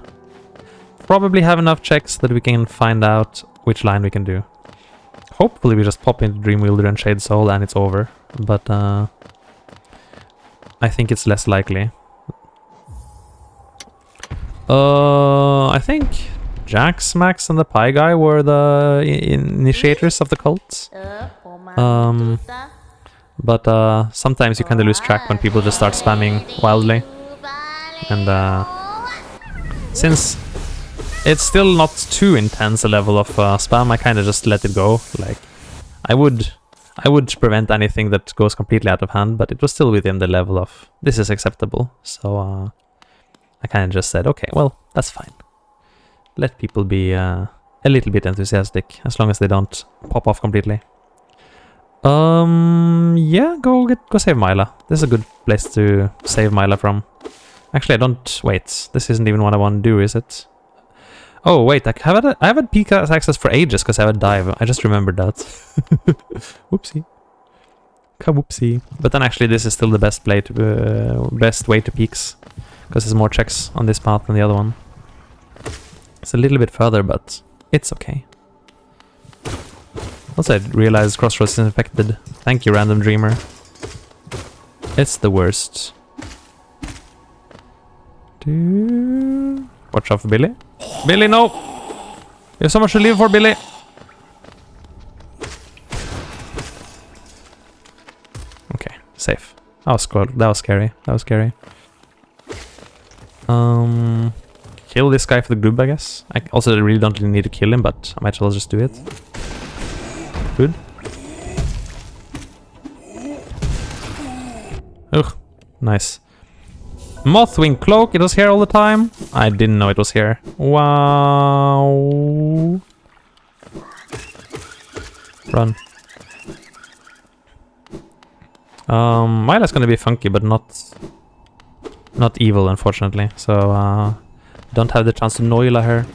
probably have enough checks that we can find out which line we can do. Hopefully we just pop into Dreamwielder and Shade Soul and it's over, but I think it's less likely. I think Jax, Max, and the Pie Guy were the initiators of the cult. But sometimes you kind of lose track when people just start spamming wildly. And since it's still not too intense a level of spam, I kind of just let it go. Like, I would prevent anything that goes completely out of hand, but it was still within the level of this is acceptable. So I kind of just said, okay, well, that's fine. Let people be a little bit enthusiastic, as long as they don't pop off completely. Yeah, go save Myla. This is a good place to save Myla from. Actually, I don't... Wait, this isn't even what I want to do, is it? Oh, wait, I have had peak access for ages because I have a dive. I just remembered that. Whoopsie. Ka-whoopsie. But then actually this is still the best way to peaks. Because there's more checks on this path than the other one. It's a little bit further, but it's okay. Also, I realized Crossroads is infected. Thank you, Random Dreamer. It's the worst. Watch out for Billy. Billy, no! You have so much to live for, Billy! Okay, safe. That was scary. That was scary. Kill this guy for the group, I guess. I also really don't really need to kill him, but I might as well just do it. Good. Ugh, nice. Mothwing Cloak, it was here all the time. I didn't know it was here. Wow. Run. Myla's gonna be funky, but not evil, unfortunately. So don't have the chance to Noila her.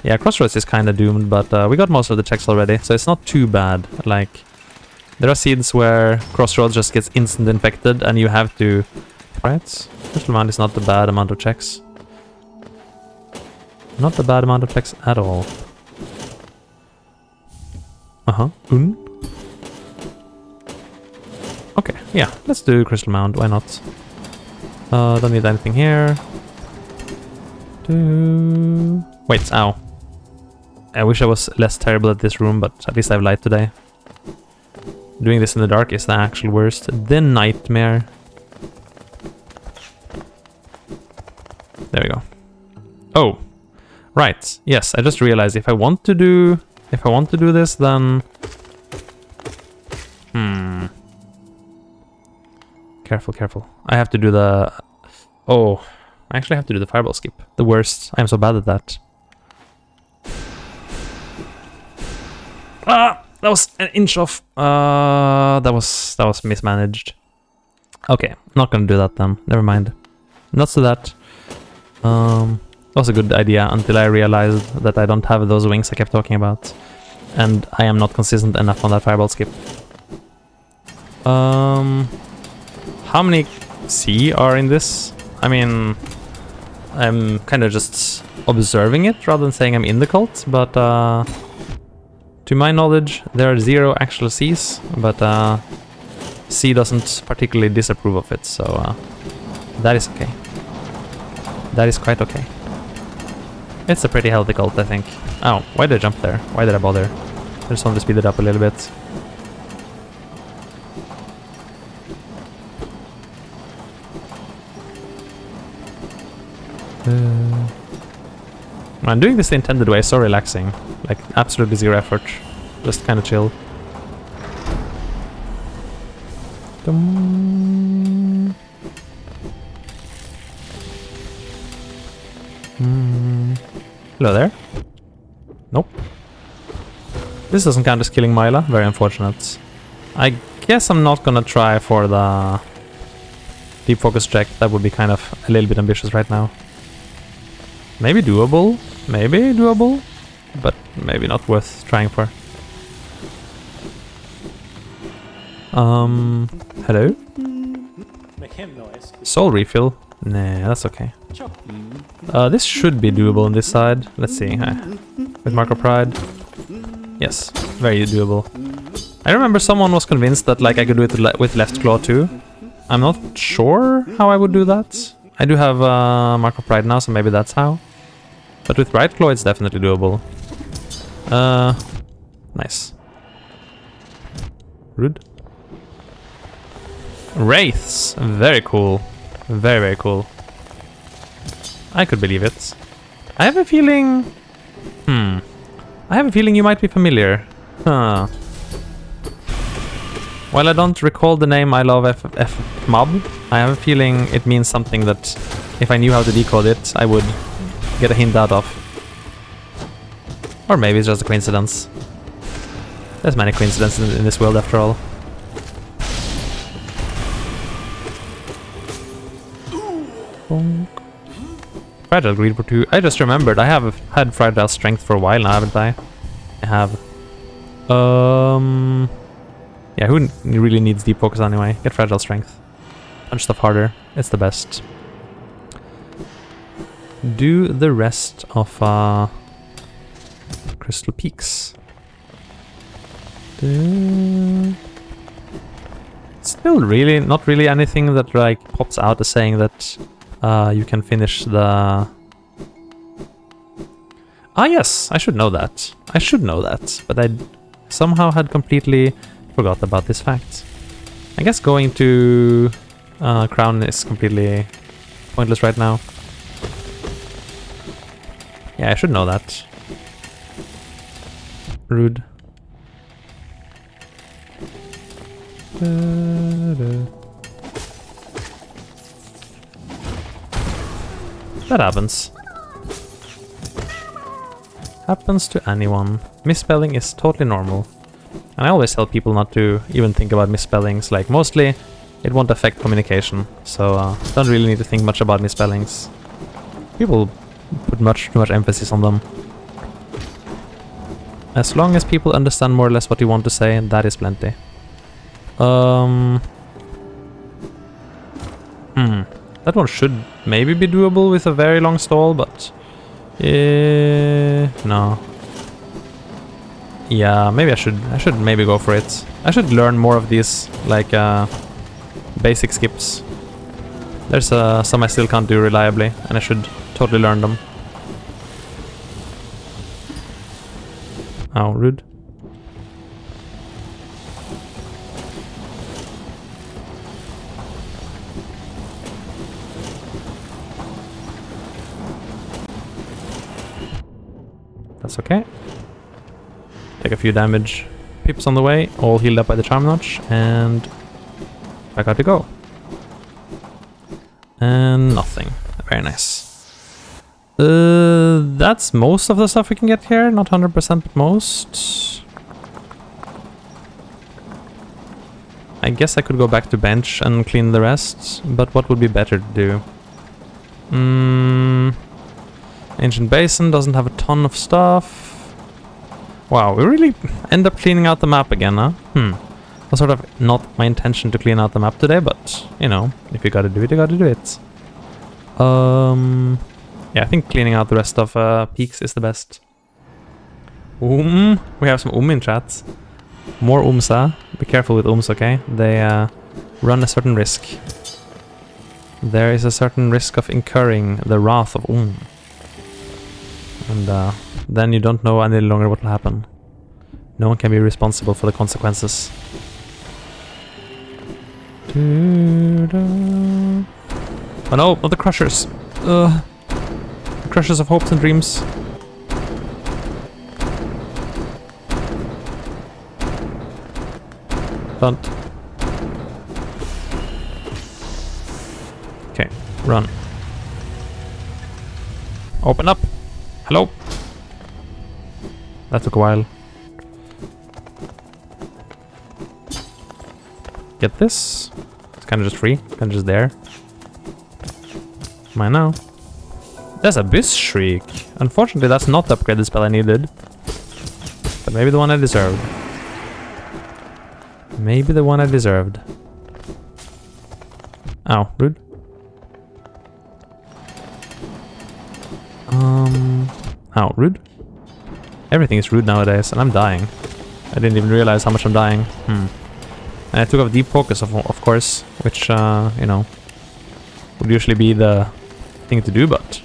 Yeah, Crossroads is kind of doomed, but we got most of the checks already, so it's not too bad. Like, there are seeds where Crossroads just gets instant infected, and you have to... Right? Crystal Mound is not a bad amount of checks. Not a bad amount of flex at all. Okay, yeah, let's do Crystal Mound, why not? Don't need anything here. Wait, ow. I wish I was less terrible at this room, but at least I have light today. Doing this in the dark is the actual worst. The nightmare. There we go. Oh, right. Yes, I just realized if I want to do this, then careful, careful. I have to do the I actually have to do the fireball skip. The worst. I'm so bad at that. Ah, that was an inch off. That was mismanaged. Okay, not gonna do that then. Never mind. Not so that. That was a good idea until I realized that I don't have those wings I kept talking about. And I am not consistent enough on that fireball skip. How many C are in this? I mean, I'm kind of just observing it rather than saying I'm in the cult, but to my knowledge, there are 0 actual Cs, but C doesn't particularly disapprove of it, so that is okay. That is quite okay. It's a pretty healthy cult, I think. Oh, why did I jump there? Why did I bother? I just wanted to speed it up a little bit. I'm doing this the intended way, so relaxing. Like, absolutely 0 effort. Just kind of chill. Hello there. Nope. This doesn't count as killing Myla. Very unfortunate. I guess I'm not gonna try for the deep focus check. That would be kind of a little bit ambitious right now. Maybe doable. Maybe doable. But maybe not worth trying for. Hello? Make him noise. Soul refill? Nah, that's okay. This should be doable on this side. Let's see. With Mark of Pride. Yes, very doable. I remember someone was convinced that like I could do it with left claw too. I'm not sure how I would do that. I do have Mark of Pride now, so maybe that's how. But with right claw, it's definitely doable. Nice. Rude. Wraiths. Very cool. Very, very cool. I could believe it. I have a feeling... I have a feeling you might be familiar. Huh. While I don't recall the name I love F mob, I have a feeling it means something that if I knew how to decode it, I would get a hint out of. Or maybe it's just a coincidence. There's many coincidences in this world after all. Bonk. Fragile Greed for 2. I just remembered I have had Fragile Strength for a while now, haven't I? I have. Yeah, who really needs Deep Focus anyway? Get Fragile Strength. Punch stuff harder. It's the best. Do the rest of Crystal Peaks. Still really, not really anything that like pops out as saying that you can finish the... Ah yes, I should know that. I should know that, but I somehow had completely forgot about this fact. I guess going to Crown is completely pointless right now. Yeah, I should know that. Rude. That happens. Happens to anyone. Misspelling is totally normal. And I always tell people not to even think about misspellings, like mostly it won't affect communication, so don't really need to think much about misspellings. People put too much emphasis on them. As long as people understand more or less what you want to say, that is plenty. That one should maybe be doable with a very long stall, but No. Yeah, maybe I should maybe go for it. I should learn more of these, like, basic skips. There's some I still can't do reliably, and I should totally learn them. Oh, rude. That's okay. Take a few damage. Pips on the way, all healed up by the charm notch, and back out to go. And nothing. Very nice. That's most of the stuff we can get here. Not 100%, but most. I guess I could go back to bench and clean the rest, but what would be better to do? Ancient Basin doesn't have a ton of stuff. Wow, we really end up cleaning out the map again, huh? Was sort of not my intention to clean out the map today, but, you know, if you gotta do it, you gotta do it. Yeah, I think cleaning out the rest of peaks is the best. We have some in chat. More huh? Be careful with okay? They run a certain risk. There is a certain risk of incurring the wrath of And then you don't know any longer what will happen. No one can be responsible for the consequences. Oh no, not the crushers! The crushers of hopes and dreams. Don't. Okay, run. Open up! Hello! That took a while. Get this. It's kind of just free. Kind of just there. Mine now. There's a Abyss Shriek. Unfortunately, that's not the upgraded spell I needed. But maybe the one I deserved. Maybe the one I deserved. Ow, rude. Ow, rude. Everything is rude nowadays, and I'm dying. I didn't even realize how much I'm dying. And I took off Deep Focus, of course, which, you know, would usually be the thing to do, but...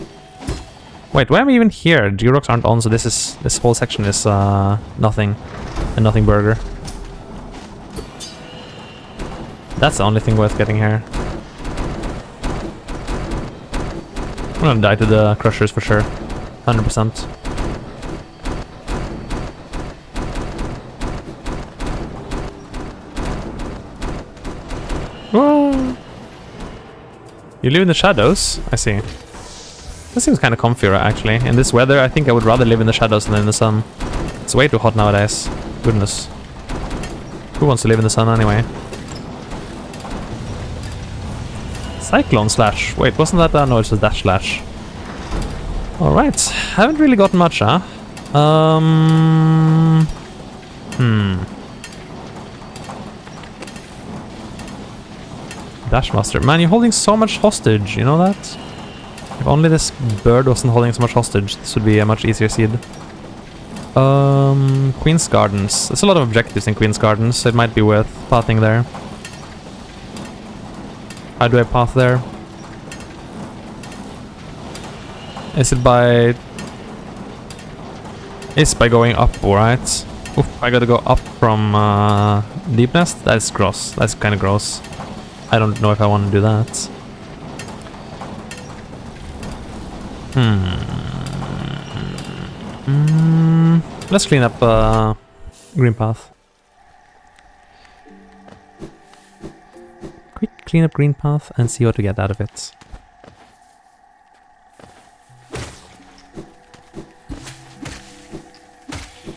Wait, why am I even here? G-Rocks aren't on, so this whole section is, nothing. A nothing burger. That's the only thing worth getting here. I'm gonna die to the crushers for sure. 100%. Whoa. You live in the shadows? I see. This seems kind of comfy, actually. In this weather, I think I would rather live in the shadows than in the sun. It's way too hot nowadays. Goodness. Who wants to live in the sun anyway? Cyclone Slash. Wait, wasn't that... no, it's just Dash Slash. Alright. Haven't really gotten much, huh? Dashmaster. Man, you're holding so much hostage, you know that? If only this bird wasn't holding so much hostage, this would be a much easier seed. Queen's Gardens. There's a lot of objectives in Queen's Gardens, so it might be worth pathing there. How do I path there? Is it by... It's by going up, alright. Oof, I gotta go up from Deep Nest? That's gross. That's kind of gross. I don't know if I want to do that. Let's clean up Green Path. Quick clean up Green Path and see what to get out of it.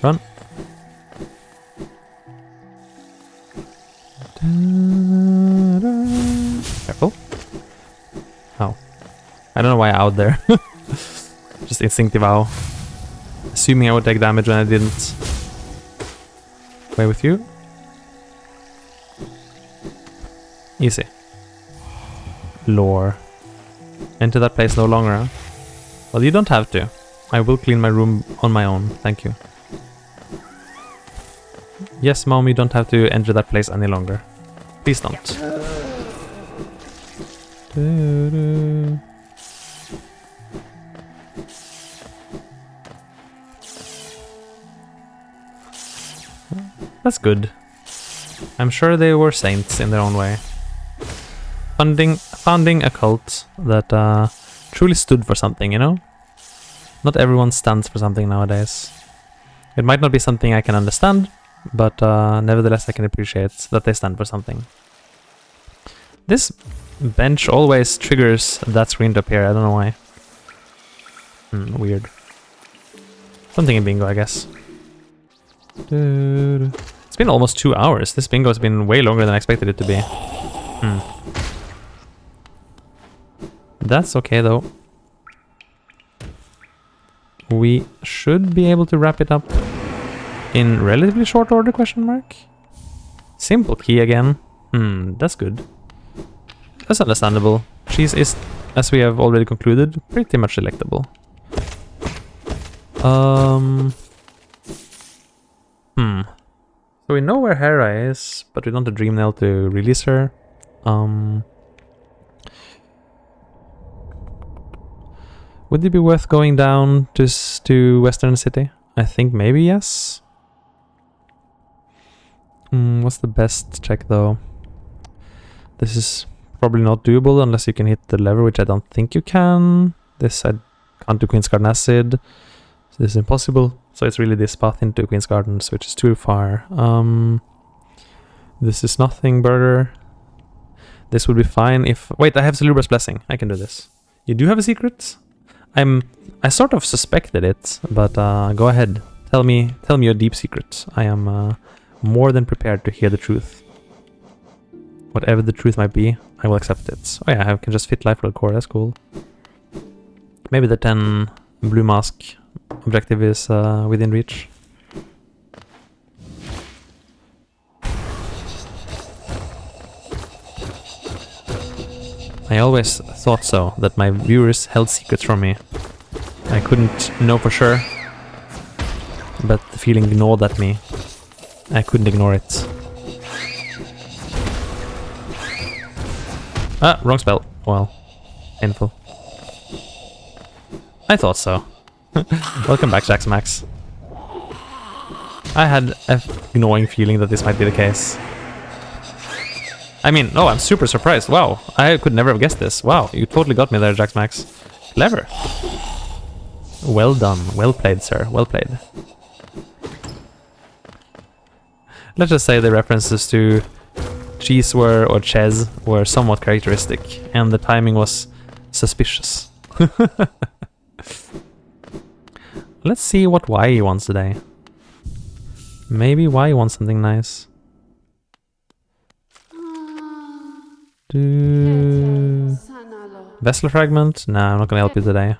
Run. Careful. Ow. I don't know why I out there. Just instinctive ow. Assuming I would take damage when I didn't. Play with you. Easy. Lore. Enter that place no longer, huh? Well, you don't have to. I will clean my room on my own. Thank you. Yes, Mom, you don't have to enter that place any longer. Please don't. That's good. I'm sure they were saints in their own way. Founding a cult that truly stood for something, you know? Not everyone stands for something nowadays. It might not be something I can understand, but nevertheless I can appreciate that they stand for something. This bench always triggers that screen to appear, I don't know why. Weird. Something in bingo, I guess. It's been almost 2 hours. This bingo has been way longer than I expected it to be. That's okay though. We should be able to wrap it up in relatively short order, question mark? Simple key again. That's good. That's understandable. Cheese is, as we have already concluded, pretty much delectable. So we know where Hera is, but we don't have Dream Nail to release her. Would it be worth going down to Western City? I think maybe yes. What's the best check though? This is probably not doable unless you can hit the lever, which I don't think you can. This I can't do Queen's Garden Acid, so this is impossible. So it's really this path into Queen's Gardens, which is too far. This is nothing, Burger. This would be fine if... Wait, I have Salubra's Blessing. I can do this. You do have a secret? I sort of suspected it, but go ahead. Tell me your deep secret. I am more than prepared to hear the truth. Whatever the truth might be, I will accept it. Oh yeah, I can just fit Life World Core, that's cool. Maybe the 10 blue mask objective is within reach. I always thought so, that my viewers held secrets from me. I couldn't know for sure, but the feeling gnawed at me. I couldn't ignore it. Ah, wrong spell. Well, painful. I thought so. Welcome back, Jax Max. I had a gnawing feeling that this might be the case. I mean, oh, I'm super surprised. Wow, I could never have guessed this. Wow, you totally got me there, Jax Max. Clever. Well done. Well played, sir. Well played. Let's just say the references to cheese or Ches were somewhat characteristic, and the timing was suspicious. Let's see what Y wants today. Maybe Y wants something nice. Vessel fragment? Nah, I'm not gonna help you today.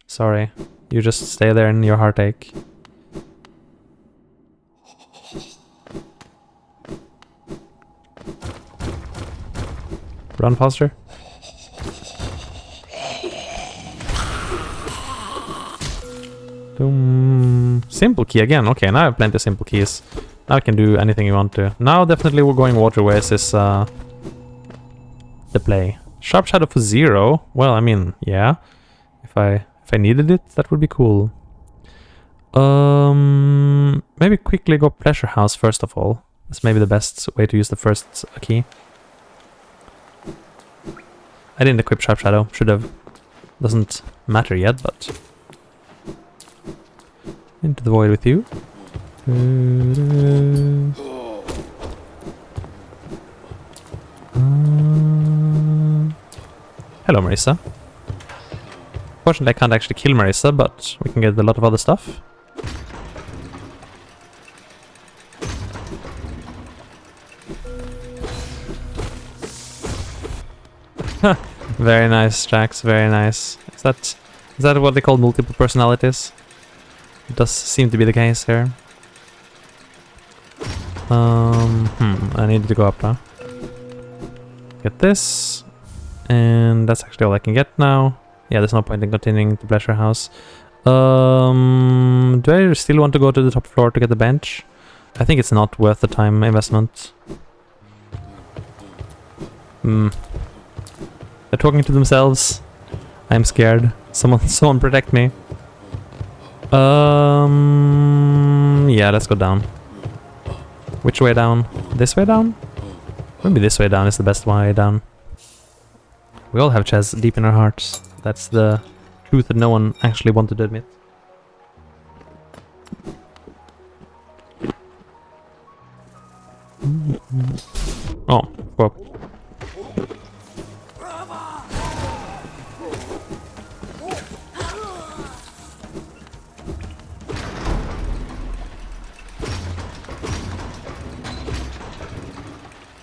Sorry. You just stay there in your heartache. Run faster. Simple key again. Okay, now I have plenty of simple keys. Now I can do anything you want to. Now definitely we're going waterways is the play. Sharp Shadow for 0. Well, I mean, yeah. If I needed it, that would be cool. Maybe quickly go Pleasure House first of all. That's maybe the best way to use the first key. I didn't equip Sharp Shadow. Should have. Doesn't matter yet, but... Into the void with you. Hello, Marissa. Fortunately, I can't actually kill Marissa, but we can get a lot of other stuff. Very nice, Jax. Very nice. Is that what they call multiple personalities? It does seem to be the case here. I need to go up now. Get this. And that's actually all I can get now. Yeah, there's no point in continuing to Pleasure House. Do I still want to go to the top floor to get the bench? I think it's not worth the time investment. They're talking to themselves. I'm scared. Someone protect me. Yeah, let's go down. Which way down? This way down? Maybe this way down is the best way down. We all have chests deep in our hearts. That's the truth that no one actually wanted to admit. Oh, well.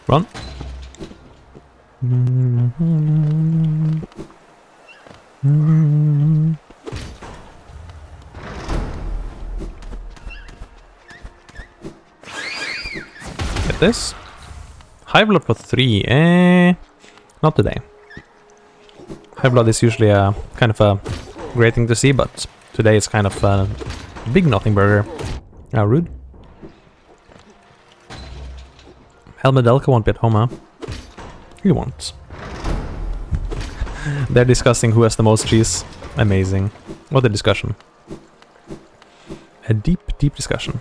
Run. Get this. High blood for 3. Not today. High blood is usually a kind of a great thing to see, but today it's kind of a big nothing burger. Rude. Helmedelka won't be at home, huh? He won't. They're discussing who has the most cheese. Amazing. What a discussion. A deep, deep discussion.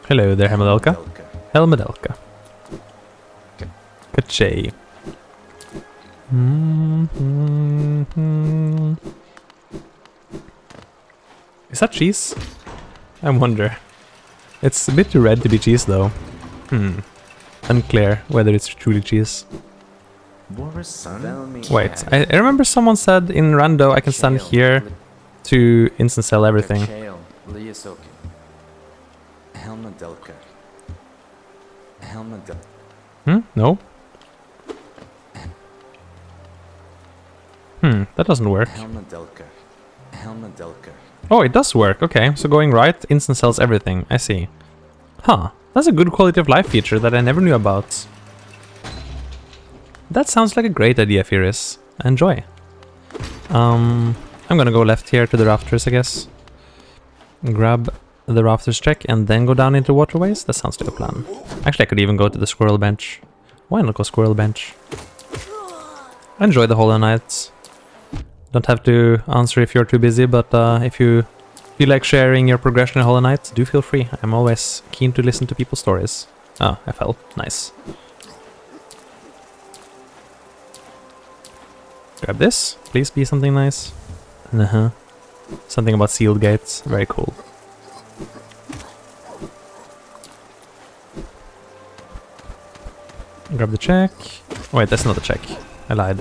Hello there, Helmedelka. Helmedelka. Kachay. Is that cheese? I wonder. It's a bit too red to be cheese, though. Unclear whether it's truly cheese. Wait, I remember someone said in Rando I can stand here to instant sell everything. No? That doesn't work. Oh, it does work, okay. So going right, instant sells everything, I see. Huh, that's a good quality of life feature that I never knew about. That sounds like a great idea, Furious. Enjoy. I'm gonna go left here to the rafters, I guess. Grab the rafters check and then go down into waterways. That sounds like a plan. Actually, I could even go to the squirrel bench. Why not go squirrel bench? Enjoy the Hollow Knights. Don't have to answer if you're too busy, but if you feel like sharing your progression in Hollow Knight, do feel free. I'm always keen to listen to people's stories. Oh, I fell. Nice. Grab this. Please be something nice. Something about sealed gates. Very cool. Grab the check. Wait, that's not a check. I lied.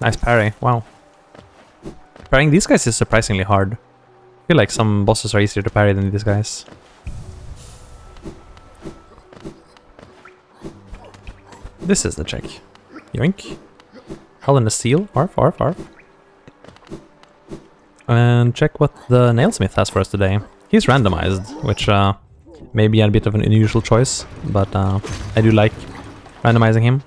Nice parry. Wow. Parrying these guys is surprisingly hard. I feel like some bosses are easier to parry than these guys. This is the check. Yoink. Hell in the steel. Arf, arf, arf. And check what the nailsmith has for us today. He's randomized, which may be a bit of an unusual choice, but I do like randomizing him.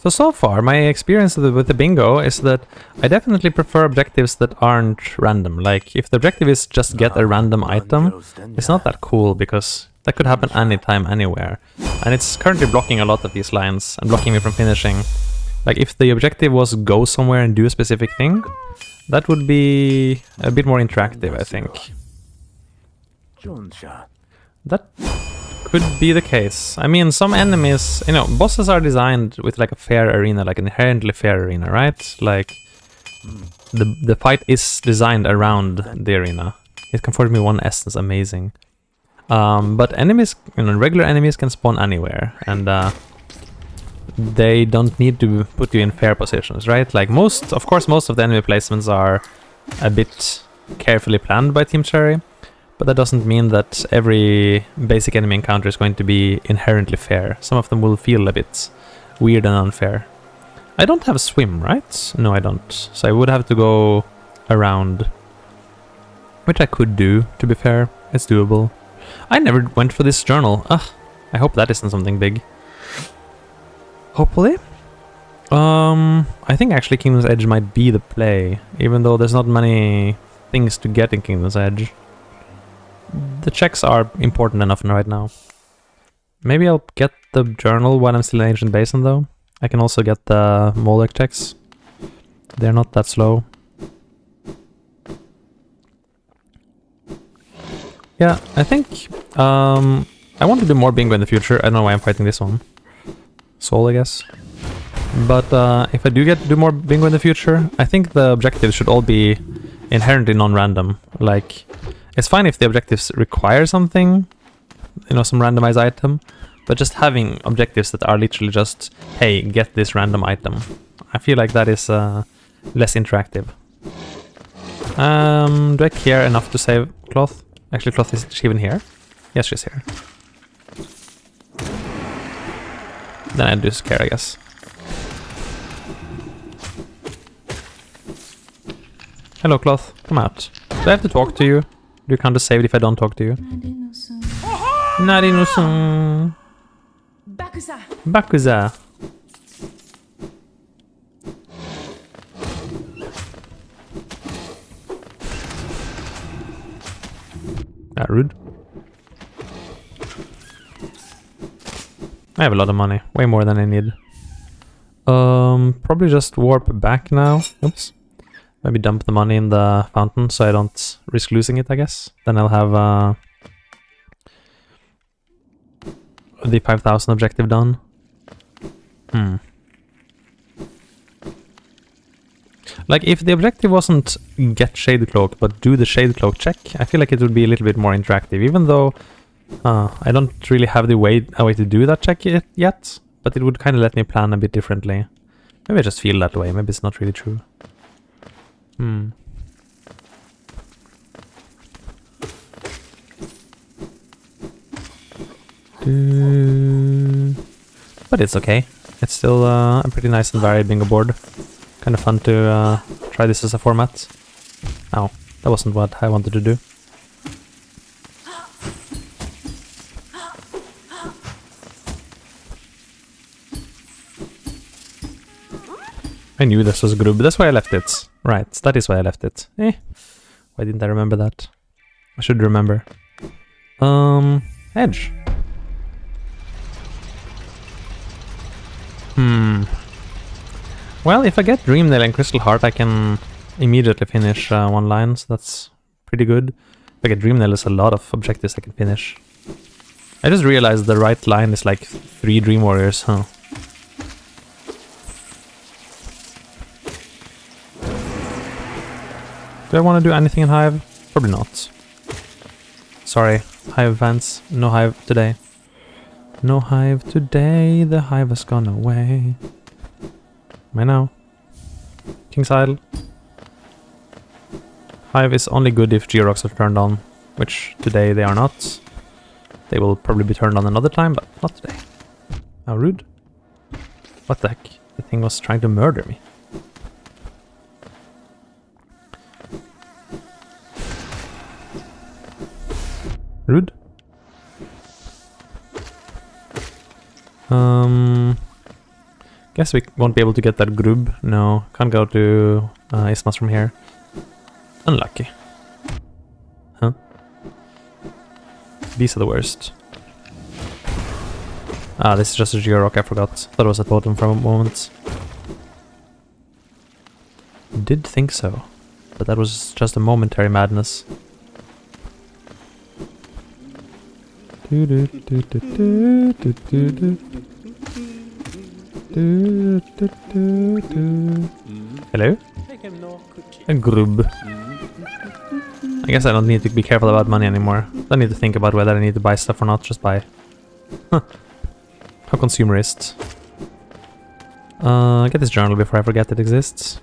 So far, my experience with the bingo is that I definitely prefer objectives that aren't random. Like, if the objective is just get a random item, it's not that cool, because that could happen anytime, anywhere. And it's currently blocking a lot of these lines and blocking me from finishing. Like, if the objective was go somewhere and do a specific thing, that would be a bit more interactive, I think. That could be the case. I mean, some enemies, you know, bosses are designed with like a fair arena, like an inherently fair arena, right? Like, the fight is designed around the arena. It comforted me one essence, amazing. But enemies, you know, regular enemies can spawn anywhere, and they don't need to put you in fair positions, right? Like of course, most of the enemy placements are a bit carefully planned by Team Cherry, but that doesn't mean that every basic enemy encounter is going to be inherently fair. Some of them will feel a bit weird and unfair. I don't have a swim, right? No, I don't. So I would have to go around. Which I could do, to be fair. It's doable. I never went for this journal. Ugh, I hope that isn't something big. Hopefully. I think actually Kingdom's Edge might be the play, even though there's not many things to get in Kingdom's Edge. The checks are important enough right now. Maybe I'll get the journal while I'm still in Ancient Basin though. I can also get the Molech checks. They're not that slow. Yeah, I think I want to do more bingo in the future. I don't know why I'm fighting this one. Soul, I guess. But if I do get to do more bingo in the future, I think the objectives should all be inherently non-random. Like, it's fine if the objectives require something, you know, some randomized item, but just having objectives that are literally just, hey, get this random item. I feel like that is less interactive. Do I care enough to save Cloth? Actually, Cloth, is she even here? Yes, she's here. Then I do care, I guess. Hello, Cloth. Come out. Do I have to talk to you? Do you count as saved if I don't talk to you? Narinu-san. Bakuza. Bakuza. Ah, rude. I have a lot of money. Way more than I need. Probably just warp back now. Oops. Maybe dump the money in the fountain so I don't risk losing it, I guess. Then I'll have the 5,000 objective done. Like, if the objective wasn't get Shade Cloak, but do the Shade Cloak check, I feel like it would be a little bit more interactive, even though I don't really have a way to do that check yet, but it would kind of let me plan a bit differently. Maybe I just feel that way, maybe it's not really true. But it's okay. It's still a pretty nice and varied bingo board. Kind of fun to try this as a format. Ow, that wasn't what I wanted to do. I knew this was a group, that's why I left it. Right, that is why I left it. Why didn't I remember that? I should remember. Edge. Well, if I get Dreamnail and Crystal Heart, I can immediately finish one line, so that's pretty good. If I get Dreamnail, there's a lot of objectives I can finish. I just realized the right line is like 3 Dream Warriors, huh? Do I want to do anything in Hive? Probably not. Sorry, Hive fans. No Hive today. No Hive today, the Hive has gone away. I know. King's Idol. Hive is only good if G-Rocks are turned on, which today they are not. They will probably be turned on another time, but not today. How rude. What the heck? The thing was trying to murder me. Rude. Guess we won't be able to get that grub. No, can't go to Isthmus from here. Unlucky. Huh? These are the worst. Ah, this is just a Georock, I forgot. Thought it was a totem for a moment. Did think so, but that was just a momentary madness. Hello? A grub. I guess I don't need to be careful about money anymore. Don't need to think about whether I need to buy stuff or not, just buy. Huh. How consumerist. Get this journal before I forget it exists.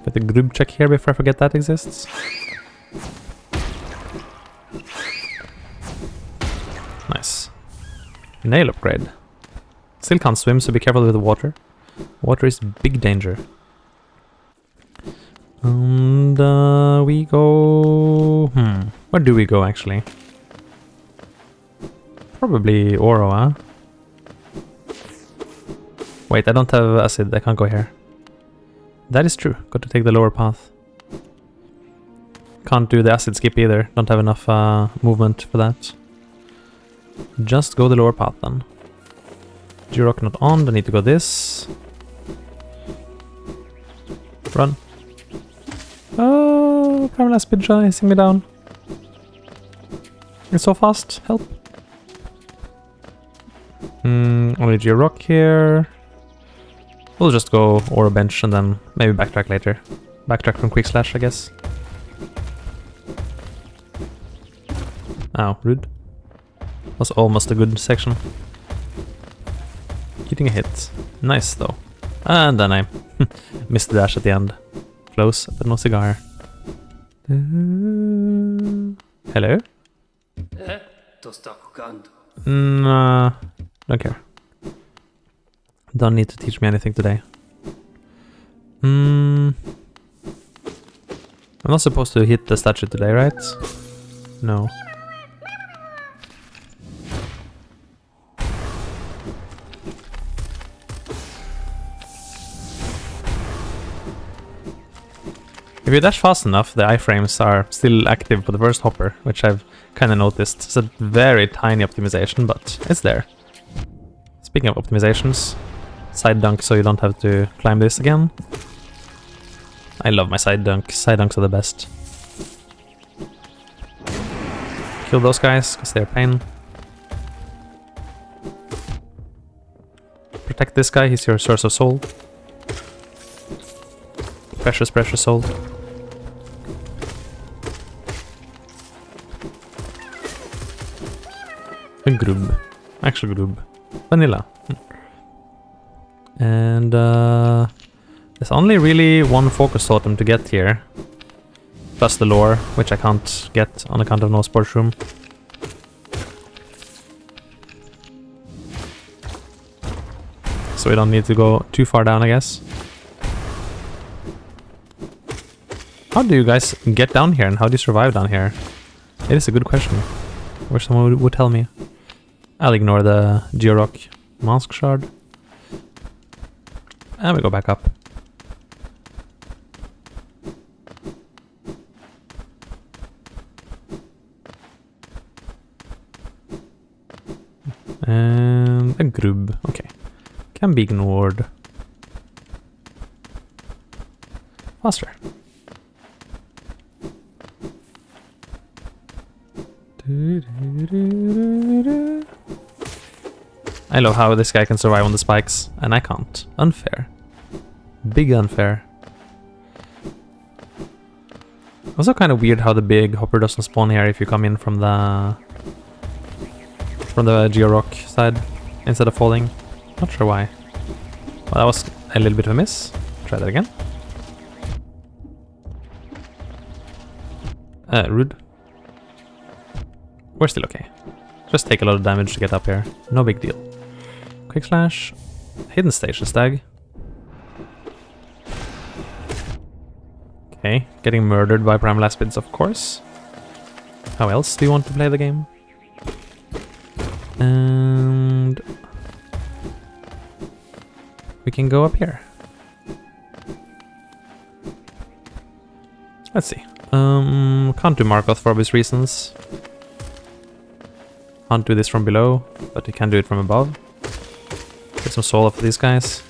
Get a grub check here before I forget that exists. Nice. Nail upgrade. Still can't swim, so be careful with the water. Water is big danger. And we go... Where do we go, actually? Probably Oro, huh? Wait, I don't have acid. I can't go here. That is true. Got to take the lower path. Can't do the acid skip either. Don't have enough movement for that. Just go the lower path then. G-Rock not on. I need to go this. Run. Oh, Primal Speed chasing me down. It's so fast. Help. Only G-Rock here. We'll just go Oro bench and then maybe backtrack later. Backtrack from Quick Slash, I guess. Ow, rude. Was almost a good section. Getting a hit. Nice though. And then I missed the dash at the end. Close, but no cigar. Hello? Nah, don't care. Don't need to teach me anything today. I'm not supposed to hit the statue today, right? No. If you dash fast enough, the iframes are still active for the first hopper, which I've kind of noticed. It's a very tiny optimization, but it's there. Speaking of optimizations, side dunk so you don't have to climb this again. I love my side dunk. Side dunks are the best. Kill those guys, because they're pain. Protect this guy, he's your source of soul. Precious, precious soul. A grub. Actual grub. Vanilla. And there's only really one focus totem to get here. Plus the lore, which I can't get on account of no sports room. So we don't need to go too far down, I guess. How do you guys get down here and how do you survive down here? It is a good question. I wish someone would tell me. I'll ignore the G-Rock Mask Shard. And we go back up. And a grub. Okay. Can be ignored. Faster. I love how this guy can survive on the spikes, and I can't. Unfair. Big unfair. Also kind of weird how the big hopper doesn't spawn here if you come in from the Geo-Rock side instead of falling. Not sure why. Well, that was a little bit of a miss. Try that again. Rude. We're still okay. Just take a lot of damage to get up here. No big deal. Quick slash. Hidden station stag. Okay, getting murdered by Primal Aspids, of course. How else do you want to play the game? And we can go up here. Let's see. Can't do Markoth for obvious reasons. Can't do this from below, but you can do it from above. Get some soul off of these guys.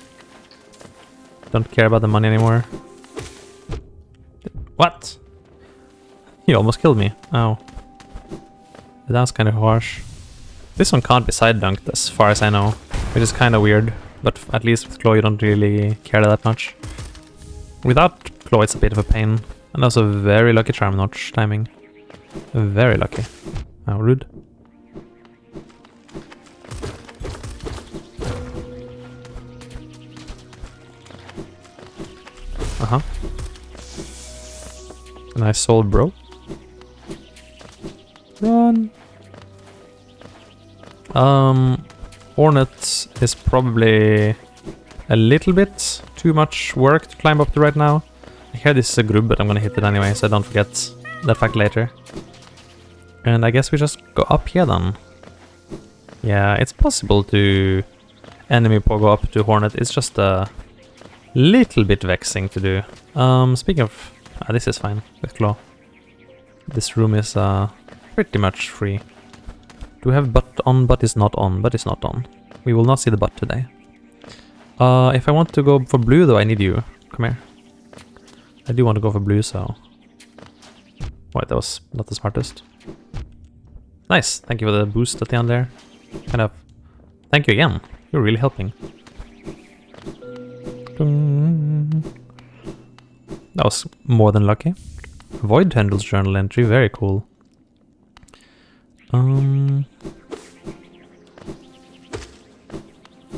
Don't care about the money anymore. What? You almost killed me. Ow. That was kind of harsh. This one can't be side dunked as far as I know, which is kind of weird, but at least with Claw you don't really care that much. Without Claw it's a bit of a pain, and also very lucky Charm Notch timing. Very lucky. How rude. Uh-huh. Nice soul, bro. Run. Hornet is probably a little bit too much work to climb up to right now. I hear this is a grub, but I'm gonna hit it anyway, so I don't forget that fact later. And I guess we just go up here then. Yeah, it's possible to enemy pogo up to Hornet. It's just a little bit vexing to do. Speaking of... this is fine with Claw. This room is pretty much free. Do we have butt on, but is not on, but is not on. We will not see the butt today. If I want to go for blue though, I need you. Come here. I do want to go for blue, so... Wait, that was not the smartest. Nice, thank you for the boost at the end there. Kind of... Thank you again, you're really helping. That was more than lucky. Void Tendrils journal entry, very cool.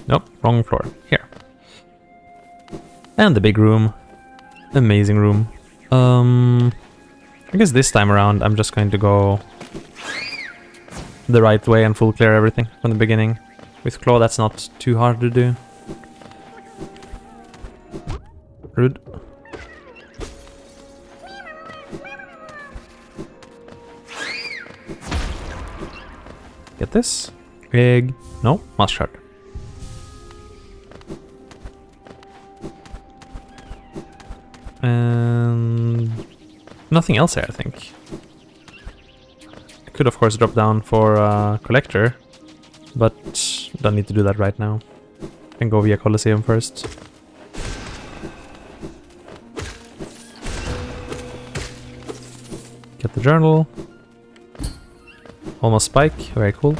Nope, wrong floor. Here. And the big room. Amazing room. I guess this time around I'm just going to go the right way and full clear everything from the beginning. With Claw that's not too hard to do. Rude. Get this. Egg. No, mustard. And nothing else here, I think. I could of course drop down for collector, but don't need to do that right now. I can go via Colosseum first. Get the journal. Almost spike, very cool.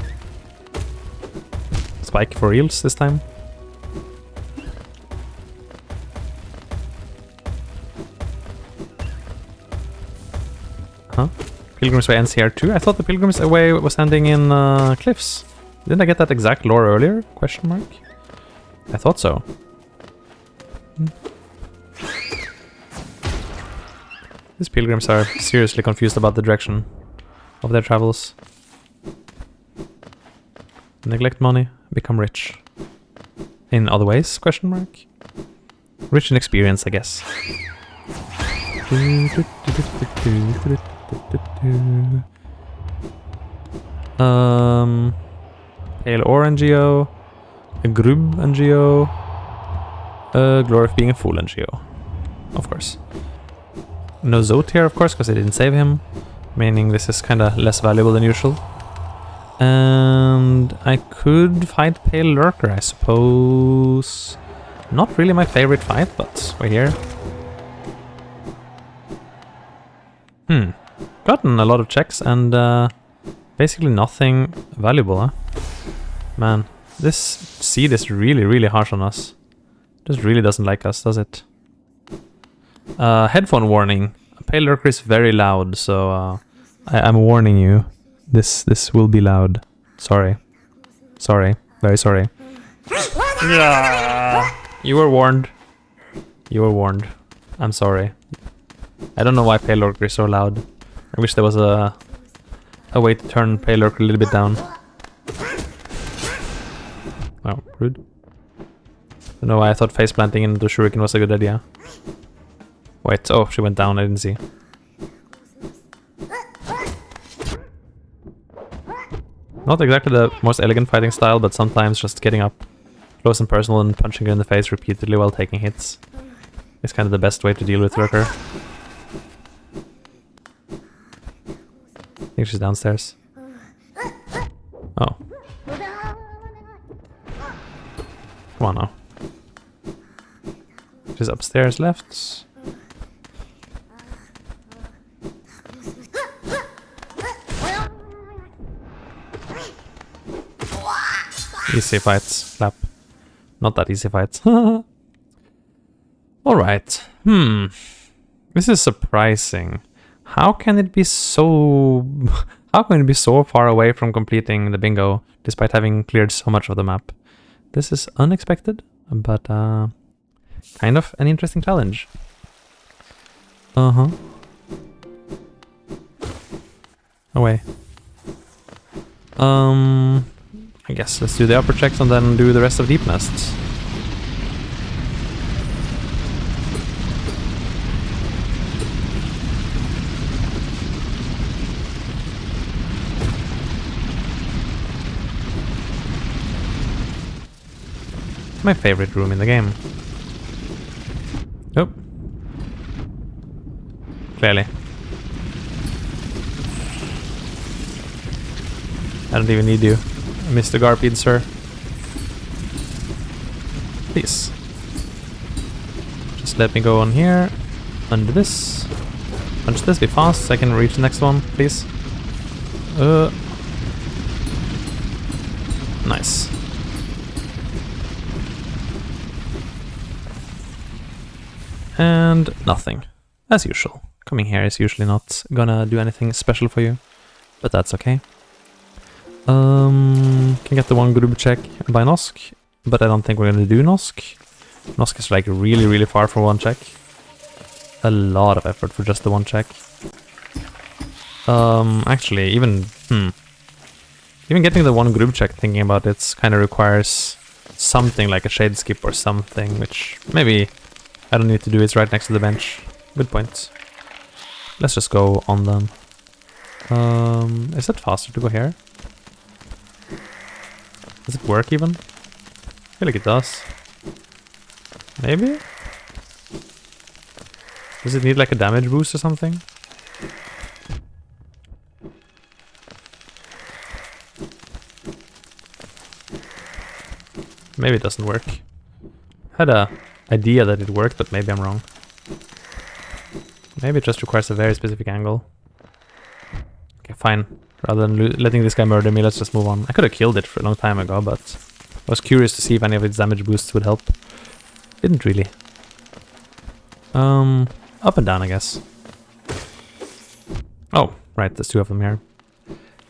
Spike for reals this time. Huh? Pilgrim's Way ends here too? I thought the Pilgrim's Way was ending in Cliffs. Didn't I get that exact lore earlier? Question mark? I thought so. These pilgrims are seriously confused about the direction of their travels. Neglect money, become rich. In other ways? Question mark? Rich in experience, I guess. Pale Ore NGO, a Grub NGO, Glory of Being a Fool NGO, of course. No Zote here, of course, because I didn't save him, meaning this is kind of less valuable than usual. And I could fight Pale Lurker, I suppose. Not really my favorite fight, but we're here. Gotten a lot of checks and basically nothing valuable, huh? Man, this seed is really harsh on us. Just really doesn't like us, does it? Headphone warning. Pale Lurker is very loud, so I'm warning you. This will be loud. Sorry. Sorry. Very sorry. You were warned. You were warned. I'm sorry. I don't know why Pale Lurker is so loud. I wish there was a way to turn Pale Lurker a little bit down. Oh, rude. Don't know why I thought face planting into Shuriken was a good idea. Wait, oh, she went down, I didn't see. Not exactly the most elegant fighting style, but sometimes just getting up close and personal and punching her in the face repeatedly while taking hits is kind of the best way to deal with Lurker. I think she's downstairs. Oh. Come on now. She's upstairs left. Easy fights, slap. Not that easy fights. Alright. This is surprising. How can it be so... How can it be so far away from completing the bingo, despite having cleared so much of the map? This is unexpected, but kind of an interesting challenge. away. I guess let's do the upper checks and then do the rest of deep nests. My favorite room in the game. Oh. Clearly. I don't even need you, Mr. Garpede, sir. Please. Just let me go on here. Under this. Punch this, be fast so I can reach the next one, please. Nice. And nothing. As usual. Coming here is usually not gonna do anything special for you. But that's okay. Can get the one group check by Nosk, but I don't think we're gonna do Nosk. Nosk is like really far for one check. A lot of effort for just the one check. Actually, even getting the one group check, thinking about it, kind of requires something like a shade skip or something, which maybe I don't need to do. It's right next to the bench. Good point. Let's just go on then. Is it faster to go here? Does it work even? I feel like it does. Maybe? Does it need like a damage boost or something? Maybe it doesn't work. I had a idea that it worked, but maybe I'm wrong. Maybe it just requires a very specific angle. Okay, fine. Rather than letting this guy murder me, let's just move on. I could have killed it for a long time ago, but I was curious to see if any of its damage boosts would help. Didn't really. Up and down, I guess. Oh, right, there's two of them here.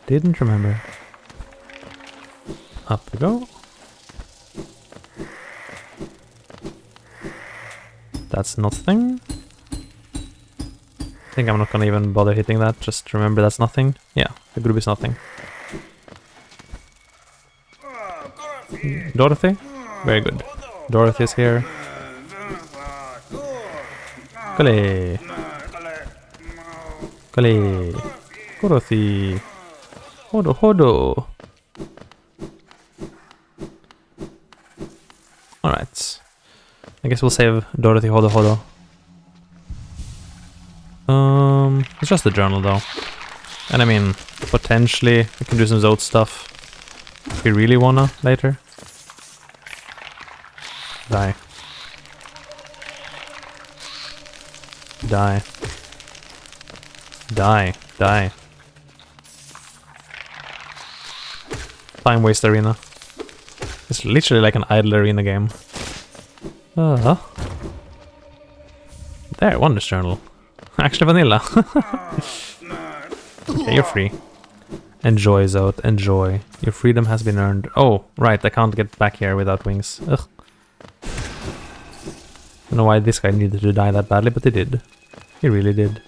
Didn't remember. Up we go. That's nothing. I think I'm not gonna even bother hitting that, just remember that's nothing. Yeah, the group is nothing. Dorothy? Very good. Dorothy's here. Kale! Kale! Dorothy! Hodo hodo! Alright. I guess we'll save Dorothy hodo hodo. It's just a journal though. And I mean, potentially we can do some Zode stuff if we really wanna later. Die. Die. Die. Die. Time waste arena. It's literally like an idle arena game. There, Wonders Journal. Actually vanilla. Okay, you're free. Enjoy, Zode, enjoy. Your freedom has been earned. Oh, right, I can't get back here without wings. Ugh. I don't know why this guy needed to die that badly, but he did. He really did.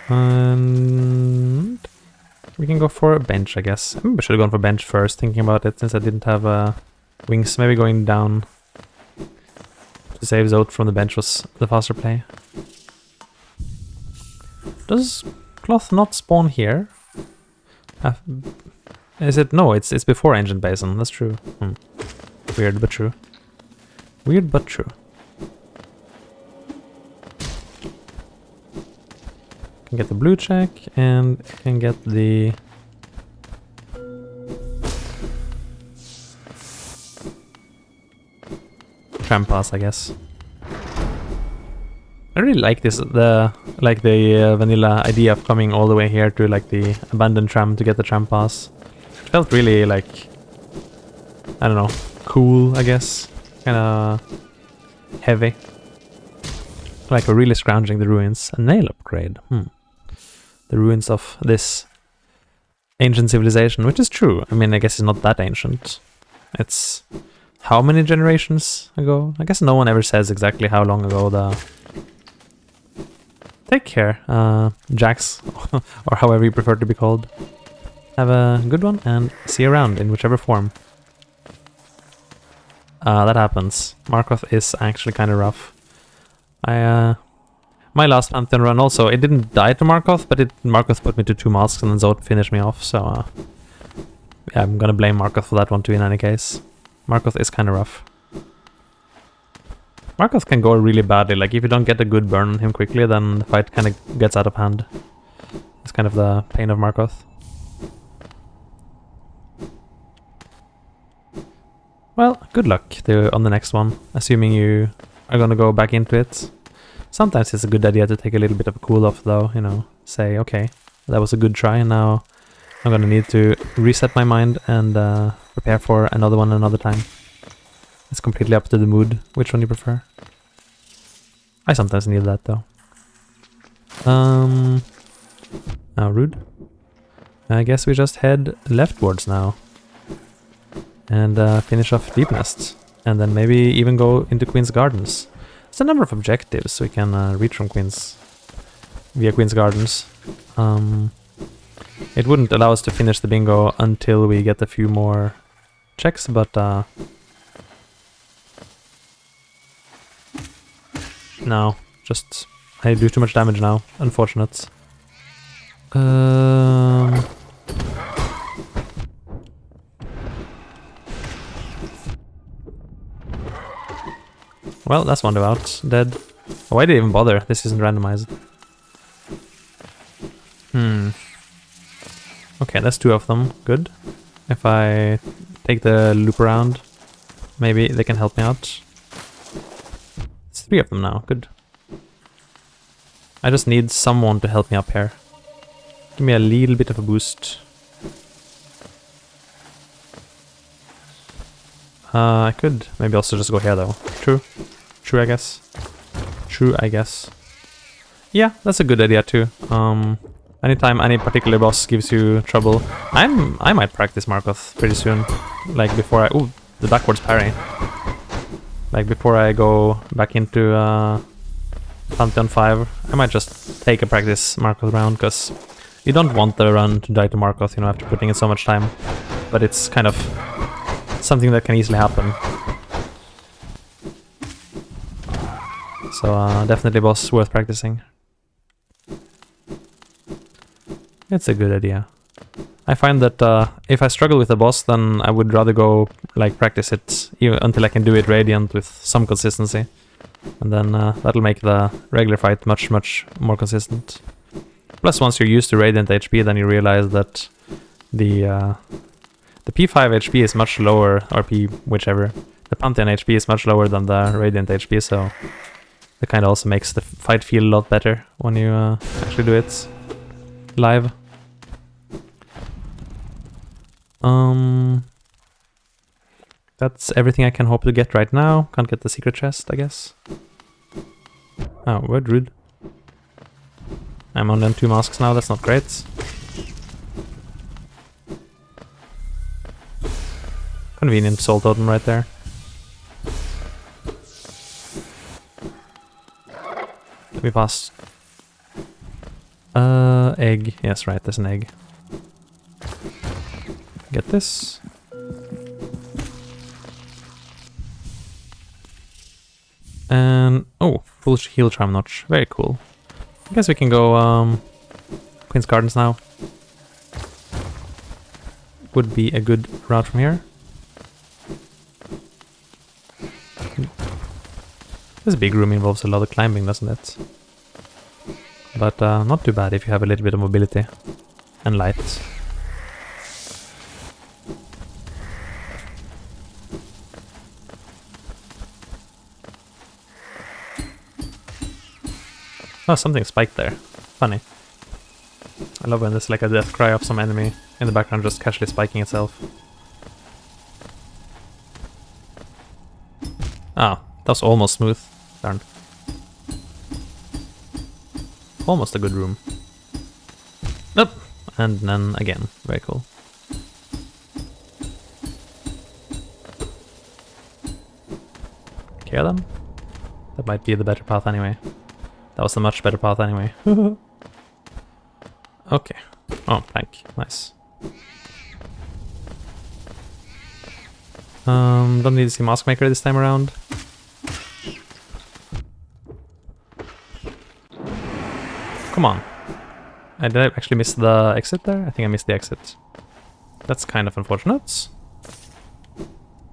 And we can go for a bench, I guess. Maybe I should have gone for bench first, thinking about it, since I didn't have wings. Maybe going down to save Zode from the bench was the faster play. Does cloth not spawn here? Is it? No, it's before Ancient Basin. That's true. Weird but true. Weird but true. Can get the blue check and can get the tram pass, I guess. I really like this, the vanilla idea of coming all the way here to like the abandoned tram to get the tram pass. It felt really like, I don't know, cool, I guess. Kinda heavy. Like we're really scrounging the ruins. A nail upgrade. The ruins of this ancient civilization, which is true. I mean, I guess it's not that ancient. It's how many generations ago? I guess no one ever says exactly how long ago the... Take care, Jax, or however you prefer to be called. Have a good one, and see you around in whichever form. That happens. Markoth is actually kind of rough. My last Pantheon run also, it didn't die to Markoth, but Markoth put me to 2 masks and then Zod finished me off, so... yeah, I'm gonna blame Markoth for that one too in any case. Markoth is kind of rough. Markoth can go really badly, like if you don't get a good burn on him quickly, then the fight kind of gets out of hand. It's kind of the pain of Markoth. Well, good luck on the next one, assuming you are gonna go back into it. Sometimes it's a good idea to take a little bit of a cool off though, you know, say, okay, that was a good try, and now I'm gonna need to reset my mind and prepare for another one another time. It's completely up to the mood, which one you prefer. I sometimes need that though. Rude. I guess we just head leftwards now. And finish off Deep Nest. And then maybe even go into Queen's Gardens. There's a number of objectives we can reach from via Queen's Gardens. It wouldn't allow us to finish the bingo until we get a few more checks, but no, just I do too much damage now. Unfortunate. Well, that's one out. Dead. Oh, why did I even bother? This isn't randomized. Okay, that's 2 of them. Good. If I take the loop around, maybe they can help me out. It's 3 of them now. Good. I just need someone to help me up here. Give me a little bit of a boost. I could maybe also just go here though. True. True, I guess. True, I guess. Yeah, that's a good idea too. Anytime any particular boss gives you trouble, I might practice Markoth pretty soon. Like before I... Ooh, the backwards parry. Like before I go back into Pantheon 5, I might just take a practice Markoth round, because you don't want the run to die to Markoth, you know, after putting in so much time. But it's kind of something that can easily happen. So definitely boss worth practicing. It's a good idea. I find that if I struggle with a boss, then I would rather go like practice it until I can do it Radiant with some consistency. And then that'll make the regular fight much more consistent. Plus once you're used to Radiant HP, then you realize that the P5 HP is much lower, or P whichever. The Pantheon HP is much lower than the Radiant HP, so that kind of also makes the fight feel a lot better when you actually do it live. That's everything I can hope to get right now. Can't get the secret chest, I guess. Oh, word rude. I'm only on 2 masks now, that's not great. Convenient soul totem right there. Let me pass. Egg. Yes, right, there's an egg. Get this. And oh, full heal charm notch. Very cool. I guess we can go Queen's Gardens now. Would be a good route from here. This big room involves a lot of climbing, doesn't it? But not too bad if you have a little bit of mobility and light. Oh, something spiked there. Funny. I love when there's like a death cry of some enemy in the background just casually spiking itself. Ah, that was almost smooth. Darn. Almost a good room. Nope. And then again. Very cool. care then. That might be the better path anyway. That was a much better path anyway. Okay. Oh, plank. Nice. Don't need to see Mask Maker this time around. Come on. Did I actually miss the exit there? I think I missed the exit. That's kind of unfortunate.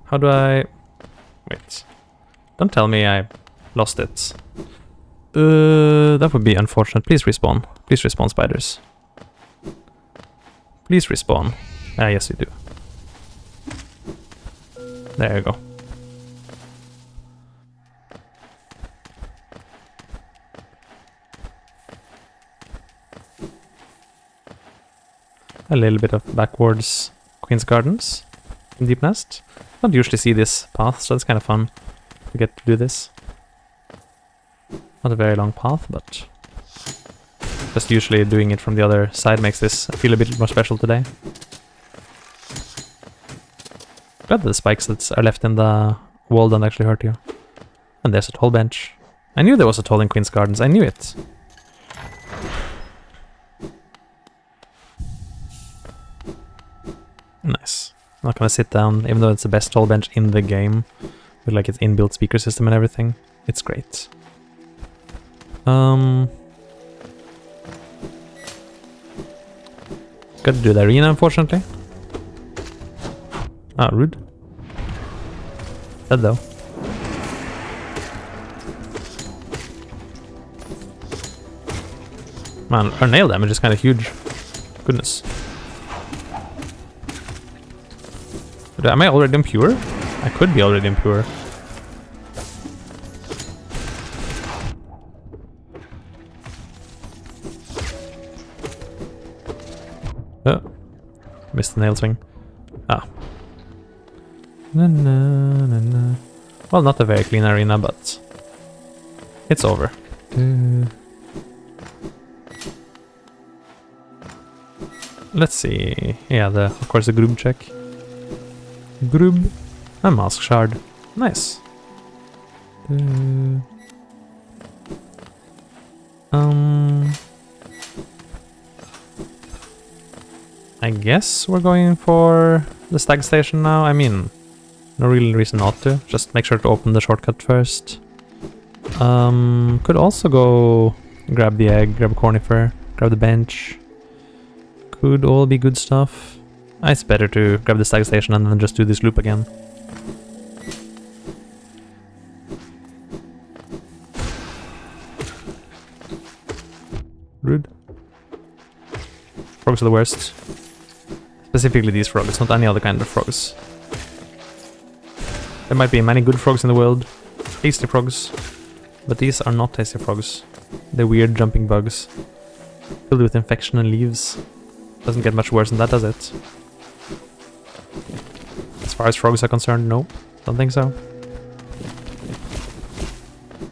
How do I... Wait. Don't tell me I lost it. That would be unfortunate. Please respawn. Please respawn, spiders. Please respawn. Ah, yes you do. There you go. A little bit of backwards Queen's Gardens in Deep Nest. Don't usually see this path, so it's kind of fun to get to do this. Not a very long path, but just usually doing it from the other side makes this feel a bit more special today. Glad the spikes that are left in the wall don't actually hurt you. And there's a tall bench. I knew there was a tall in Queen's Gardens, I knew it. Nice. I'm not gonna sit down, even though it's the best tall bench in the game, with like its inbuilt speaker system and everything. It's great. Got to do the arena, unfortunately. Ah, rude. Dead though. Man, our nail damage is kind of huge. Goodness. Am I already impure? I could be already impure. Oh. Missed the nail swing. Ah. Na, na, na, na. Well, not a very clean arena, but it's over. Let's see. Yeah, of course the Grub check. Grub. A mask shard. Nice. I guess we're going for the stag station now. I mean, no real reason not to. Just make sure to open the shortcut first. Could also go grab the egg, grab a cornifer, grab the bench. Could all be good stuff. It's better to grab the stag station and then just do this loop again. Rude. Frogs are the worst. Specifically these frogs, not any other kind of frogs. There might be many good frogs in the world, tasty frogs, but these are not tasty frogs. They're weird jumping bugs, filled with infection and leaves. Doesn't get much worse than that, does it? As far as frogs are concerned, no, don't think so.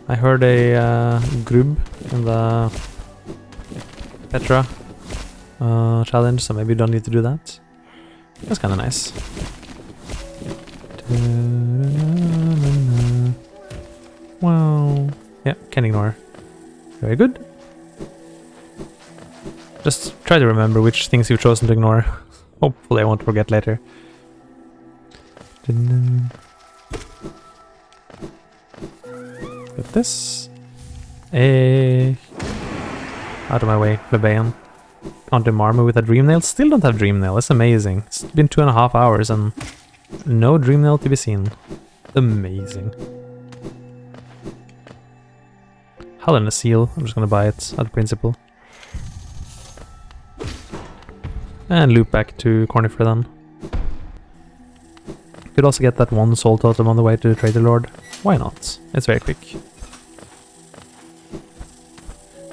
I heard a grub in the Petra challenge, so maybe you don't need to do that. That's kind of nice. Wow. Yeah, can ignore. Very good. Just try to remember which things you've chosen to ignore. Hopefully I won't forget later. Get this. Out of my way, plebeian. Counter Marmor with a Dream Nail. Still don't have Dream Nail. That's amazing. It's been 2.5 hours and no Dream Nail to be seen. Amazing. Hull and a Seal. I'm just gonna buy it out of principle. And loop back to Cornifer then. Could also get that one soul totem on the way to Trader Lord. Why not? It's very quick.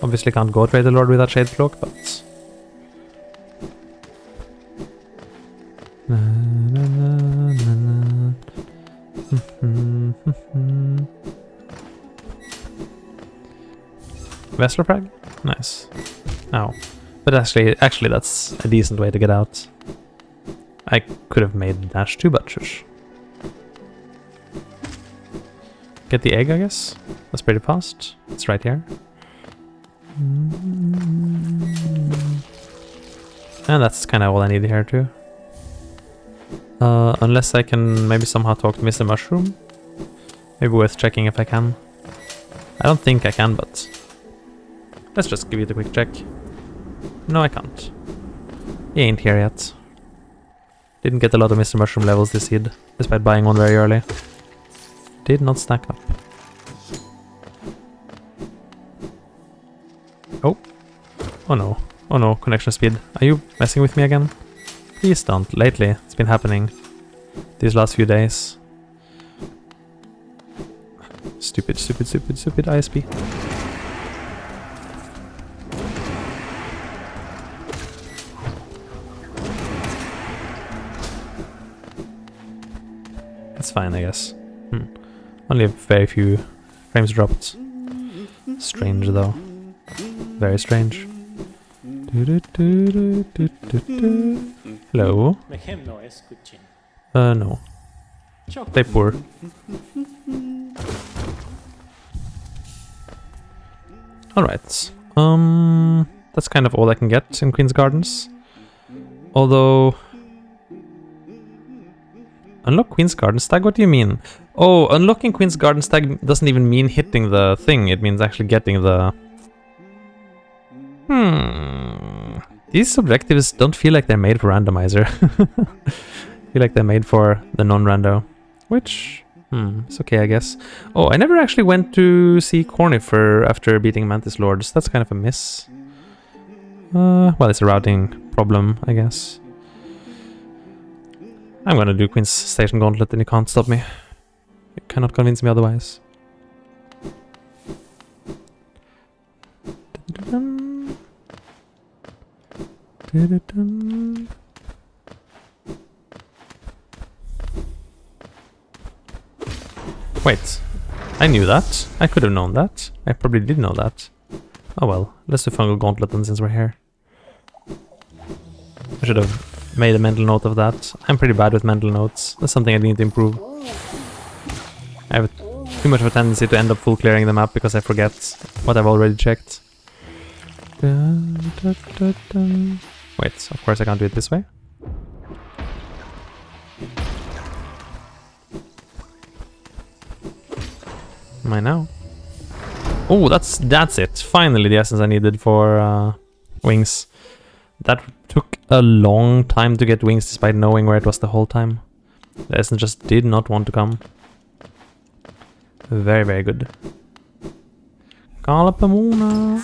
Obviously can't go Trader Lord without Shade Cloak, but... Vessel Frag? Nice. Ow. But actually that's a decent way to get out. I could have made the dash too, but shush. get the egg, I guess. That's pretty fast. It's right here. And that's kind of all I need here too. Unless I can maybe somehow talk to Mr. Mushroom. Maybe worth checking if I can. I don't think I can, but let's just give it a quick check. No, I can't. He ain't here yet. Didn't get a lot of Mr. Mushroom levels this seed, despite buying one very early. Did not stack up. Oh. Oh no. Oh no, connection speed. Are you messing with me again? Please don't. Lately, it's been happening. These last few days. Stupid, stupid, stupid, stupid ISP. It's fine, I guess. Only a very few frames dropped. Strange, though. Very strange. Hello? Make him noise, good chin. No. They poor. Alright. That's kind of all I can get in Queen's Gardens. Although... Unlock Queen's Garden Stag? What do you mean? Oh, unlocking Queen's Garden Stag doesn't even mean hitting the thing. It means actually getting the... These objectives don't feel like they're made for Randomizer. Feel like they're made for the non-rando. Which... it's okay, I guess. Oh, I never actually went to see Cornifer after beating Mantis Lords. That's kind of a miss. Well, it's a routing problem, I guess. I'm gonna do Queen's Station Gauntlet and you can't stop me. You cannot convince me otherwise. Wait, I knew that. I could have known that. I probably did know that. Oh well, let's do Fungal Gauntlet then since we're here. I should have made a mental note of that. I'm pretty bad with mental notes. That's something I need to improve. I have too much of a tendency to end up full clearing the map because I forget what I've already checked. Wait, of course I can't do it this way. Am I now? Oh, that's it. Finally the essence I needed for wings. That took a long time to get wings despite knowing where it was the whole time. The essence just did not want to come. Very, very good. Kalapamona.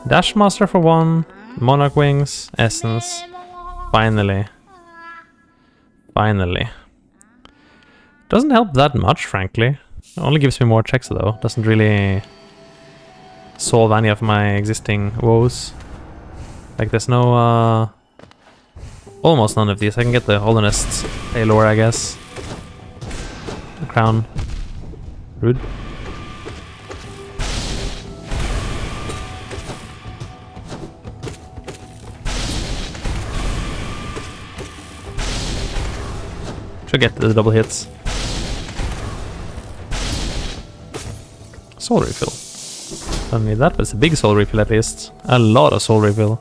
Dash Master for 1. Monarch Wings. Essence. Finally. Finally. Doesn't help that much, frankly. Only gives me more checks though. Doesn't really solve any of my existing woes. Like there's no almost none of these. I can get the Holinist Paylor, I guess. The crown. Rude. Should get the double hits. Soul refill. Don't need that, but it's a big soul refill at least. A lot of soul refill.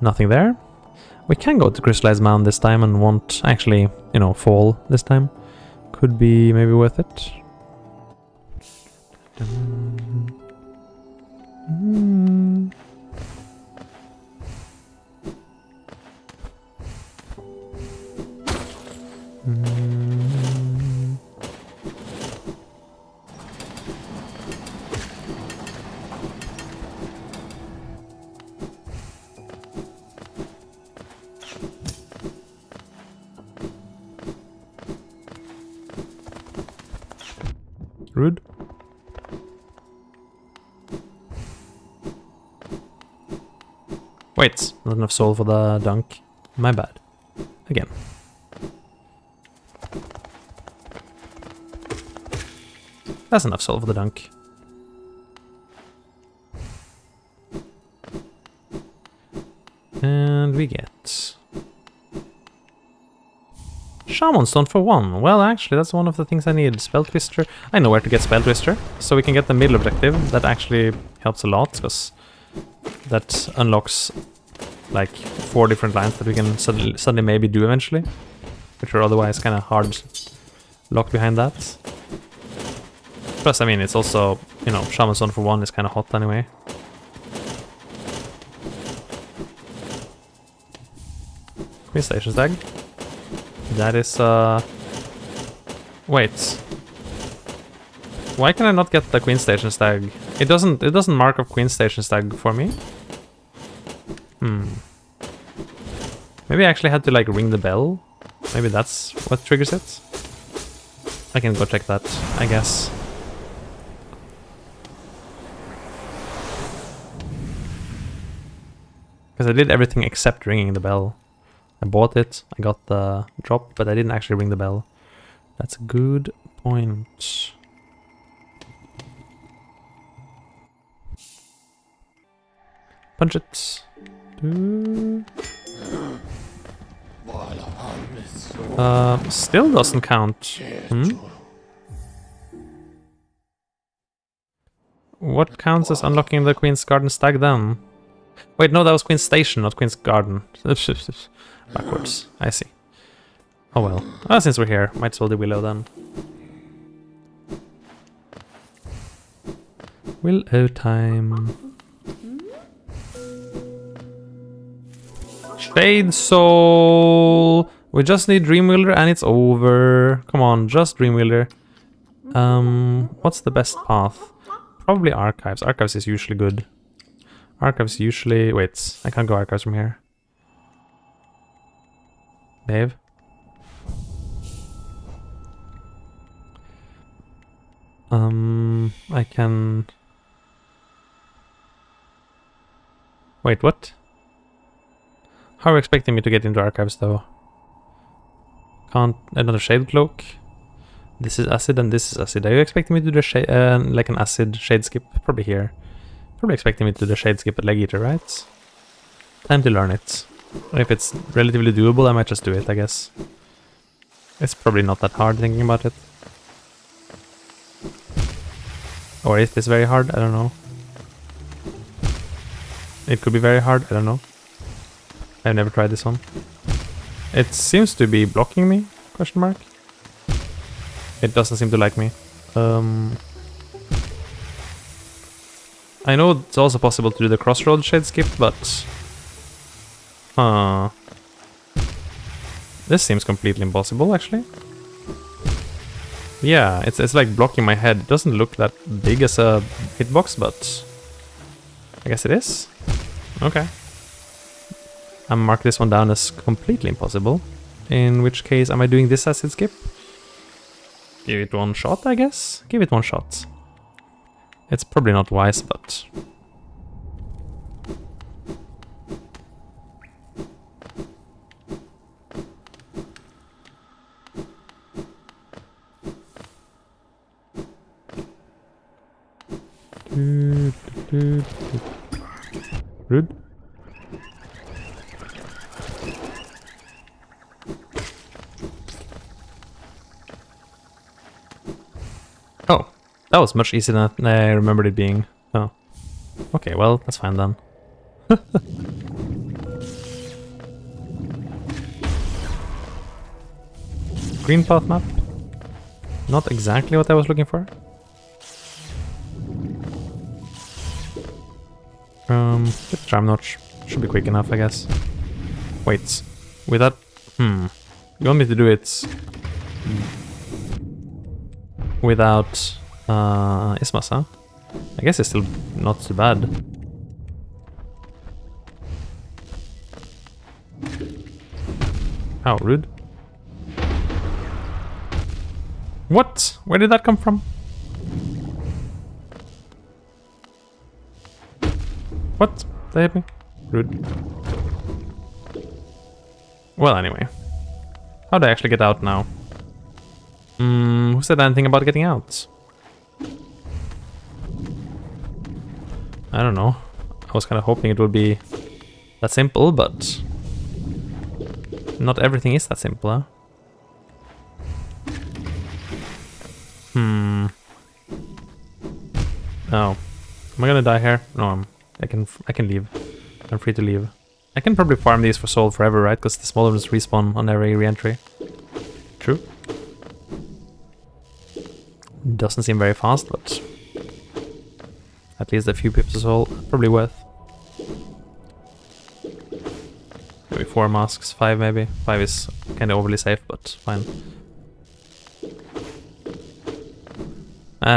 Nothing there. We can go to Crystallized Mound this time and won't actually, you know, fall this time. Could be maybe worth it. Rude. Wait, not enough soul for the dunk. My bad. Again. That's enough soul for the dunk. And we get Shaman Stone for 1. Well, actually, that's one of the things I need. Spell Twister. I know where to get Spell Twister. So we can get the middle objective. That actually helps a lot, because that unlocks like 4 different lines that we can suddenly maybe do eventually. Which are otherwise kind of hard locked behind that. Plus, I mean, it's also, you know, Shaman Stone for 1 is kind of hot anyway. Queen Station Stag. That is, wait. Why can I not get the Queen Station Stag? It doesn't mark up Queen Station Stag for me. Maybe I actually had to, like, ring the bell. Maybe that's what triggers it. I can go check that, I guess. Because I did everything except ringing the bell. I bought it, I got the drop, but I didn't actually ring the bell. That's a good point. Punch it. Still doesn't count. What counts as unlocking the Queen's Garden Stag then? Wait, no, that was Queen's Station, not Queen's Garden. Backwards, I see. Oh well. Oh, since we're here, might as well do Willow then. Willow time. Shade Soul! We just need Dreamwheeler and it's over. Come on, just Dreamwheeler. What's the best path? Probably Archives. Archives is usually good. Archives usually... Wait, I can't go Archives from here. Babe? I can... Wait, what? How are you expecting me to get into Archives though? Can't... Another Shade Cloak? This is Acid and this is Acid. Are you expecting me to do the shade, like an Acid Shade Skip? Probably here. Probably expecting me to do the Shade Skip at Leg Eater, right? Time to learn it. If it's relatively doable, I might just do it, I guess. It's probably not that hard thinking about it. Or is this very hard? I don't know. It could be very hard, I don't know. I've never tried this one. It seems to be blocking me, question mark. It doesn't seem to like me. I know it's also possible to do the Crossroad Shade Skip, but... This seems completely impossible, actually. Yeah, it's like blocking my head. It doesn't look that big as a hitbox, but... I guess it is. Okay. I'll mark this one down as completely impossible. In which case, am I doing this Acid Skip? Give it one shot, I guess? Give it one shot. It's probably not wise, but... Rude. Oh, that was much easier than I remembered it being. Oh. Okay, well, that's fine then. Green path map. Not exactly what I was looking for. Get the Charm Notch. Should be quick enough, I guess. Wait. With that... You want me to do it... without... Ismas, huh? I guess it's still not too bad. How rude. What? Where did that come from? What? They hit me? Rude. Well, anyway. How do I actually get out now? Who said anything about getting out? I don't know. I was kind of hoping it would be that simple, but... not everything is that simple, huh? Oh. Am I gonna die here? No, I can leave. I'm free to leave. I can probably farm these for soul forever, right? Because the smaller ones respawn on every re-entry. True. Doesn't seem very fast, but at least a few pips of soul, probably worth. Maybe 4 masks, 5 maybe. 5 is kind of overly safe, but fine.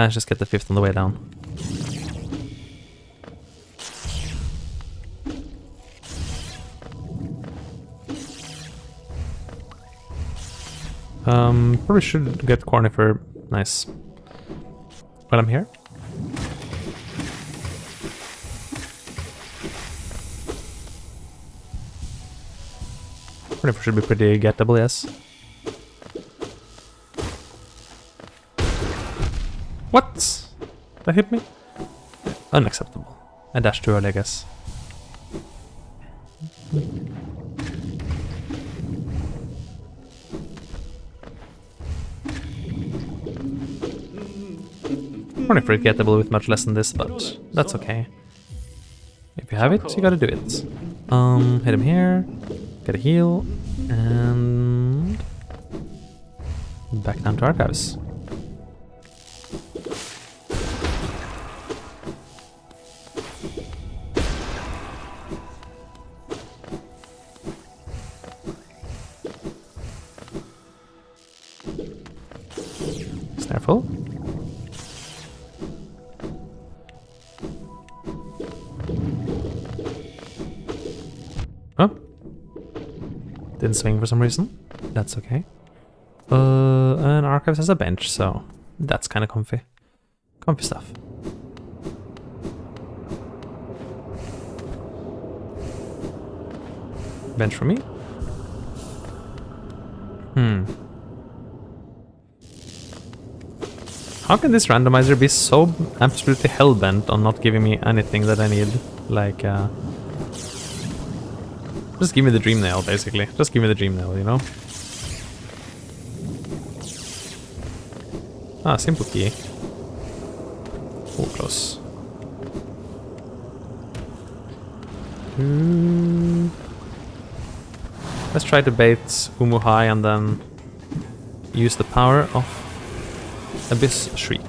Just get the 5th on the way down. Probably should get Cornifer. Nice. But I'm here. Cornifer should be pretty gettable, yes. What? That hit me? Unacceptable. I dashed too early, I guess. Cornifer is gettable with much less than this, but that's okay. If you have it, you gotta do it. Hit him here, get a heal, and back down to Archives. Snareful. Oh. Didn't swing for some reason. That's okay. And Archives has a bench, so that's kind of comfy. Comfy stuff. Bench for me. How can this randomizer be so absolutely hell-bent on not giving me anything that I need? Like, just give me the dream nail, basically. Just give me the dream nail, you know? Ah, simple key. Oh, close. Let's try to bait Umu high and then use the power of Abyss Shriek.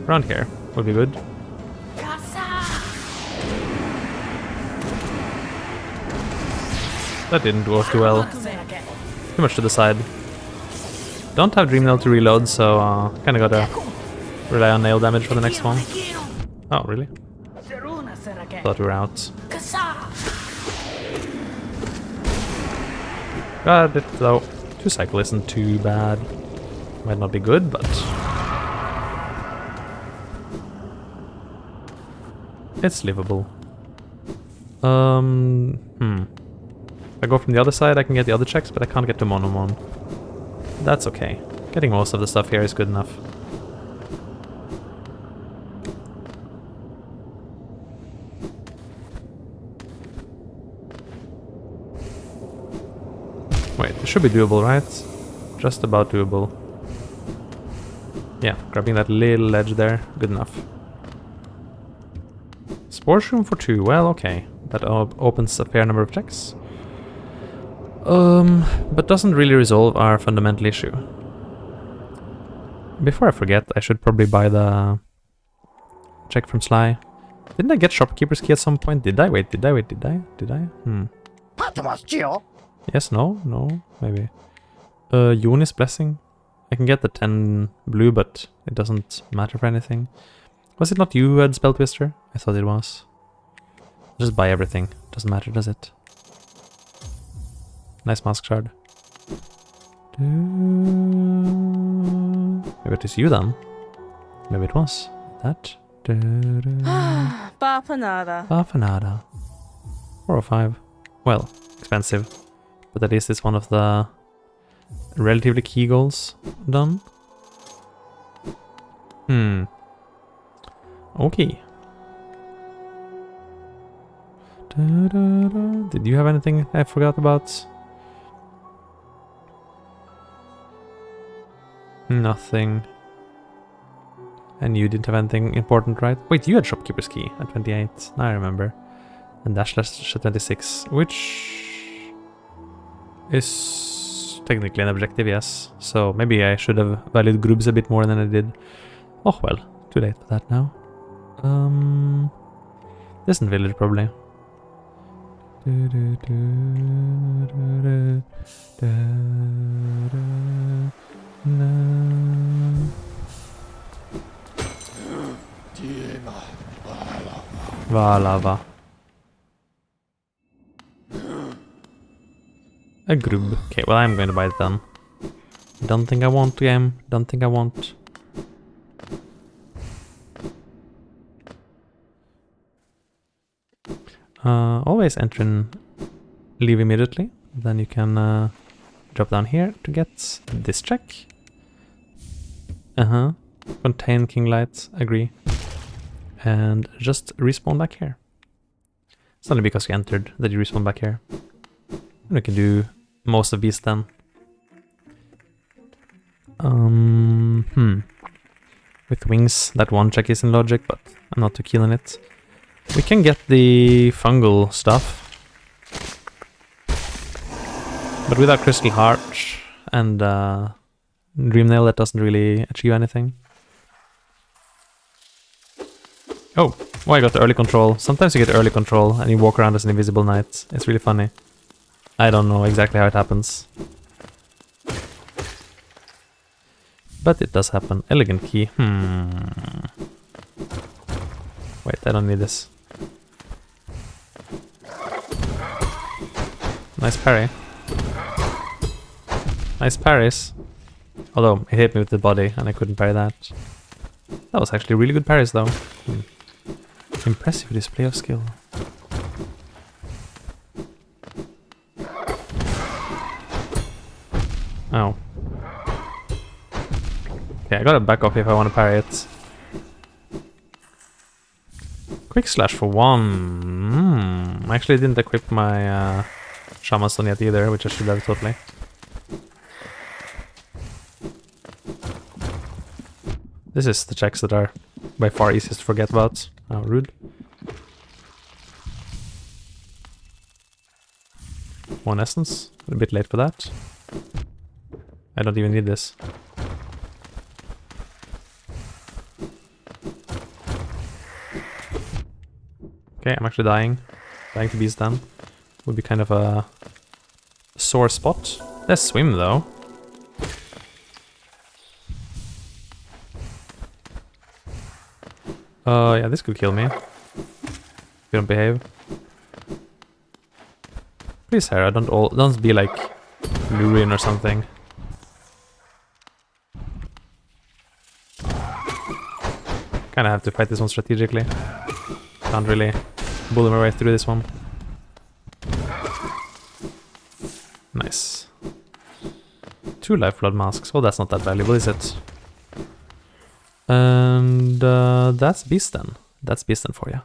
Around here would be good. That didn't work too well. Too much to the side. Don't have Dream Nail to reload, so kinda gotta rely on nail damage for the next one. Oh, really? Thought we were out. Got it though. 2 cycle isn't too bad. Might not be good, but it's livable. If I go from the other side, I can get the other checks, but I can't get to Monomon. That's okay. Getting most of the stuff here is good enough. Wait, it should be doable, right? Just about doable. Yeah, grabbing that little ledge there, good enough. Spore Shroom for 2, well, okay. That opens a fair number of checks. But doesn't really resolve our fundamental issue. Before I forget, I should probably buy the check from Sly. Didn't I get Shopkeeper's Key at some point? Did I? Wait, did I? Yes, no, maybe. Yoni's Blessing. I can get the 10 blue, but it doesn't matter for anything. Was it not you who had Spell Twister? I thought it was. Just buy everything. Doesn't matter, does it? Nice mask shard. Maybe it is you then. Maybe it was. That. Bafanada. Bafanada. 4 or 5. Well, expensive. But at least it's one of the relatively key goals done. Okay. Did you have anything I forgot about? Nothing. And you didn't have anything important, right? Wait, you had Shopkeeper's Key at 28. Now I remember. And Dash Slash at 26, which is technically an objective, yes. So maybe I should have valued groups a bit more than I did. Oh well, too late for that now. Distant village probably. Valava. A grub. Okay, well I'm going to buy it then. Don't think I want, game. Don't think I want. Always enter and leave immediately. Then you can drop down here to get this check. Contain King Light. Agree. And just respawn back here. It's only because you entered that you respawn back here. And we can do most of these then. With wings, that one check is in logic, but I'm not too keen on it. We can get the fungal stuff. But without Crystal Heart and Dream Nail, that doesn't really achieve anything. Oh, I got the early control. Sometimes you get early control and you walk around as an invisible knight. It's really funny. I don't know exactly how it happens. But it does happen. Elegant key. Wait, I don't need this. Nice parry. Nice parries. Although, it hit me with the body and I couldn't parry that. That was actually really good parries though. Impressive display of skill. Oh. Okay, I gotta back off if I want to parry it. Quick slash for 1. I actually didn't equip my Shaman Stone yet either, which I should have totally. This is the checks that are by far easiest to forget about. Oh, rude. One essence. A bit late for that. I don't even need this. Okay, I'm actually dying. Dying to beast then. Would be kind of a sore spot. Let's swim though. Yeah, this could kill me. If you don't behave. Please, Hera, don't be like Lurin or something. Kinda have to fight this one strategically. Can't really bully my way through this one. Nice. 2 lifeblood masks. Well, that's not that valuable, is it? And that's beast then. That's beast then for you.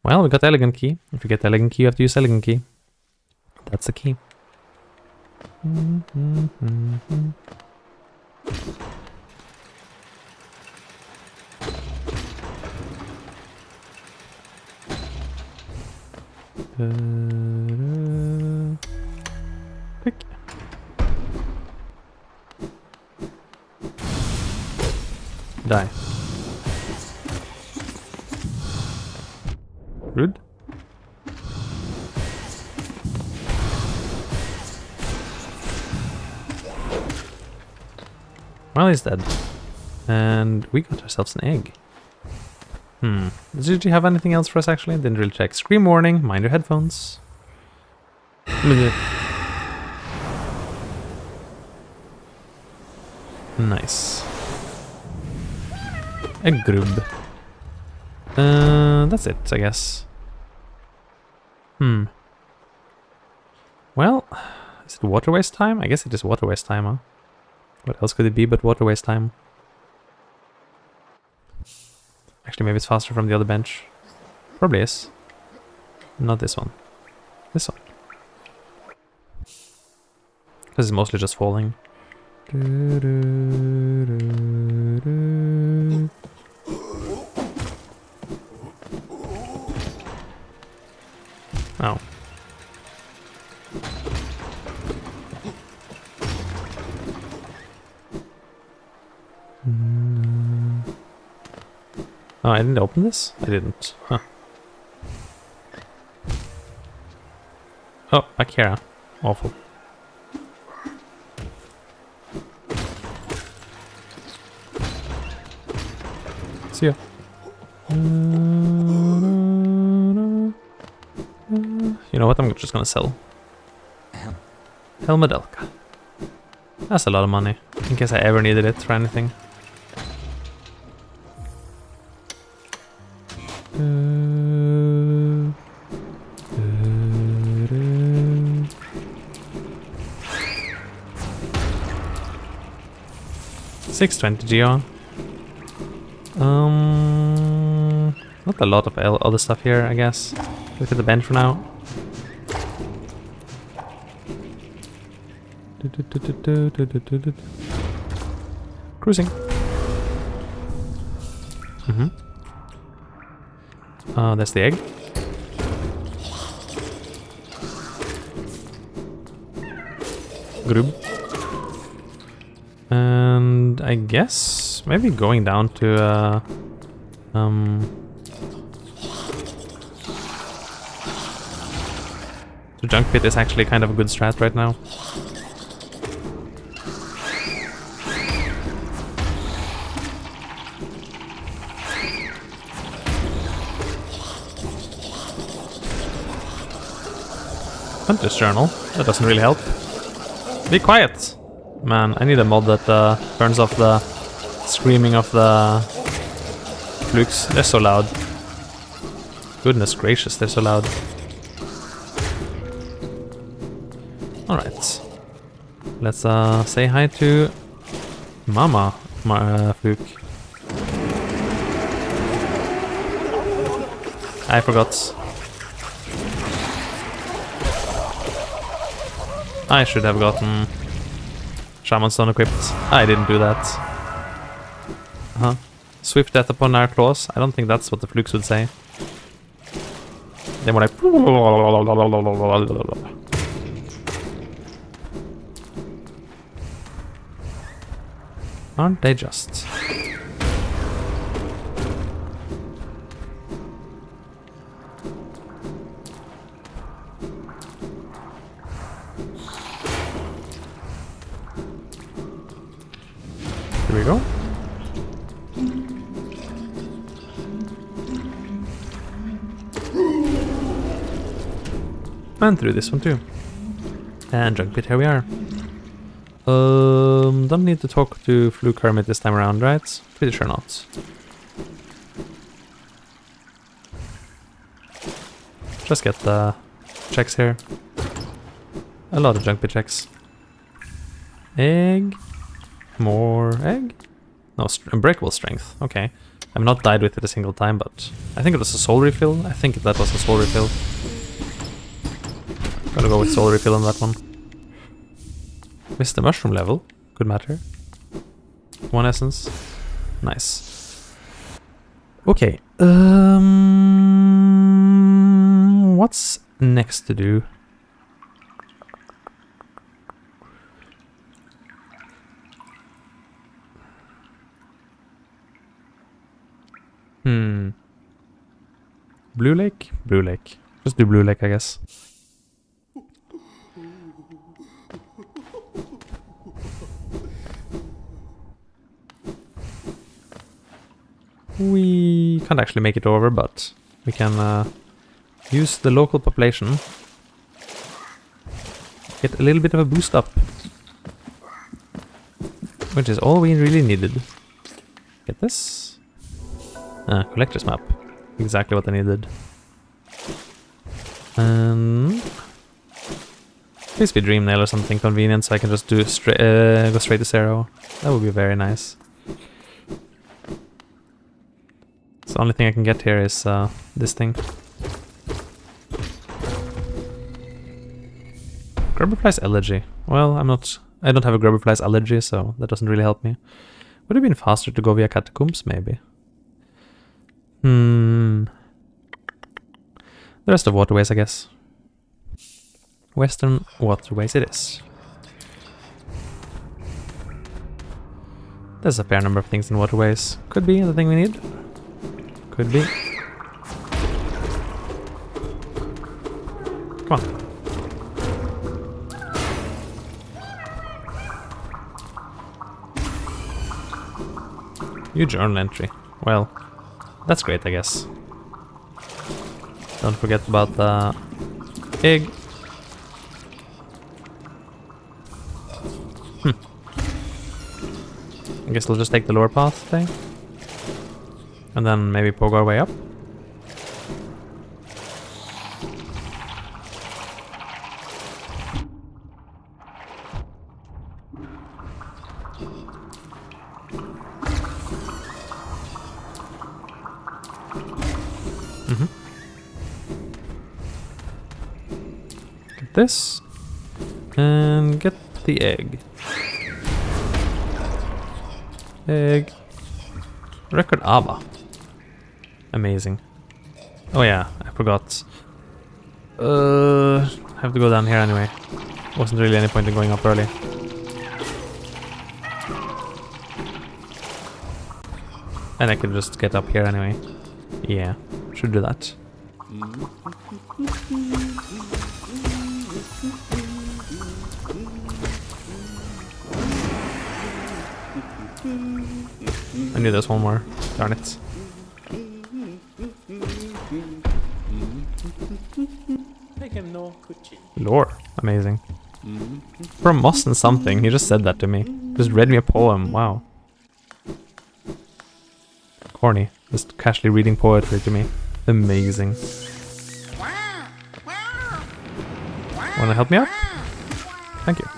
Well, we got elegant key. If you get elegant key, you have to use elegant key. That's the key. Click. Die. Rude. Well, he's dead. And we got ourselves an egg. Did you have anything else for us actually? Didn't really check. Scream warning, mind your headphones. Nice. A grub. That's it, I guess. Well, is it water waste time? I guess it is water waste time, huh? What else could it be but water waste time? Actually, maybe it's faster from the other bench. Probably is. Not this one. This one. Because it's mostly just falling. Oh. Oh, I didn't open this? I didn't. Huh. Oh, back here. Awful. See ya. You know what? I'm just gonna sell. Helmedelka. That's a lot of money. In case I ever needed it for anything. $620 geo. Not a lot of other stuff here, I guess. Look at the bench for now. Cruising. That's the egg. Grub. And I guess maybe going down to the junk pit is actually kind of a good strat right now. Hunter's Journal. That doesn't really help. Be quiet! Man, I need a mod that turns off the screaming of the flukes. They're so loud. Goodness gracious, they're so loud. Alright. Let's say hi to Mama Fluke. I forgot. I should have gotten Shaman Stone equipped. I didn't do that. Swift death upon our claws. I don't think that's what the flukes would say. They were like... Aren't they just? Here we go. And through this one too. And junk pit, here we are. Don't need to talk to Fluke Hermit this time around, right? Pretty sure not. Just get the checks here. A lot of junk pit checks. Egg. More egg? No, unbreakable strength. Okay. I've not died with it a single time, but I think it was a soul refill. I think that was a soul refill. Gotta go with soul refill on that one. Missed the mushroom level. Good matter. 1 essence. Nice. Okay. What's next to do? Blue Lake? Blue Lake. Just do Blue Lake, I guess. We can't actually make it over, but we can use the local population. Get a little bit of a boost up. Which is all we really needed. Get this. Collector's map. Exactly what I needed. And Please be Dream Nail or something convenient so I can just do go straight to 0. That would be very nice. So the only thing I can get here is this thing. Grubberfly's allergy. Well, I don't have a Grubberfly's allergy, so that doesn't really help me. Would it have been faster to go via catacombs, maybe? The rest of waterways, I guess. Western waterways it is. There's a fair number of things in waterways. Could be the thing we need. Could be. Come on. New journal entry. Well, that's great, I guess. Don't forget about the egg. I guess we'll just take the lower path today. And then maybe poke our way up. Get this. And get the egg. Egg. Record Ava. Amazing. Oh yeah, I forgot. I have to go down here anyway. Wasn't really any point in going up early. And I could just get up here anyway. Yeah, should do that. I knew there's one more. Darn it. Make him no kuchi. Lore. Amazing. From Moss and something. He just said that to me. Just read me a poem. Wow. Corny. Just casually reading poetry to me. Amazing. Wanna help me up? Thank you.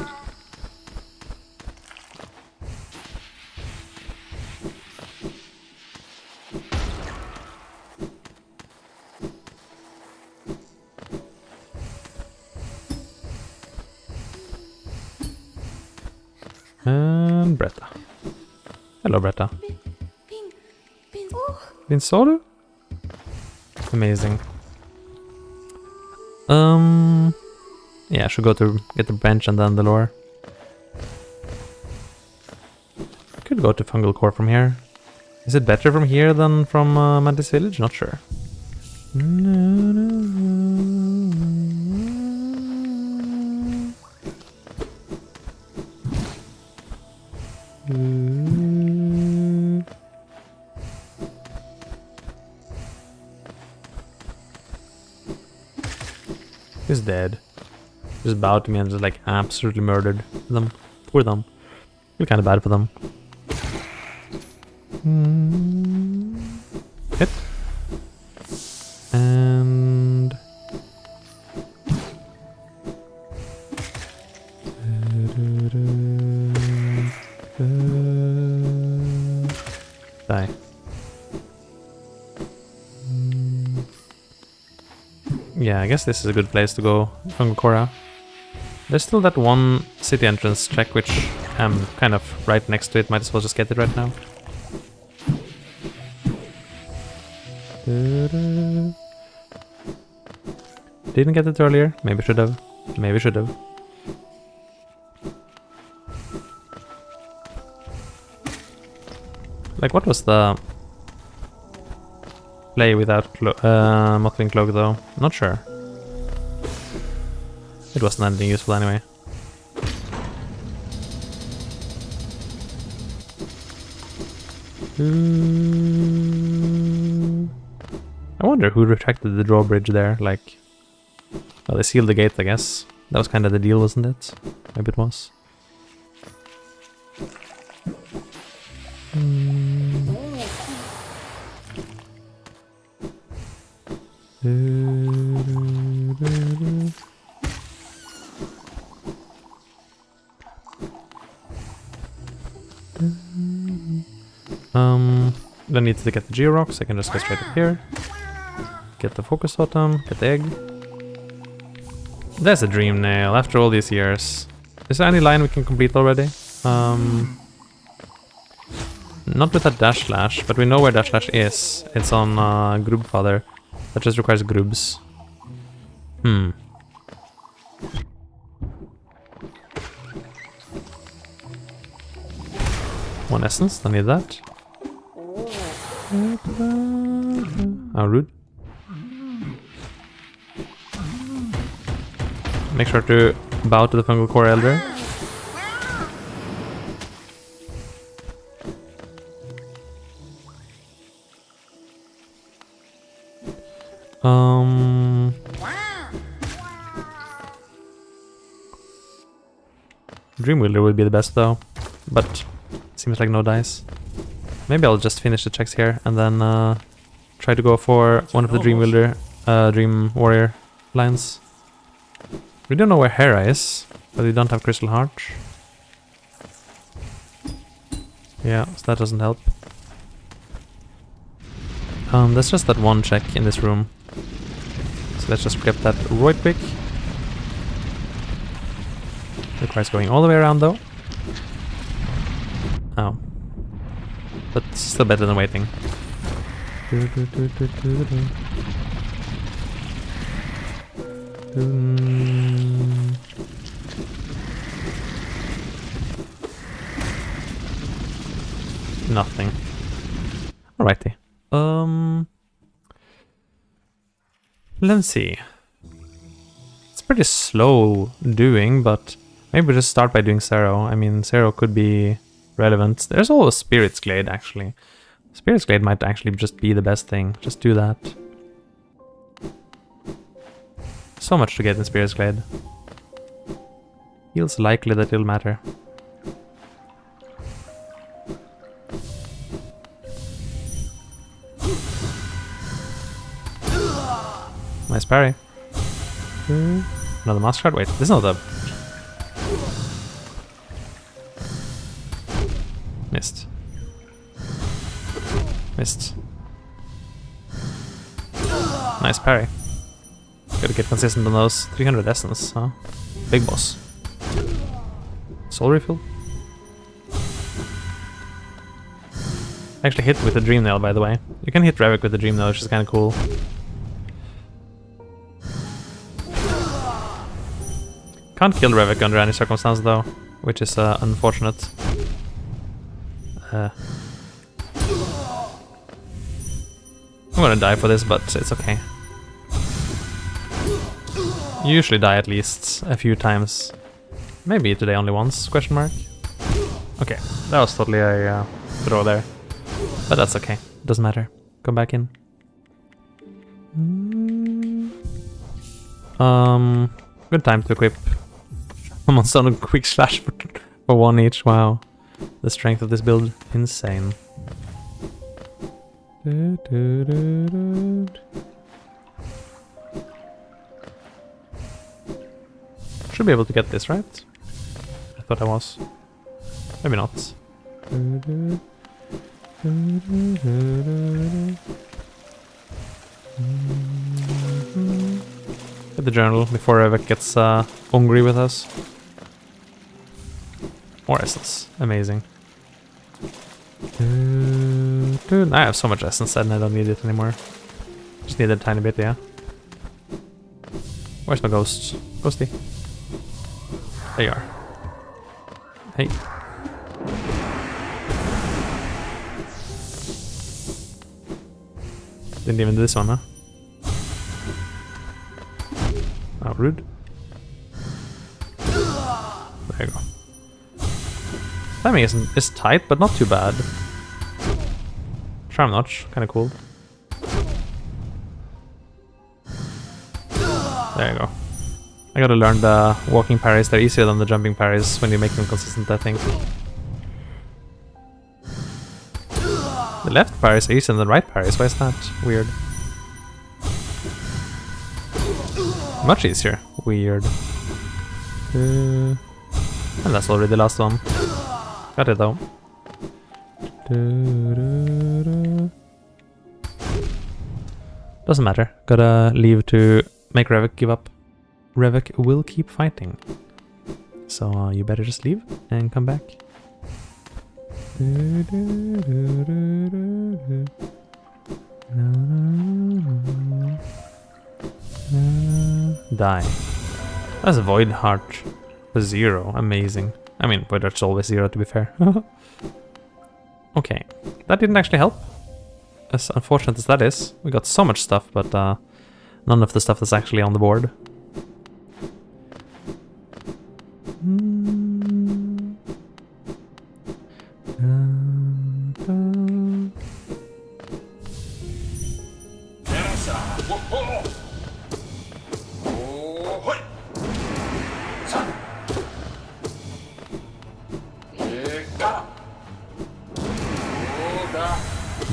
And Bretta. Hello, Bretta. Been solo? Amazing. Yeah, I should go to get the bench and then the lore. Could go to Fungal Core from here. Is it better from here than from Mantis Village? Not sure. He's dead. Just bowed to me and just like absolutely murdered them. Poor them. Feel kind of bad for them. Hit. And... die. Yeah, I guess this is a good place to go, Fungakora. There's still that one city entrance check, which I'm kind of right next to it. Might as well just get it right now. Didn't get it earlier. Maybe should have. Maybe should have. Like, what was the play without Mottling Cloak though? Not sure. It wasn't anything useful anyway. I wonder who retracted the drawbridge there, like... Well, they sealed the gate, I guess. That was kind of the deal, wasn't it? Maybe it was. Don't need to get the Georock, so I can just go straight up here. Get the Focus Totem, get the egg. There's a Dream Nail after all these years. Is there any line we can complete already? Not with that Dash Slash, but we know where Dash Slash is. It's on Grubfather. That just requires Grubs. One essence, don't need that. How rude. Make sure to bow to the Fungal Core Elder. Dream Wielder would be the best though, but seems like no dice. Maybe I'll just finish the checks here and then try to go for one of the Dream Wielder, Dream Warrior lines. We don't know where Hera is, but we don't have Crystal Heart. Yeah, so that doesn't help. There's just that one check in this room. So let's just grab that right quick. Requires going all the way around though. Oh. But still better than waiting. Nothing. Alrighty. Let's see. It's pretty slow doing, but maybe we just start by doing Zero. I mean, Zero could be relevant. There's always Spirit's Glade, actually. Spirit's Glade might actually just be the best thing. Just do that. So much to get in Spirit's Glade. Feels likely that it'll matter. Nice parry. Another Master Card? Wait, this is not a... Missed. Missed. Nice parry. Gotta get consistent on those. 300 essence, huh? Big boss. Soul refill? Actually hit with the Dream Nail, by the way. You can hit Revok with the Dream Nail, which is kinda cool. Can't kill Revok under any circumstance though, which is unfortunate. I'm gonna die for this, but it's okay. You usually die at least a few times. Maybe today only once, question mark. Okay, that was totally a throw there. But that's okay, doesn't matter. Come back in. Good time to equip. I'm on some quick slash for one each, wow. The strength of this build, insane. Should be able to get this, right? I thought I was. Maybe not. Get the journal before Revok gets hungry with us. More essence. Amazing. Dude, I have so much essence and I don't need it anymore. Just need it a tiny bit, yeah. Where's my ghost? Ghosty. There you are. Hey. Didn't even do this one, huh? Oh, rude. There you go. Timing is tight, but not too bad. Charm Notch, kind of cool. There you go. I gotta learn the walking parries. They're easier than the jumping parries when you make them consistent, I think. The left parries are easier than the right parries. Why is that? Weird. Much easier. Weird. And that's already the last one. Got it though. Doesn't matter. Gotta leave to make Revok give up. Revok will keep fighting. So you better just leave and come back. Die. That's a Void Heart for 0. Amazing. I mean, Void Heart's always 0 to be fair. Okay. That didn't actually help. As unfortunate as that is. We got so much stuff, but none of the stuff that's actually on the board.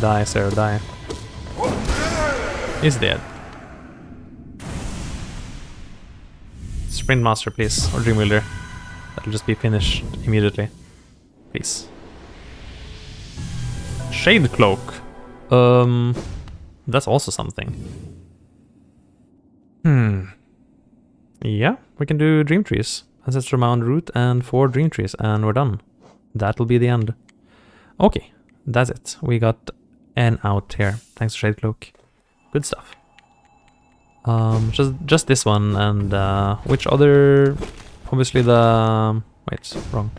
Die, sir, die. He's dead. Sprint Master, please, or Dream Wielder. That'll just be finished immediately. Please. Shade Cloak. That's also something. Yeah, we can do Dream Trees. Ancestral Mound Root and 4 Dream Trees, and we're done. That'll be the end. Okay, that's it. We got an out here, thanks to Shade Cloak. Good stuff. Just this one, and which other? Obviously the wait, wrong.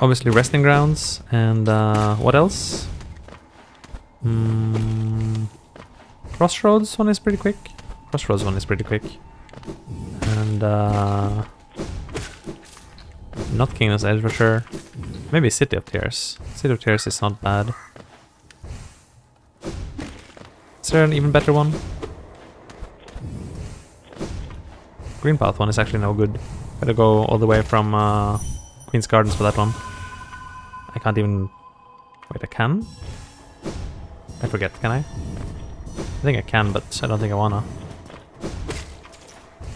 Obviously Resting Grounds, and what else? Crossroads one is pretty quick. Crossroads one is pretty quick, and not Kingdom's Edge for sure. Maybe City of Tears. City of Tears is not bad. Is there an even better one? Green Path one is actually no good. Gotta go all the way from Queen's Gardens for that one. I can't even... Wait, I can? I forget, can I? I think I can, but I don't think I wanna.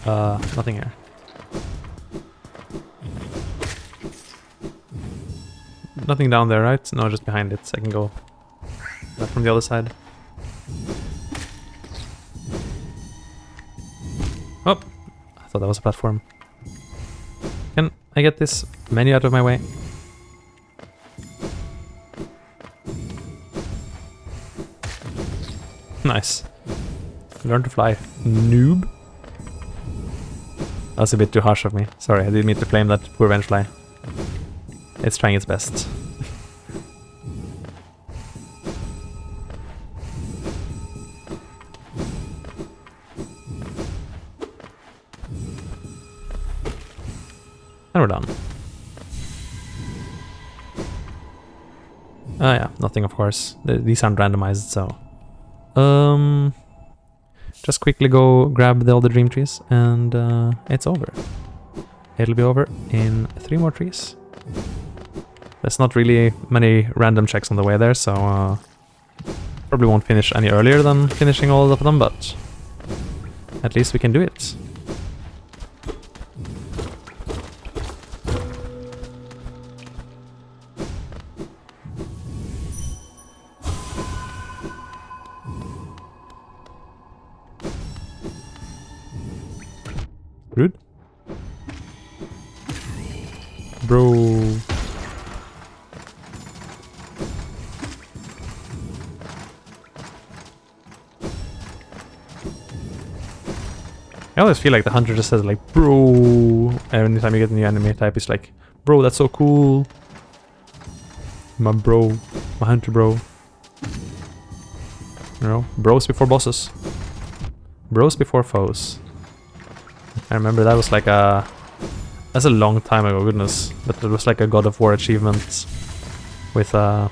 Nothing here. Nothing down there, right? No, just behind it. I can go back from the other side. Oh! I thought that was a platform. Can I get this menu out of my way? Nice. Learn to fly. Noob. That was a bit too harsh of me. Sorry, I didn't mean to flame that poor Vengefly. It's trying its best. And we're done. Oh yeah, nothing of course. These aren't randomized, so... Just quickly go grab the other Dream Trees, and it's over. It'll be over in 3 more trees. There's not really many random checks on the way there, so probably won't finish any earlier than finishing all of them, but at least we can do it. Rude. Bro. I always feel like the hunter just says like, bro. Anytime you get a new enemy type, it's like, bro, that's so cool. My bro. My hunter bro. You know, bros before bosses. Bros before foes. I remember that was like a... That's a long time ago, goodness. But it was like a God of War achievement with I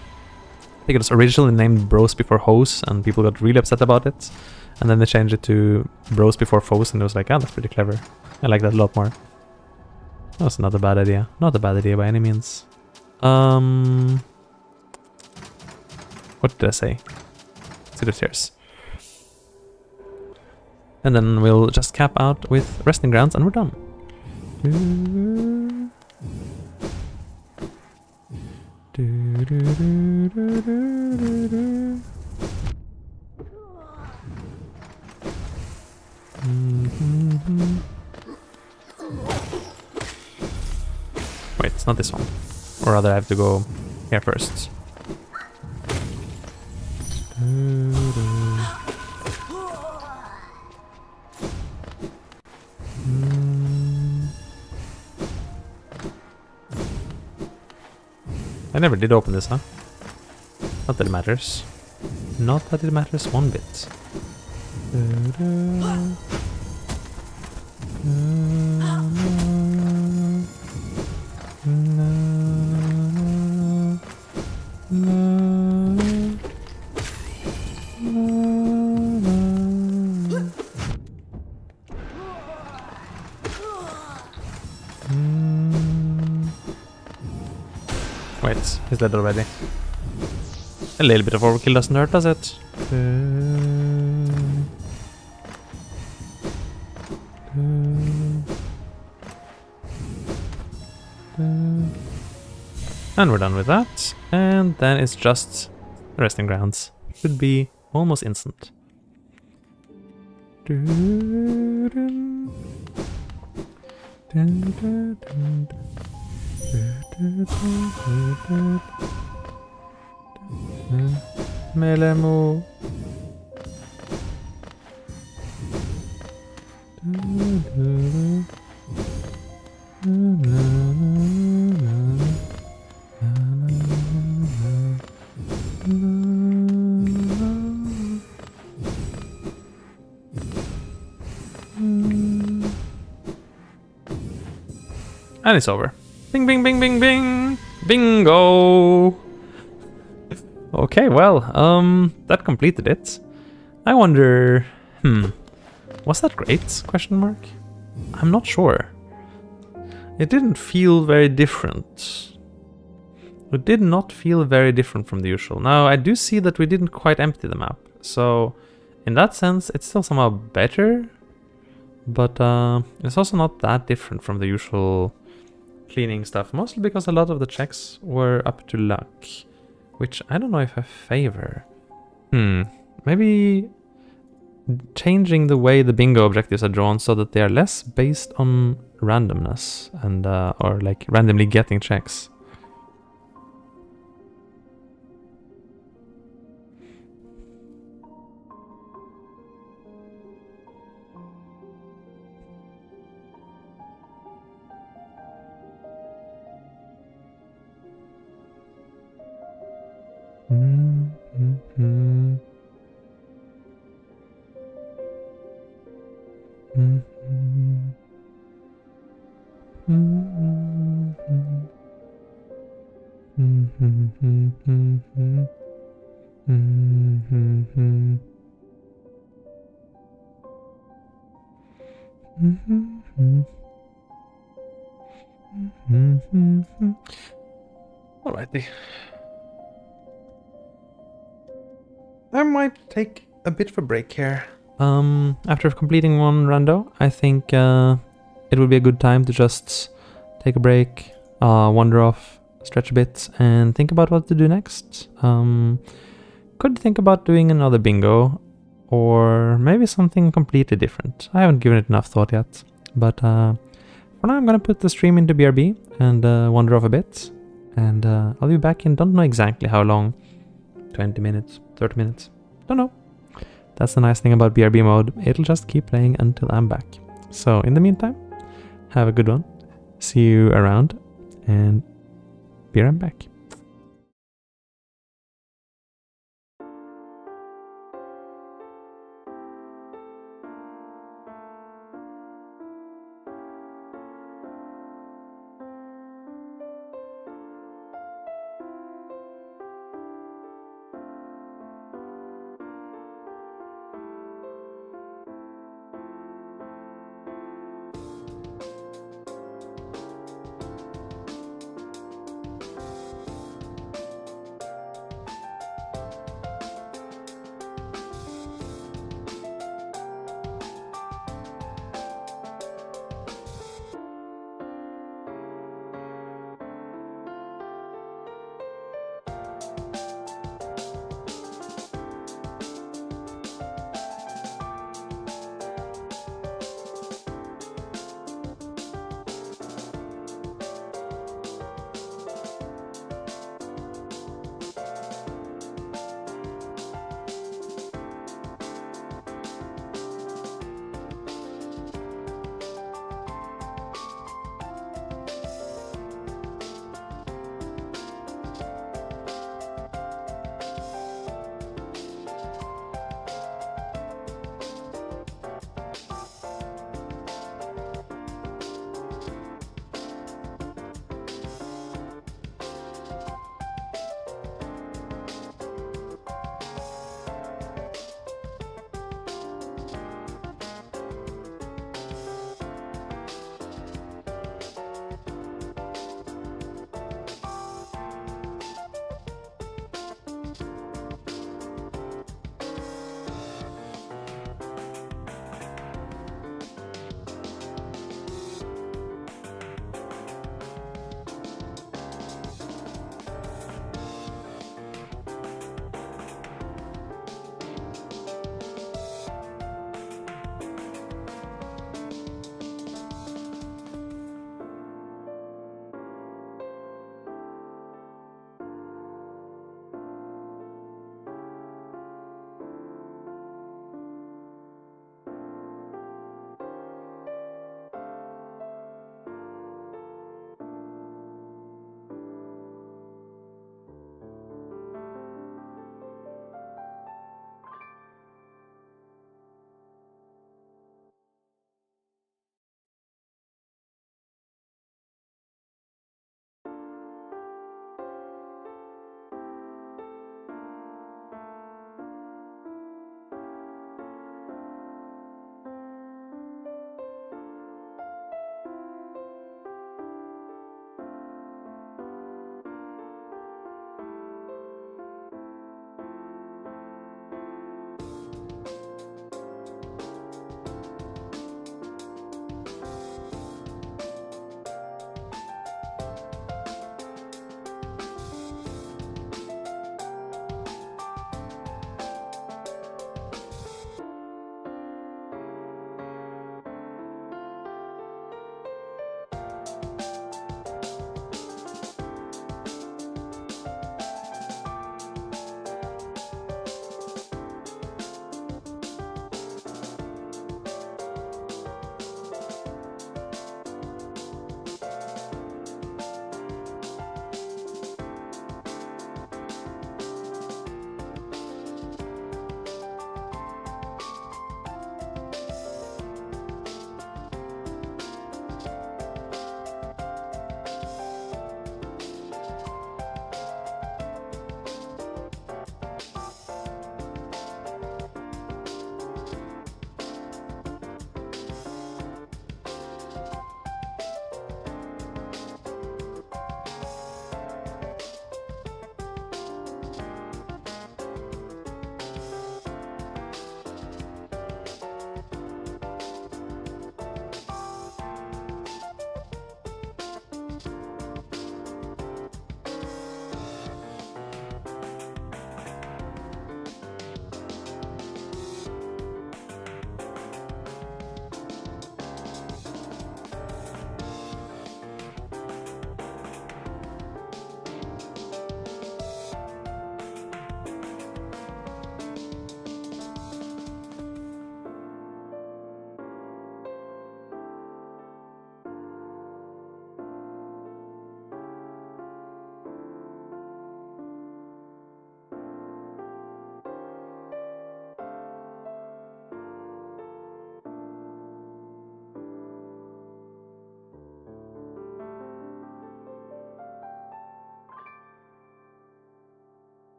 think it was originally named Bros Before Hoes, and people got really upset about it. And then they changed it to Bros Before Foes, and it was like, ah, that's pretty clever. I like that a lot more. That was not a bad idea. Not a bad idea by any means. What did I say? City of Tears. And then we'll just cap out with Resting Grounds, and we're done. Wait, it's not this one. Or rather, I have to go here first. I never did open this, huh? Not that it matters. Not that it matters one bit. Wait, he's dead already. A little bit of overkill doesn't hurt, does it? And we're done with that. And then it's just the resting grounds. Should be almost instant. Melemo. And it's over. Bing, bing, bing, bing, bing. Bingo. Okay, well, that completed it. I wonder, was that great? Question mark. I'm not sure. It didn't feel very different. It did not feel very different from the usual. Now, I do see that we didn't quite empty the map. So, in that sense, it's still somehow better. But it's also not that different from the usual cleaning stuff. Mostly because a lot of the checks were up to luck. Which I don't know if I favor. Maybe changing the way the bingo objectives are drawn so that they are less based on randomness and or like randomly getting checks. Alrighty. I might take a bit of a break here. After completing one rando, I think it would be a good time to just take a break, wander off, stretch a bit, and think about what to do next. Could think about doing another bingo, or maybe something completely different. I haven't given it enough thought yet, but for now I'm gonna put the stream into BRB and wander off a bit, and I'll be back in don't know exactly how long, 20 minutes, 30 minutes, don't know. That's the nice thing about BRB mode, it'll just keep playing until I'm back. So in the meantime, have a good one, see you around, and be right back.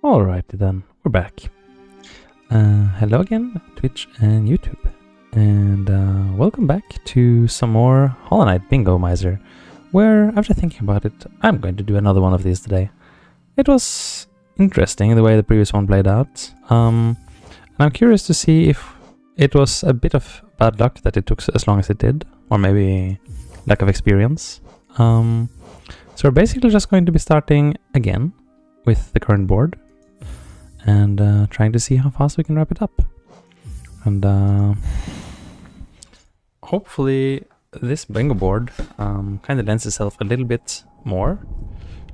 Alrighty then, we're back. Hello again, Twitch and YouTube. And welcome back to some more Hollow Knight Bingo Miser, where, after thinking about it, I'm going to do another one of these today. It was interesting the way the previous one played out. And I'm curious to see if it was a bit of bad luck that it took as long as it did, or maybe lack of experience. So we're basically just going to be starting again with the current board and trying to see how fast we can wrap it up. And hopefully this bingo board kind of lends itself a little bit more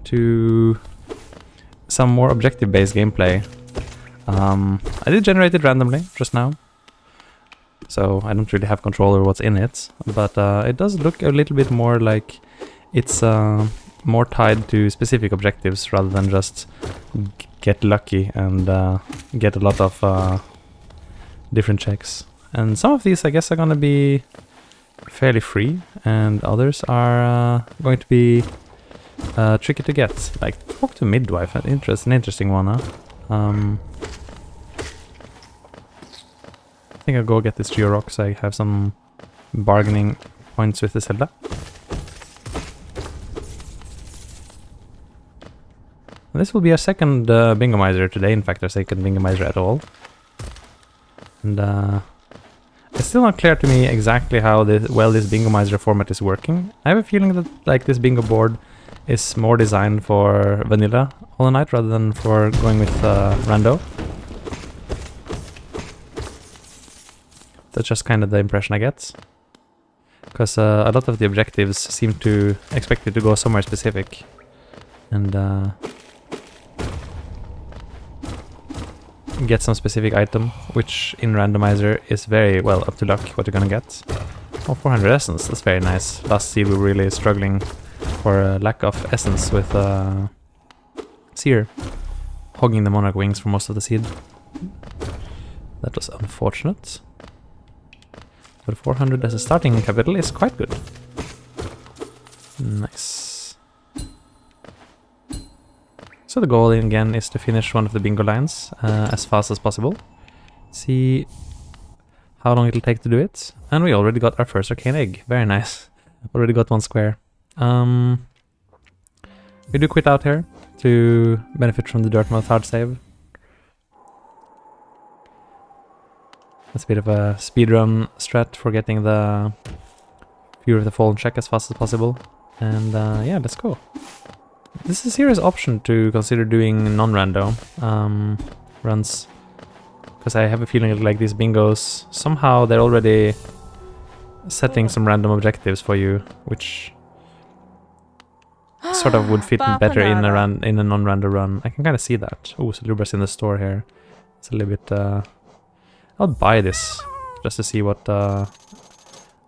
to some more objective-based gameplay. I did generate it randomly just now, so I don't really have control over what's in it, but it does look a little bit more like it's more tied to specific objectives rather than just get lucky and get a lot of different checks. And some of these I guess are gonna be fairly free, and others are going to be tricky to get. Like talk to midwife, an interesting one, huh? I think I'll go get this Georock so I have some bargaining points with the Zelda. This will be our second Bingo Miser today, in fact our second Bingo Miser at all. And it's still not clear to me exactly how this Bingo Miser format is working. I have a feeling that like this bingo board is more designed for vanilla Hollow Knight rather than for going with rando. That's just kind of the impression I get. Because a lot of the objectives seem to expect you to go somewhere specific. And get some specific item, which in Randomizer is very well up to luck what you're gonna get. Oh, 400 essence, that's very nice. Last seed we were really struggling for lack of essence with Seer hogging the Monarch Wings for most of the seed. That was unfortunate. But 400 as a starting capital is quite good. Nice. So the goal again is to finish one of the bingo lines as fast as possible. See how long it'll take to do it. And we already got our first arcane egg. Very nice. Already got one square. We do quit out here to benefit from the Dirtmouth hard save. That's a bit of a speedrun strat for getting the Fury of the Fallen check as fast as possible. And yeah, let's go. This is a serious option to consider doing non-rando runs, because I have a feeling that like these bingos, somehow they're already setting some random objectives for you, which sort of would fit better in a non-rando run. I can kind of see that. Oh, Salubra's in the store here. It's a little bit... I'll buy this just to see what I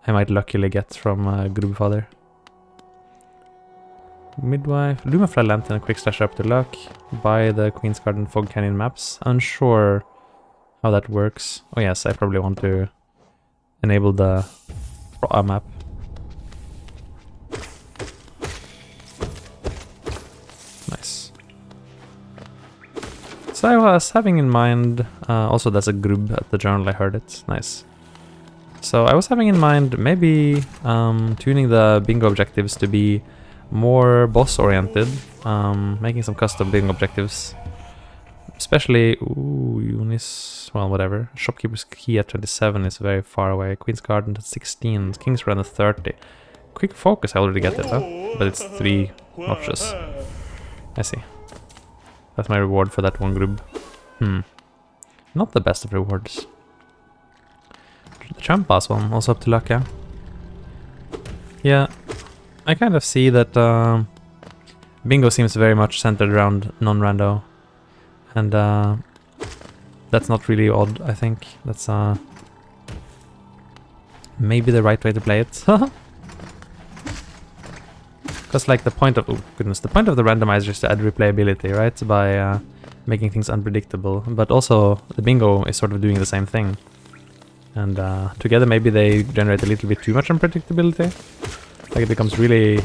might luckily get from Grubfather. Midwife, Lumafly Lantern, Quick Slash up to luck. Buy the Queen's Garden Fog Canyon maps. Unsure how that works. Oh yes, I probably want to enable the map. Nice. So I was having in mind, also that's a grub at the journal, I heard it. Nice. So I was having in mind maybe tuning the bingo objectives to be more boss oriented, making some custom bingo objectives, especially Unis, well whatever. Shopkeeper's Key at 27 is very far away. Queen's Garden at 16, King's Run at 30. Quick Focus, I already get it, huh? But it's 3 notches. I see. That's my reward for that one grub. Not the best of rewards. The Champas one, also up to luck, yeah? Yeah. I kind of see that bingo seems very much centered around non-rando, and that's not really odd, I think. That's maybe the right way to play it. Because like the point of... oh goodness, the point of the randomizer is to add replayability, right? By making things unpredictable, but also the bingo is sort of doing the same thing. And together maybe they generate a little bit too much unpredictability. Like it becomes really,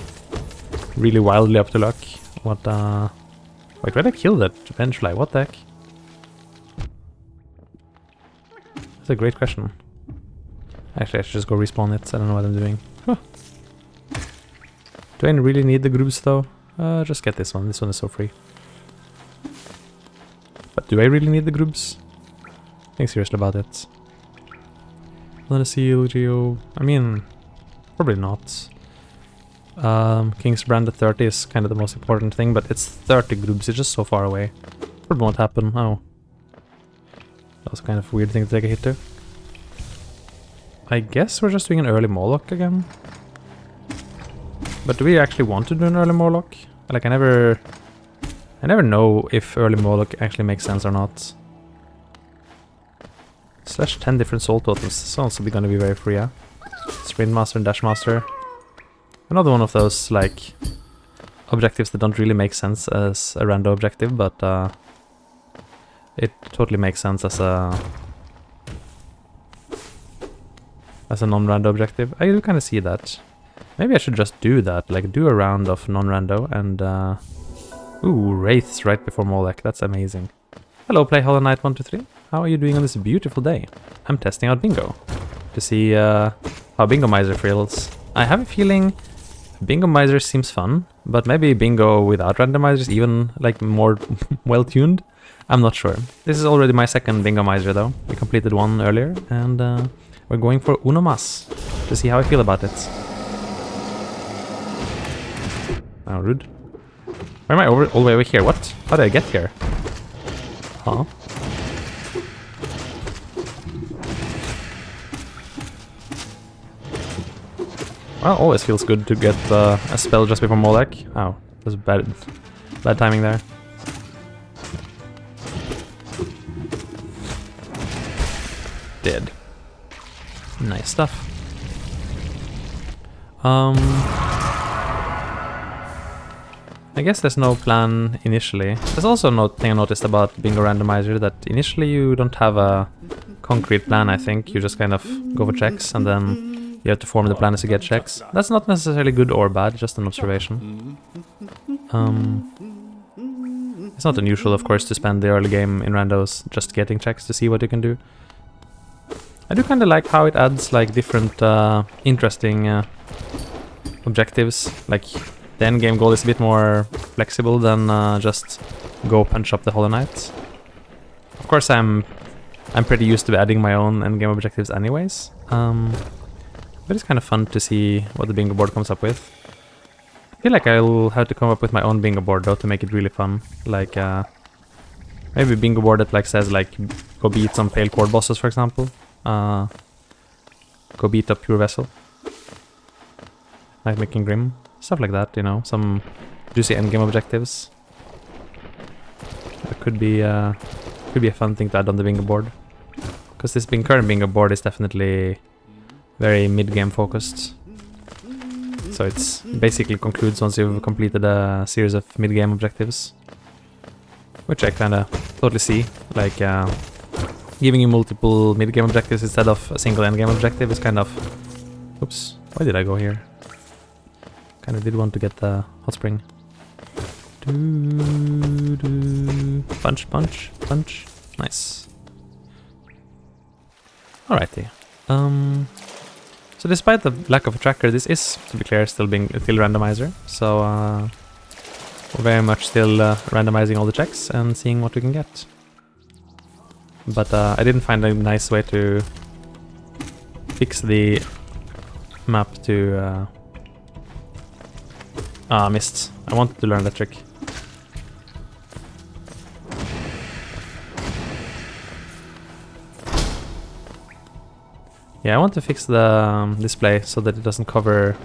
really wildly up to luck what Wait, where did I kill that vengefly? What the heck? That's a great question. Actually, I should just go respawn it. I don't know what I'm doing. Huh. Do I really need the grubs though? Just get this one. This one is so free. But do I really need the grubs? Think seriously about it. Let us see, Geo. I mean, probably not. King's Brand at 30 is kind of the most important thing, but it's 30 grubs. It's just so far away. Probably won't happen. Oh. That was kind of a weird thing to take a hit to. I guess we're just doing an early Moloch again. But do we actually want to do an early Moloch? Like, I never know if early Moloch actually makes sense or not. Slash 10 different soul totems. This is also gonna be very free, yeah? Sprint Master and Dash Master. Another one of those, like, objectives that don't really make sense as a rando objective, but it totally makes sense as a non-rando objective. I do kind of see that. Maybe I should just do that, like do a round of non-rando and ooh, Wraiths right before Molech. That's amazing. Hello, Play Hollow Knight 123. How are you doing on this beautiful day? I'm testing out Bingo to see how Bingo Miser feels. I have a feeling Bingo Miser seems fun, but maybe Bingo without randomizers even like more well-tuned. I'm not sure. This is already my second Bingo Miser though. We completed one earlier and we're going for Uno Mas to see how I feel about it. Oh, rude. Why am I all the way over here? What? How did I get here? Huh? Well, always feels good to get a spell just before Molech. Oh, that was bad timing there. Dead. Nice stuff. I guess there's no plan initially. There's also no thing I noticed about Bingo Randomizer that initially you don't have a concrete plan, I think. You just kind of go for checks and then you have to form the plan as you get checks. That's not necessarily good or bad, just an observation. It's not unusual, of course, to spend the early game in randos just getting checks to see what you can do. I do kind of like how it adds like different interesting objectives. Like the end game goal is a bit more flexible than just go punch up the Hollow Knight. Of course, I'm pretty used to adding my own end game objectives anyways. But it's kind of fun to see what the bingo board comes up with. I feel like I'll have to come up with my own bingo board though to make it really fun. Like maybe a bingo board that like says like go beat some pale cord bosses, for example. Go beat up Pure Vessel. Like making Grim. Stuff like that, you know, some juicy endgame objectives. That could be a fun thing to add on the bingo board. Because this current bingo board is definitely very mid-game focused. So it's basically concludes once you've completed a series of mid-game objectives. Which I kinda totally see. Like giving you multiple mid-game objectives instead of a single end-game objective is kind of... Oops, why did I go here? Kind of did want to get the hot spring. Punch, punch, punch. Nice. Alrighty. So despite the lack of a tracker, this is, to be clear, still randomizer. So we're very much still randomizing all the checks and seeing what we can get. But I didn't find a nice way to fix the map to... missed. I wanted to learn that trick. Yeah, I want to fix the display so that it doesn't cover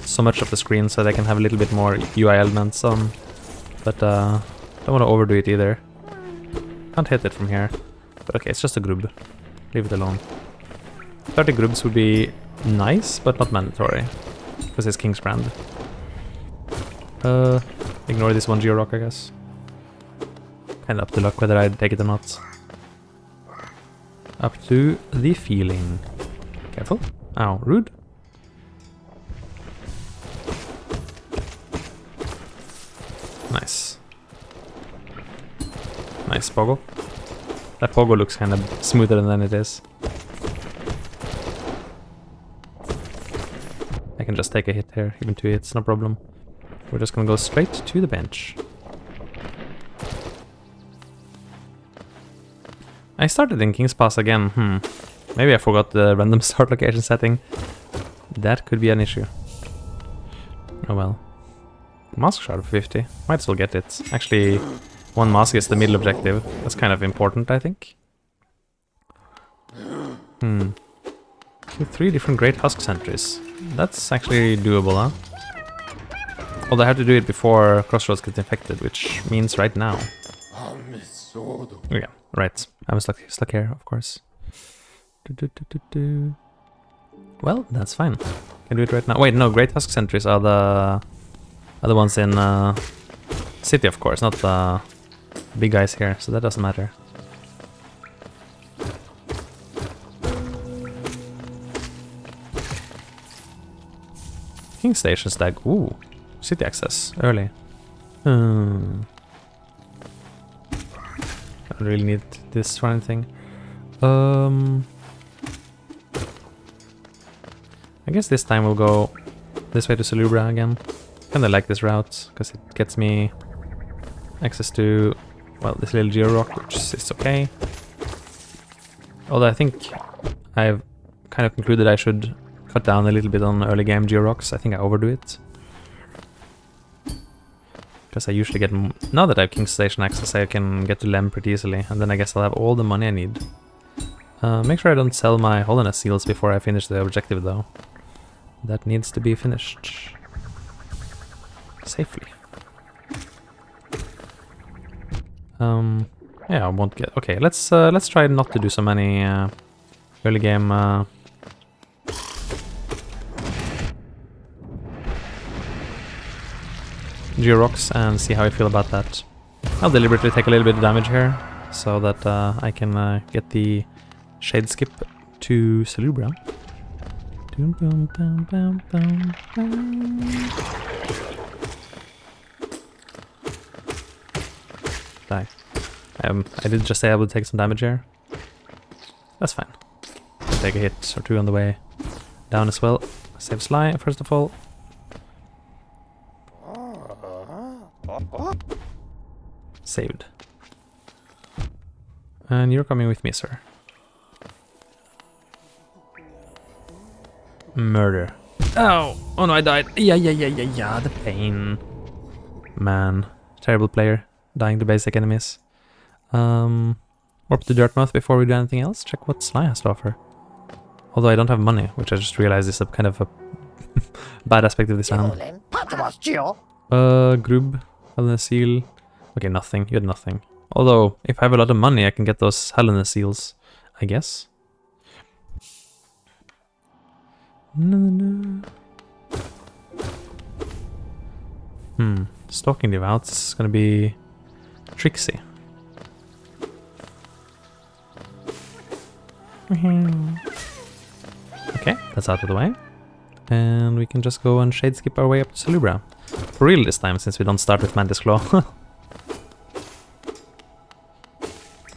so much of the screen so that I can have a little bit more UI elements on. But don't want to overdo it either. Can't hit it from here. But okay, it's just a grub. Leave it alone. 30 grubs would be nice, but not mandatory. Because it's King's Brand. Ignore this one Geo-Rock, I guess. Kinda up to luck whether I'd take it or not. Up to the feeling. Careful. Ow, rude. Nice. Nice pogo. That pogo looks kind of smoother than it is. I can just take a hit here, even 2 hits, no problem. We're just gonna go straight to the bench. I started in King's Pass again. Maybe I forgot the random start location setting. That could be an issue. Oh well. Mask shard for 50. Might as well get it. Actually, 1 mask is the middle objective. That's kind of important, I think. 3 different Great Husk sentries. That's actually doable, huh? Although I have to do it before Crossroads gets infected, which means right now. Yeah, right. I was stuck here, of course. Well, that's fine. Can do it right now. Wait, no, Great Husk sentries are the ones in city, of course, not the big guys here, so that doesn't matter. King Station stag. Ooh, city access early. I don't really need this for anything. I guess this time we'll go this way to Salubra again. Kinda like this route, because it gets me access to, well, this little Geo-Rock, which is okay. Although I think I've kind of concluded I should cut down a little bit on early game Geo-Rocks. I think I overdo it. Because I usually get, now that I have King Station access, I can get to Lem pretty easily, and then I guess I'll have all the money I need. Make sure I don't sell my Holiness seals before I finish the objective though. That needs to be finished safely. Yeah, I won't get. Okay, let's try not to do so many early game Geo-Rocks and see how I feel about that. I'll deliberately take a little bit of damage here so that I can get the shade skip to Salubra. Die. I did just say I would take some damage here. That's fine. I'll take a hit or 2 on the way down as well. Save Sly first of all. Saved. And you're coming with me, sir. Murder. Oh! Oh no, I died. Yeah, the pain. Man. Terrible player. Dying to basic enemies. Warp to Dirtmouth before we do anything else. Check what Sly has to offer. Although I don't have money, which I just realized is a kind of a bad aspect of this round. Grub. Helena Seal. Okay, nothing. You had nothing. Although, if I have a lot of money, I can get those Helena Seals, I guess. Stalking Devouts is gonna be tricksy. Okay, that's out of the way. And we can just go and shade skip our way up to Salubra. For real this time, since we don't start with Mantis Claw.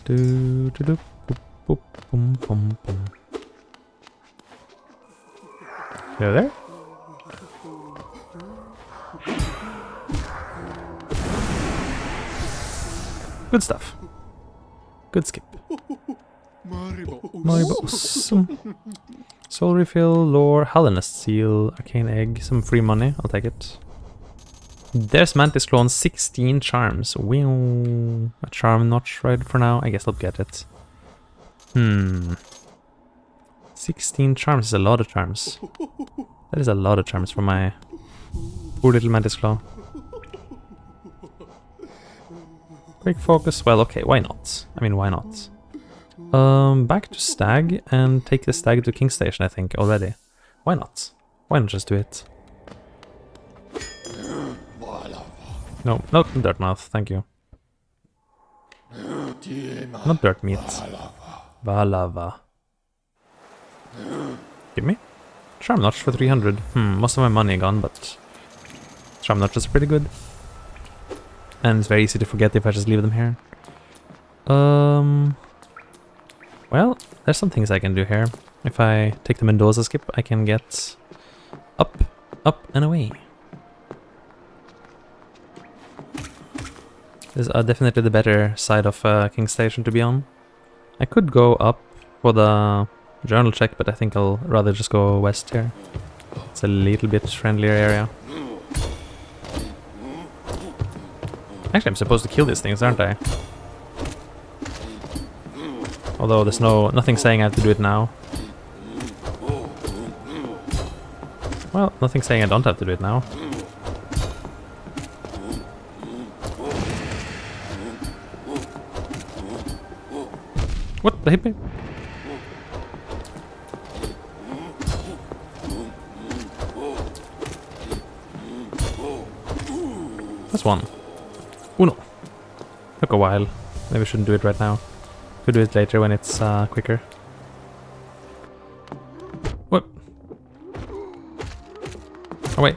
You there? Good stuff. Good skip. Maribo. Awesome. Soul refill, lore, Hellenist seal, arcane egg, some free money. I'll take it. There's Mantis Claw on 16 charms. Whew. A charm notch right for now. I guess I'll get it. 16 charms is a lot of charms. That is a lot of charms for my poor little Mantis Claw. Quick focus. Well, okay, why not? I mean, why not? Back to Stag and take the Stag to King Station, I think, already. Why not? Why not just do it? No, not Dirtmouth, thank you. Not Dirt Meat. Valava. Give me? Charm Notch for 300. Most of my money gone, but Charm Notch is pretty good. And it's very easy to forget if I just leave them here. Well, there's some things I can do here. If I take the Mendoza skip, I can get up, and away. This is definitely the better side of King Station to be on. I could go up for the journal check, but I think I'll rather just go west here. It's a little bit friendlier area. Actually, I'm supposed to kill these things, aren't I? Although there's nothing saying I have to do it now. Well, nothing saying I don't have to do it now. What? They hit me? That's one. Uno. Took a while. Maybe I shouldn't do it right now. Could do it later when it's quicker. What? Oh wait.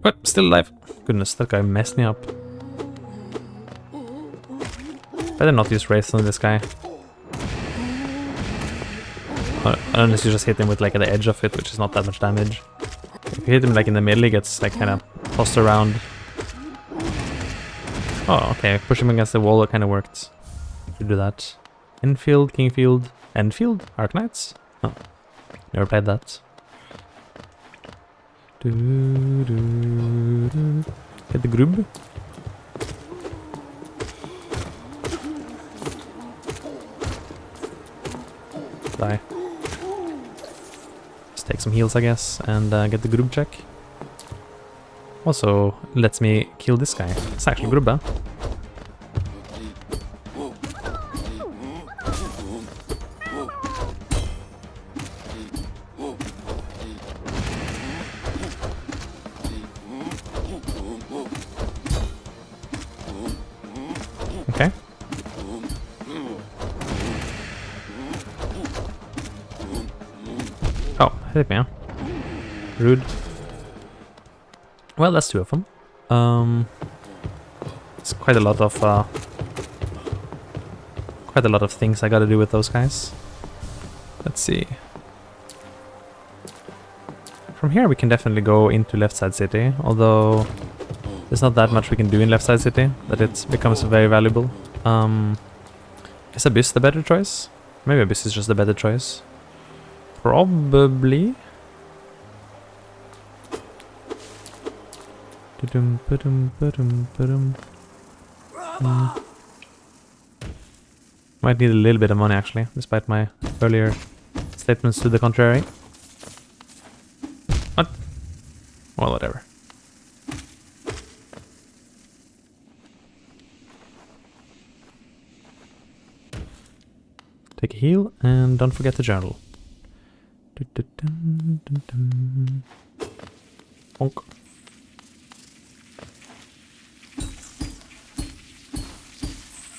What? Still alive. Goodness, that guy messed me up. Better not use Wraiths on this guy. Unless you just hit him with like the edge of it, which is not that much damage. If you hit him like in the middle, he gets like kind of tossed around. Oh, okay. Push him against the wall, that kind of worked. Should do that. Infield, Kingfield, Enfield, Arknights? Oh, never played that. Get the grub. Die. Just take some heals, I guess, and get the grub check. Also, lets me kill this guy. It's actually grubba. Okay. Oh, hit me, huh? Rude. Well, that's two of them. It's quite a lot of things I gotta do with those guys. Let's see. From here we can definitely go into Left Side City, although there's not that much we can do in Left Side City that it becomes very valuable. Is Abyss the better choice? Maybe Abyss is just the better choice. Probably. Might need a little bit of money actually, despite my earlier statements to the contrary. What? Well, whatever. Take a heal and don't forget the journal. Bonk.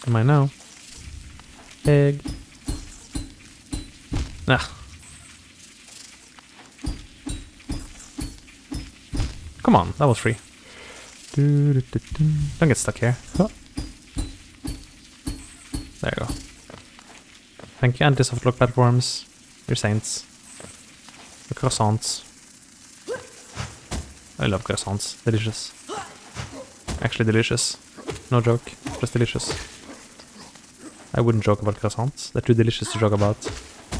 Am I now? Egg. Ah. Come on, that was free. Don't get stuck here. Oh. There you go. Thank you, anti-soft lock platforms. You're saints. The croissants. I love croissants. Delicious. Actually delicious. No joke. Just delicious. I wouldn't joke about croissants. They're too delicious to joke about.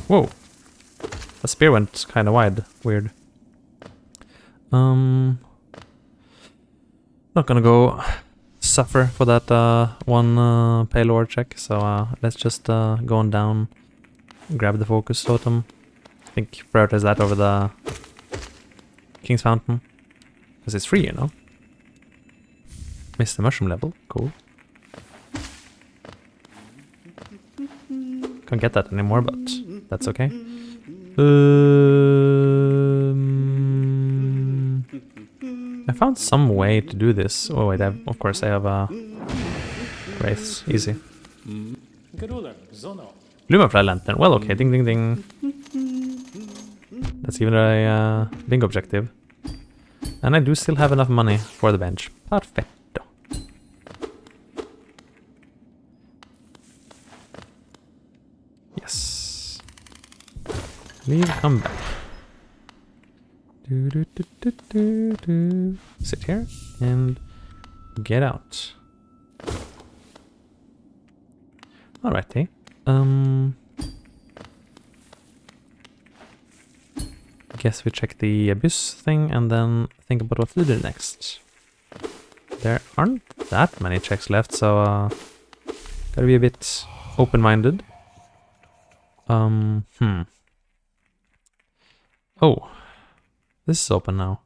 Whoa! The spear went kind of wide. Weird. Not gonna go suffer for that one payload check, so let's just go on down, grab the focus totem. I think prioritize that over the King's Fountain, because it's free, you know. Missed the mushroom level, cool. Can't get that anymore, but that's okay. I found some way to do this. Oh wait, of course I have wraiths. Easy. Lumafly Lantern. Well, okay. Ding, ding, ding. That's even a bingo objective. And I do still have enough money for the bench. Perfecto. Leave, come back. Sit here and get out. Alrighty. Guess we check the abyss thing and then think about what to do next. There aren't that many checks left, so gotta be a bit open-minded. Oh, this is open now.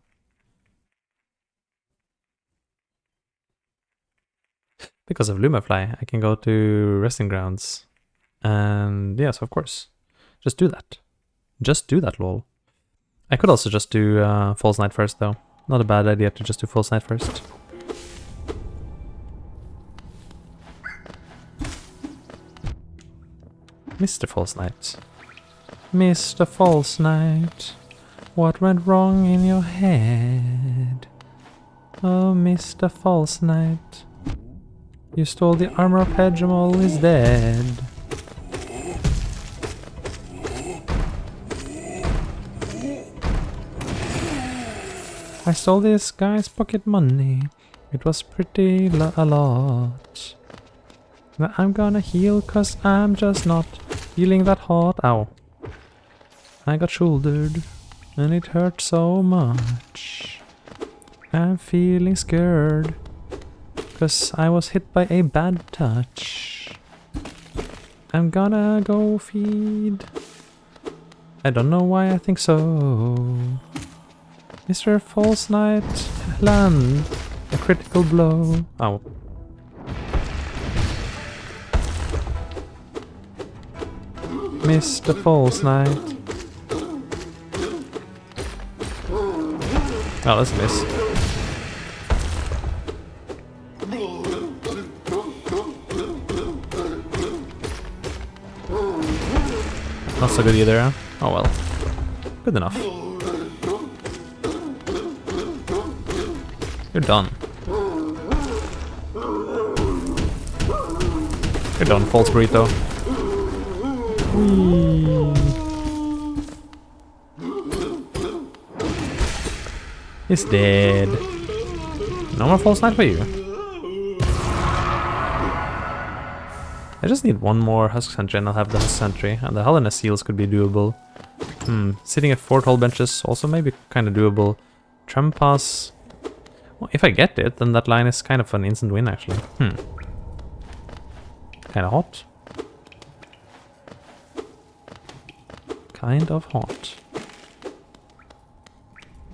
Because of Lumafly, I can go to resting grounds. And yes, of course. Just do that. Just do that, lol. I could also just do False Night first, though. Not a bad idea to just do False Night first. Mr. False Night. Mr. False Night. What went wrong in your head? Oh, Mr. False Night. You stole the armor of Hegemol is dead. I stole this guy's pocket money. It was pretty a lot. Now I'm gonna heal cause I'm just not feeling that hot. Ow. I got shouldered and it hurt so much. I'm feeling scared. Cause I was hit by a bad touch. I'm gonna go feed. I don't know why I think so. Mr. False Night, land a critical blow. Ow. Mr. False Night. Oh, that's a miss. Not so good either, huh? Oh well. Good enough. You're done. You're done, false burrito. Whee. He's dead. No more false night for you. I just need one more Husk Sentry and I'll have the Husk Sentry, and the Helena Seals could be doable. Sitting at 4 tall benches also maybe kind of doable. Trampas. Well, if I get it, then that line is kind of an instant win actually. Kind of hot. Kind of hot.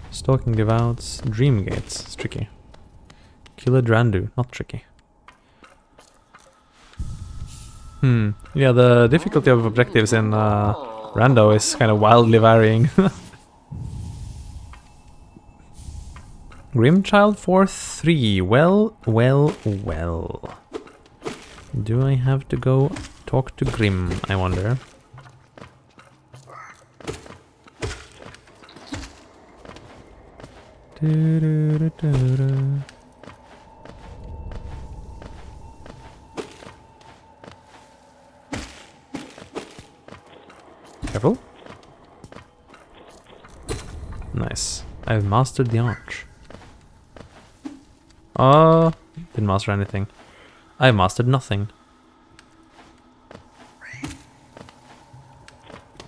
Stalking Devouts, Dream Gates, it's tricky. Kill a Drandu, not tricky. Yeah, the difficulty of objectives in Rando is kind of wildly varying. Grimchild 4-3, well. Do I have to go talk to Grim, I wonder? Careful. Nice. I've mastered the arch. Didn't master anything. I mastered nothing.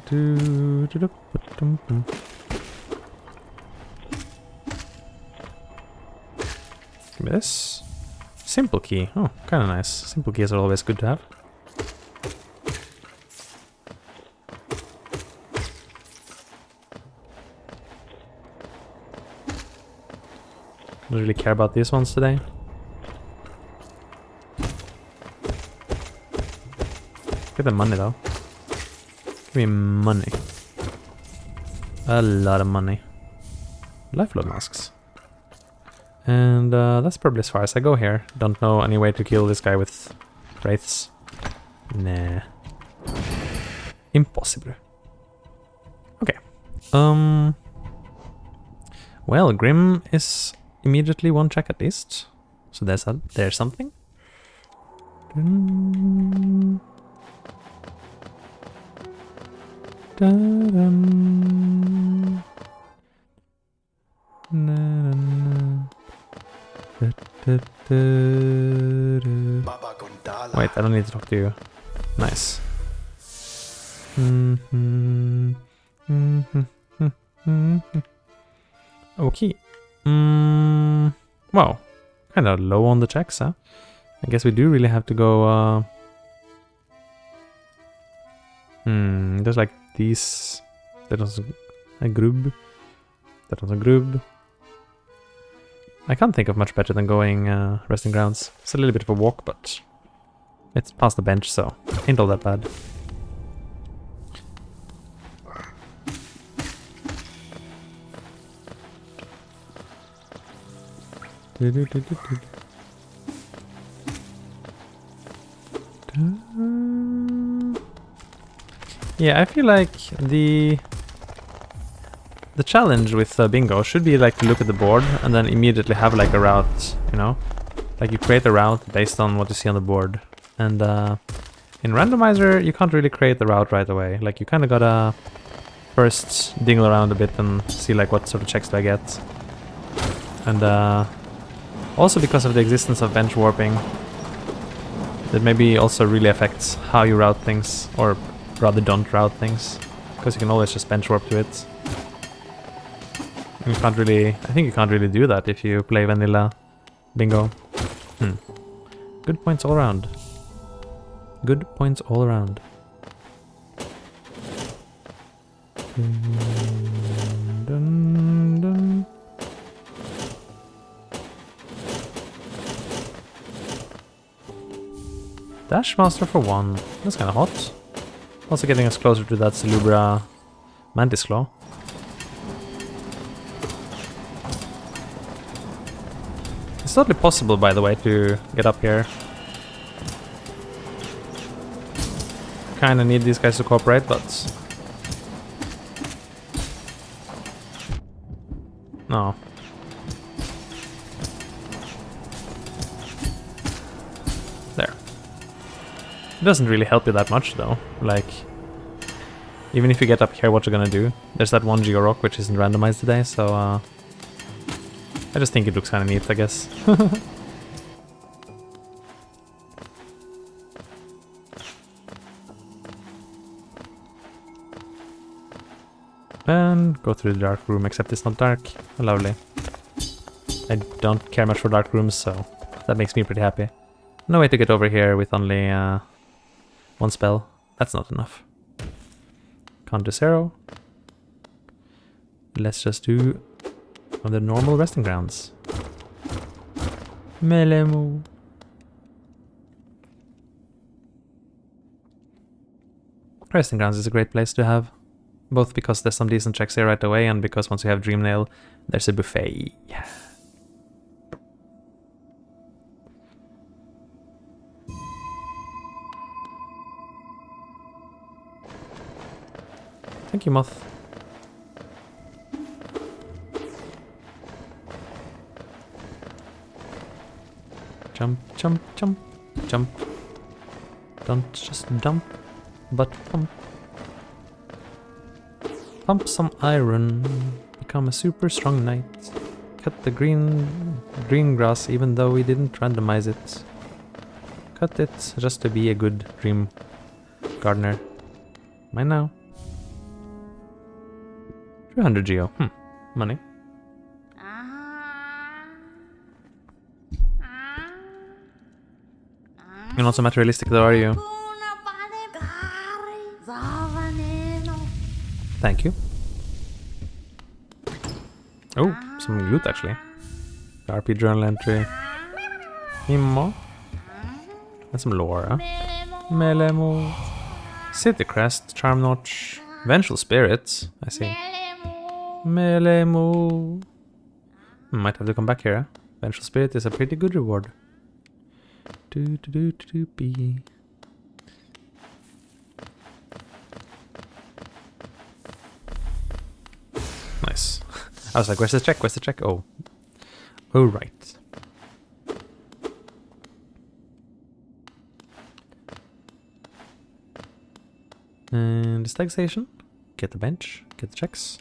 Give me this. Simple key. Oh, kind of nice. Simple keys are always good to have. Don't really care about these ones today. Get the money though. Give me money. A lot of money. Lifeload masks. And that's probably as far as I go here. Don't know any way to kill this guy with wraiths. Nah. Impossible. Okay. Well, Grim is immediately one check at least. So there's something. Da-dum. Na-na-na. Da-da-da-da. Wait, I don't need to talk to you. Nice. Okay. Wow. Kind of low on the checks, huh? I guess we do really have to go... there's like these... That was a grub. That was a grub. I can't think of much better than going resting grounds. It's a little bit of a walk, but it's past the bench, so ain't all that bad. Yeah, I feel like the challenge with bingo should be like to look at the board and then immediately have like a route, you know? Like you create a route based on what you see on the board. And in Randomizer, you can't really create the route right away. Like you kind of gotta first dingle around a bit and see like what sort of checks do I get. And also because of the existence of bench warping, that maybe also really affects how you route things, or rather don't route things, because you can always just bench warp to it. You can't really, I think you can't really do that if you play vanilla bingo. Good points all around. Good points all around. Dun, dun. Dash Master for 1. That's kind of hot. Also getting us closer to that Celubra Mantis Claw. It's totally possible, by the way, to get up here. Kinda need these guys to cooperate, but... No. There. It doesn't really help you that much, though. Like, even if you get up here, what you're gonna do? There's that one Geo Rock which isn't randomized today, so I just think it looks kind of neat, I guess. And go through the dark room, except it's not dark. Lovely. I don't care much for dark rooms, so that makes me pretty happy. No way to get over here with only one spell. That's not enough. Can't do 0. Let's just do on the normal resting grounds. Melee move. Resting grounds is a great place to have. Both because there's some decent checks here right away, and because once you have Dream Nail, there's a buffet. Yeah. Thank you, Moth. Jump, jump, jump, jump. Don't just dump, but pump. Pump some iron. Become a super strong knight. Cut the green grass even though we didn't randomize it. Cut it just to be a good dream gardener. Mine now. 200 geo. Money. You're not so materialistic though, are you? Thank you. Oh, some loot actually. RP journal entry. Mimo. And some lore. Melemo. City crest, charm notch. Vengeful spirits. I see. Melemo. Might have to come back here. Vengeful spirit is a pretty good reward. Do-do-do-do-do-be. Nice. I was like, where's the check? Where's the check? Oh. Oh, right. And the stag station? Get the bench. Get the checks.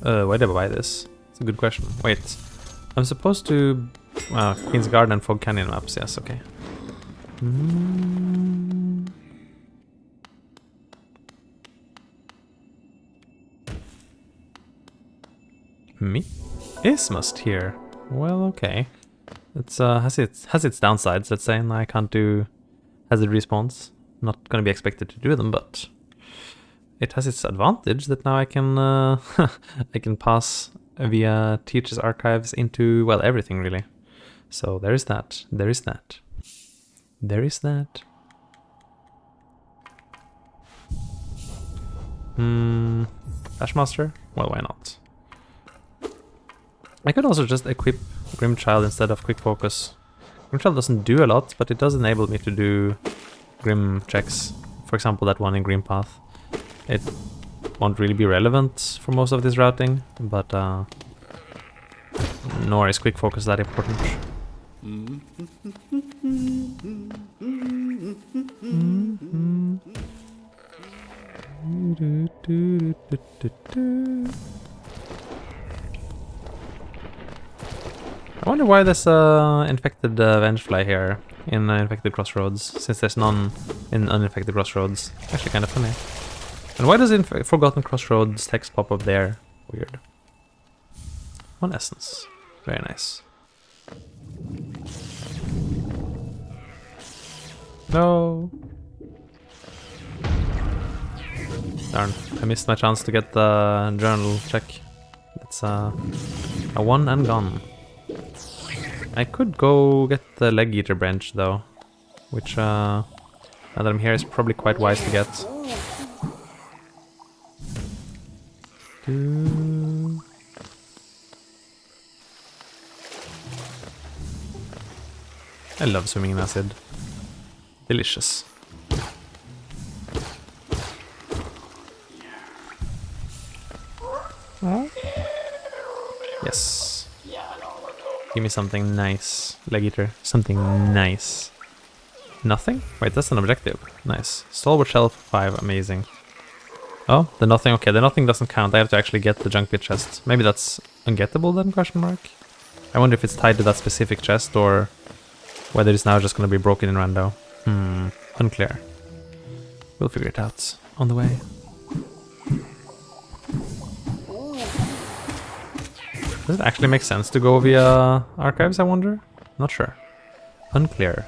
Why did I buy this? It's a good question. Wait. I'm supposed to... Queen's Garden and Fog Canyon maps. Yes, okay. Me? Ismust here. Well, okay. It's has its downsides, let's say, and I can't do hazard respawns. Not gonna be expected to do them, but it has its advantage that now I can I can pass via Teacher's Archives into, well, everything really. So there is that. There is that. There is that. Flashmaster? Well, why not? I could also just equip Grimchild instead of Quick Focus. Grimchild doesn't do a lot, but it does enable me to do Grim checks. For example, that one in Green Path. It won't really be relevant for most of this routing, but nor is Quick Focus that important. I wonder why there's infected Vengefly here in Infected Crossroads, since there's none in Uninfected Crossroads. Actually kind of funny. And why does Forgotten Crossroads text pop up there? Weird. One essence. Very nice. No. Darn, I missed my chance to get the journal check. It's a one and gone. I could go get the Leg Eater branch though, which now that I'm here is probably quite wise to get. I love swimming in acid. Delicious. Yes. Give me something nice. Leg Eater. Something nice. Nothing? Wait, that's an objective. Nice. Stalwart Shelf 5. Amazing. Oh, the nothing. Okay, the nothing doesn't count. I have to actually get the junk pit chest. Maybe that's ungettable then, question mark? I wonder if it's tied to that specific chest or whether it's now just going to be broken in rando. Unclear. We'll figure it out on the way. Does it actually make sense to go via archives, I wonder? Not sure. Unclear.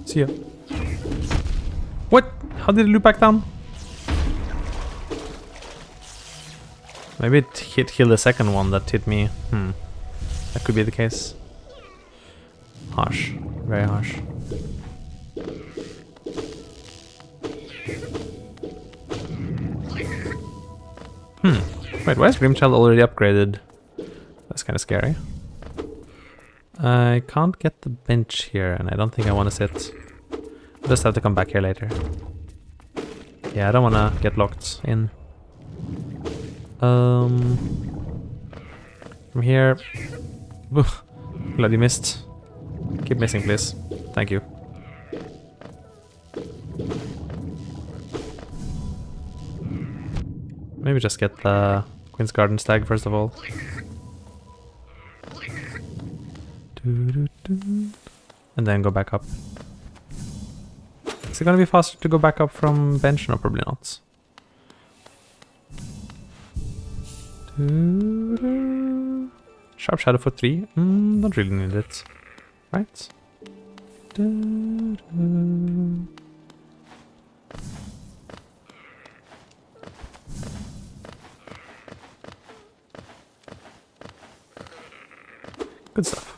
See ya. What? How did it loop back down? Maybe it hit the second one that hit me. That could be the case. Harsh. Very harsh. Wait, why is Grimchild already upgraded? That's kind of scary. I can't get the bench here, and I don't think I want to sit. I'll just have to come back here later. Yeah, I don't want to get locked in. From here... Bloody missed. Keep missing, please. Thank you. Maybe just get the Queen's Garden stag first of all. And then go back up. Is it gonna be faster to go back up from bench? No, probably not. Sharp Shadow for 3. Don't really need it. Right? Good stuff.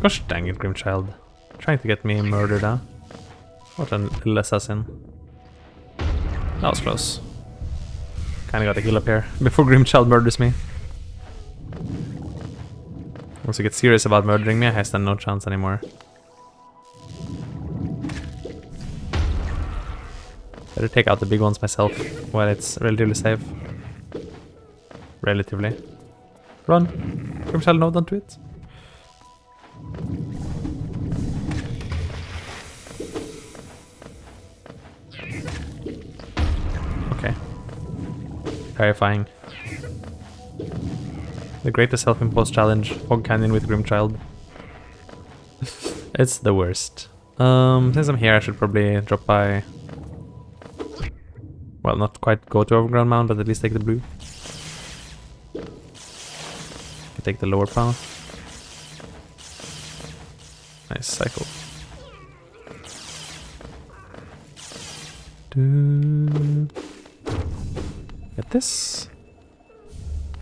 Gosh dang it, Grimchild. Trying to get me murdered, huh? What a little assassin. That was close. Kinda got a heal up here before Grimchild murders me. Once he gets serious about murdering me, I stand no chance anymore. Better take out the big ones myself while it's relatively safe. Relatively. Run! Grimchild, no, don't do it. Okay. Terrifying. The greatest self-imposed challenge, Hog Canyon with Grimchild. It's the worst. Since I'm here, I should probably drop by... Well, not quite go to Overground Mound, but at least take the blue. Take the lower path. Nice cycle. Get this.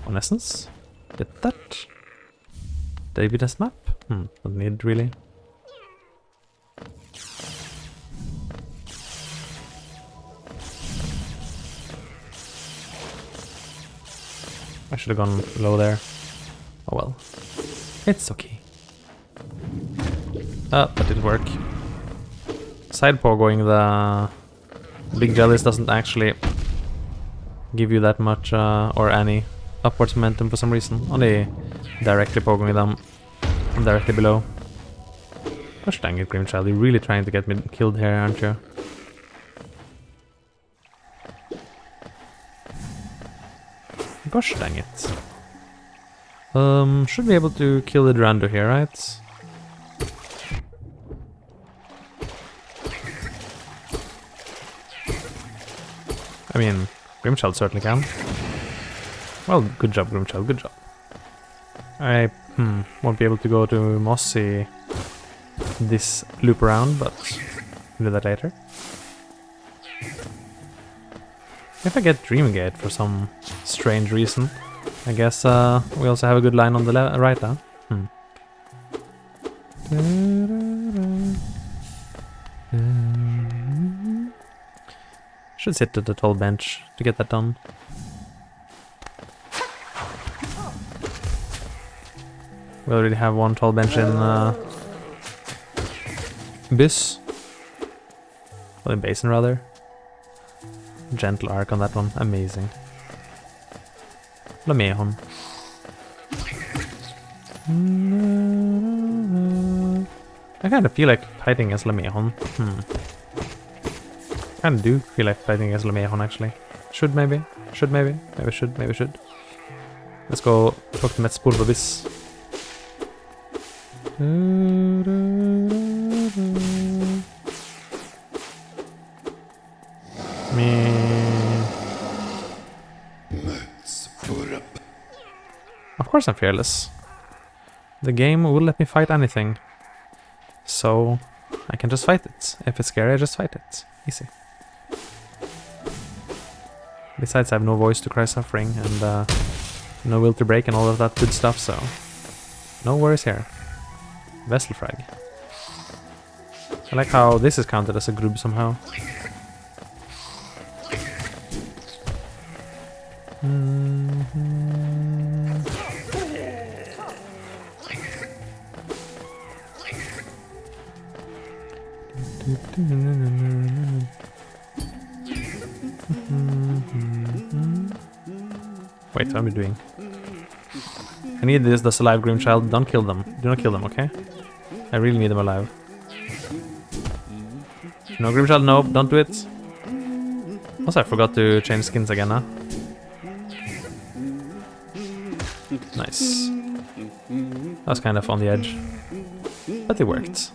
On essence. Get that. David's map. Don't need really. I should have gone low there. Oh well. It's okay. That didn't work. Side pogoing the big jellies doesn't actually give you that much or any upwards momentum for some reason. Only directly pogoing them from directly below. Gosh dang it, Grimchild, you're really trying to get me killed here, aren't you? Gosh dang it. Should be able to kill the Durando here, right? I mean, Grimchild certainly can. Well, good job, Grimchild, good job. I won't be able to go to Mossy this loop around, but we'll do that later. If I get Dreamgate for some strange reason, I guess we also have a good line on the right, huh? Should sit at the tall bench to get that done. We already have one tall bench in Bus. Well, in Basin rather. Gentle arc on that one, amazing. Lamehon. I kind of feel like fighting as Lamehon. I kind of do feel like fighting as Lamehon actually. Should maybe. Maybe should. Let's go talk to Metspor for this. Of course I'm fearless. The game will let me fight anything. So I can just fight it. If it's scary, I just fight it. Easy. Besides, I have no voice to cry suffering and no will to break and all of that good stuff, so no worries here. Vessel frag. I like how this is counted as a grub somehow. Wait, what am I doing? I need this alive Grimchild. Don't kill them. Do not kill them, okay? I really need them alive. No, Grimchild, no, don't do it. Also, I forgot to change skins again, huh? Nice. That was kind of on the edge. But it worked.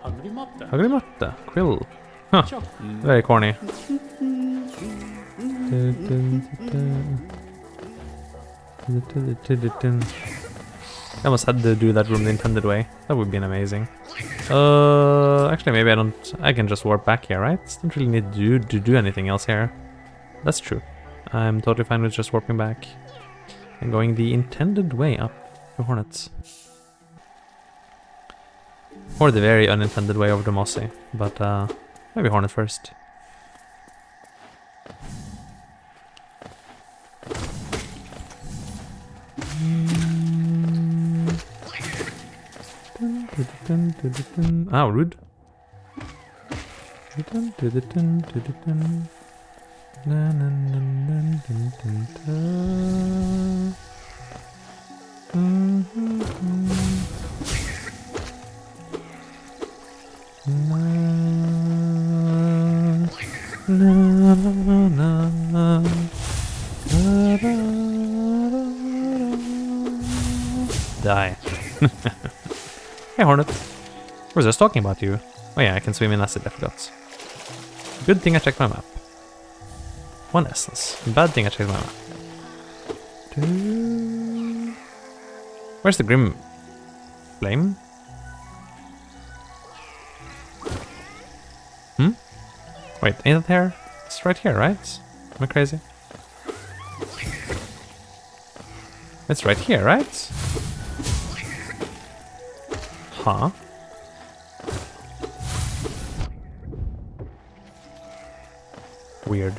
Hungry matte. Krill. Huh. Very corny. I almost had to do that room the intended way. That would be amazing. Actually, maybe I don't... I can just warp back here, right? Don't really need to do anything else here. That's true. I'm totally fine with just warping back. And going the intended way up to Hornets. Or the very unintended way over to Mossy. But, maybe Hornet first. Ah, rude. Die. Hey, Hornet. Was just talking about you. Oh yeah, I can swim in acid, I forgot. Good thing I checked my map. 1 essence. Bad thing I checked my map. Where's the Grim Flame? Wait, ain't it here? It's right here, right? Am I crazy? It's right here, right? Huh? Weird.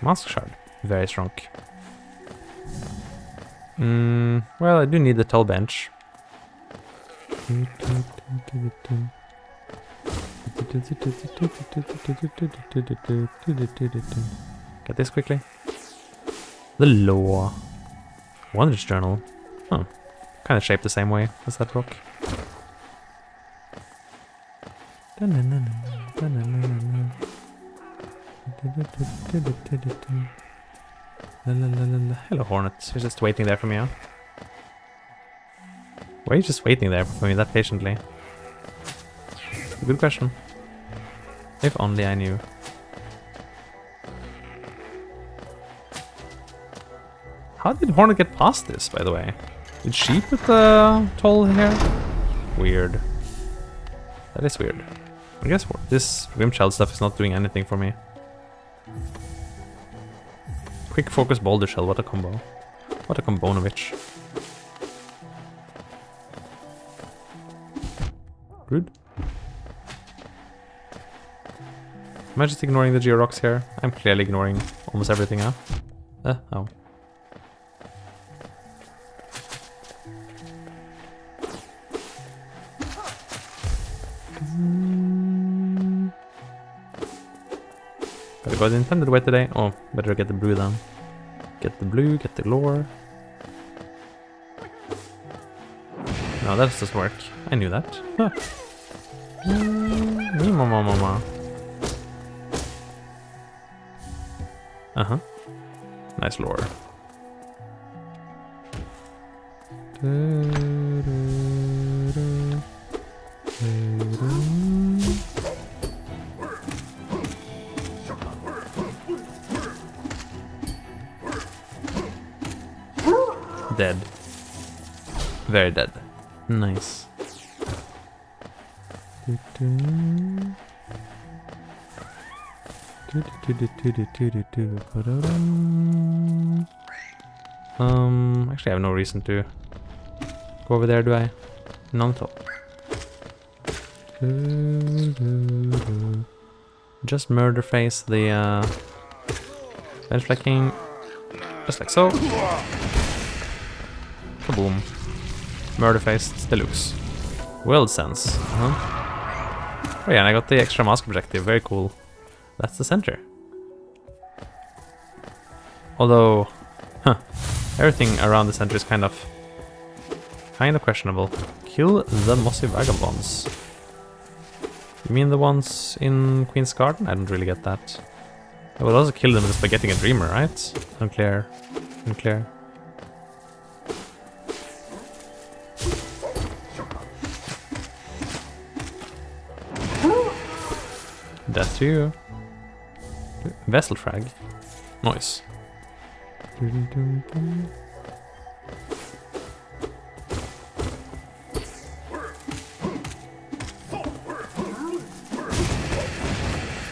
Mask shard. Very strong. Well, I do need the tall bench. Get this quickly. The law. Wonders journal. Huh. Kind of shaped the same way as that rock. Hello, Hornet. You're just waiting there for me, huh? Why are you just waiting there for me that patiently? Good question. If only I knew. How did Hornet get past this, by the way? Did she put the tall hair? Weird. That is weird. I guess this Wimchild stuff is not doing anything for me. Quick focus boulder shell, what a combo. What a combonovich. Rude. Am I just ignoring the Georox here? I'm clearly ignoring almost everything, huh? Oh. Gotta go the intended way today. Oh, better get the blue then. Get the blue, get the lore. No, that doesn't work. I knew that. Huh. Mama. Uh-huh. Nice lore. Dead. Very dead. Nice. Actually I have no reason to go over there, do I? None at all. Just murder face the bench flanking. Just like so. Kaboom. Murder faced deluxe. World sense. Oh yeah, and I got the extra mask objective. Very cool. That's the center. Although, everything around the center is kind of questionable. Kill the mossy vagabonds. You mean the ones in Queen's Garden? I don't really get that. I would also kill them just by getting a dreamer, right? Unclear. Death to you. Vessel frag. Noise.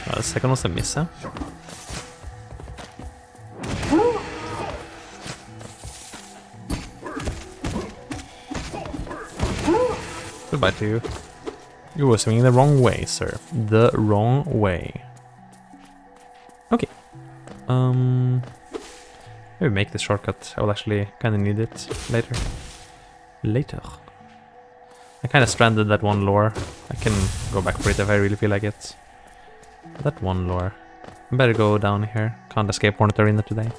The second was a miss, huh? Goodbye to you. You were swinging the wrong way, sir. The wrong way. Okay. Maybe make this shortcut. I will actually kind of need it later. I kind of stranded that one lore. I can go back for it if I really feel like it. That one lore. I better go down here. Can't escape Hornet Arena today.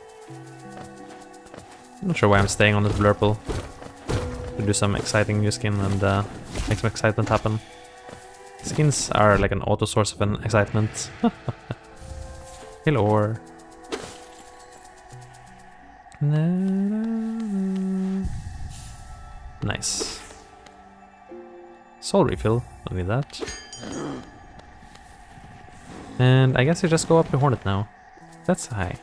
I'm not sure why I'm staying on this blurple. To do some exciting new skin and make some excitement happen. Skins are like an auto source of an excitement. Hello. Nice. Soul refill, don't need that. And I guess I just go up to Hornet now. That's high.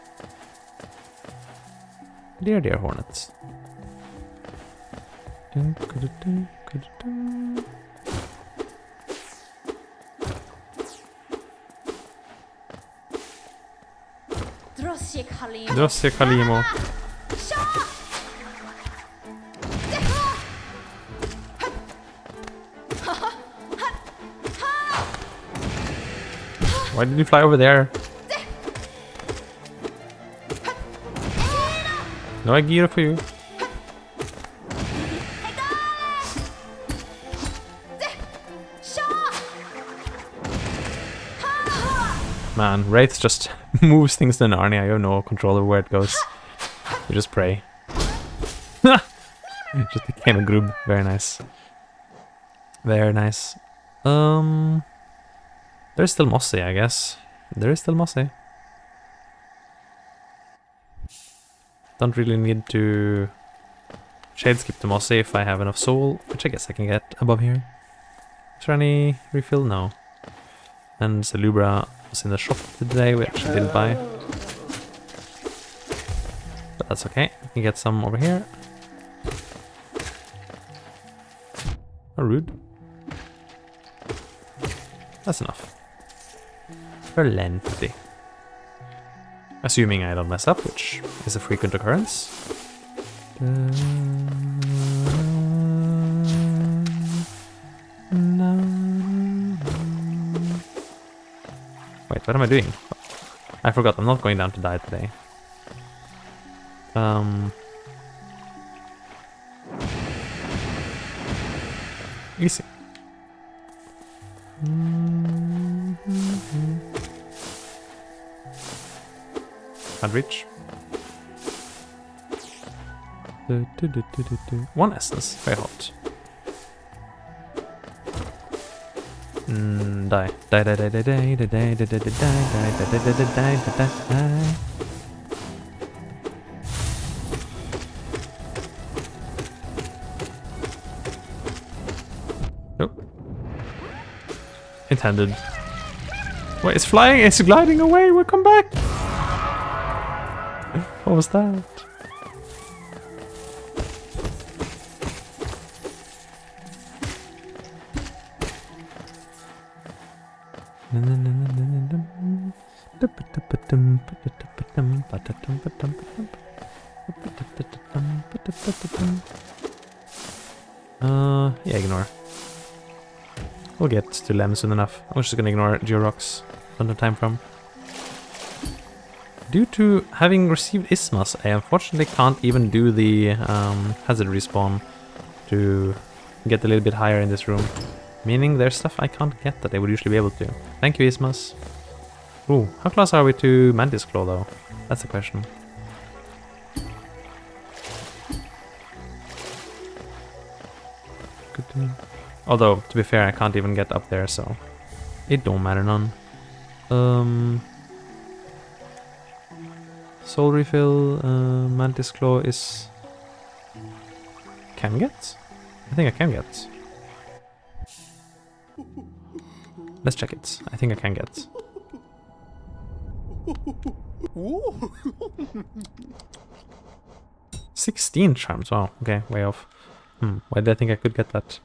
Dear Hornets. Drossie Kalimo. Why did you fly over there? No gear for you. Man, Wraith just moves things to Narnia. You have no control over where it goes. You just pray. It just became a grub. Very nice. Very nice. There's still Mossy, I guess. There is still Mossy. Don't really need to shade skip to Mossy if I have enough soul, which I guess I can get above here. Is there any refill? No. And Celubra was in the shop today, which I didn't buy. But that's okay. I can get some over here. Oh, rude. That's enough. Plenty. Assuming I don't mess up, which is a frequent occurrence. Wait, what am I doing? I forgot, I'm not going down to die today. Easy. Can't reach. One essence, very hot. Die. Die, die, die, die, die, die, die, die, die, die, die, die, die, die, die. Nope. Intended. Wait, it's flying, it's gliding away, we'll come back! What was that? Yeah, ignore. We'll get to Lem soon enough. I'm just gonna ignore Georox. Don't have time from. Due to having received Isthmus, I unfortunately can't even do the hazard respawn to get a little bit higher in this room. Meaning there's stuff I can't get that I would usually be able to. Thank you, Isthmus. Ooh, how close are we to Mantis Claw though? That's the question. Good to know. Although, to be fair, I can't even get up there, so it don't matter none. Soul refill, Mantis Claw is... Can get? I think I can get. Let's check it. I think I can get. Ooh. 16 charms, wow, okay, way off. Why did I think I could get that?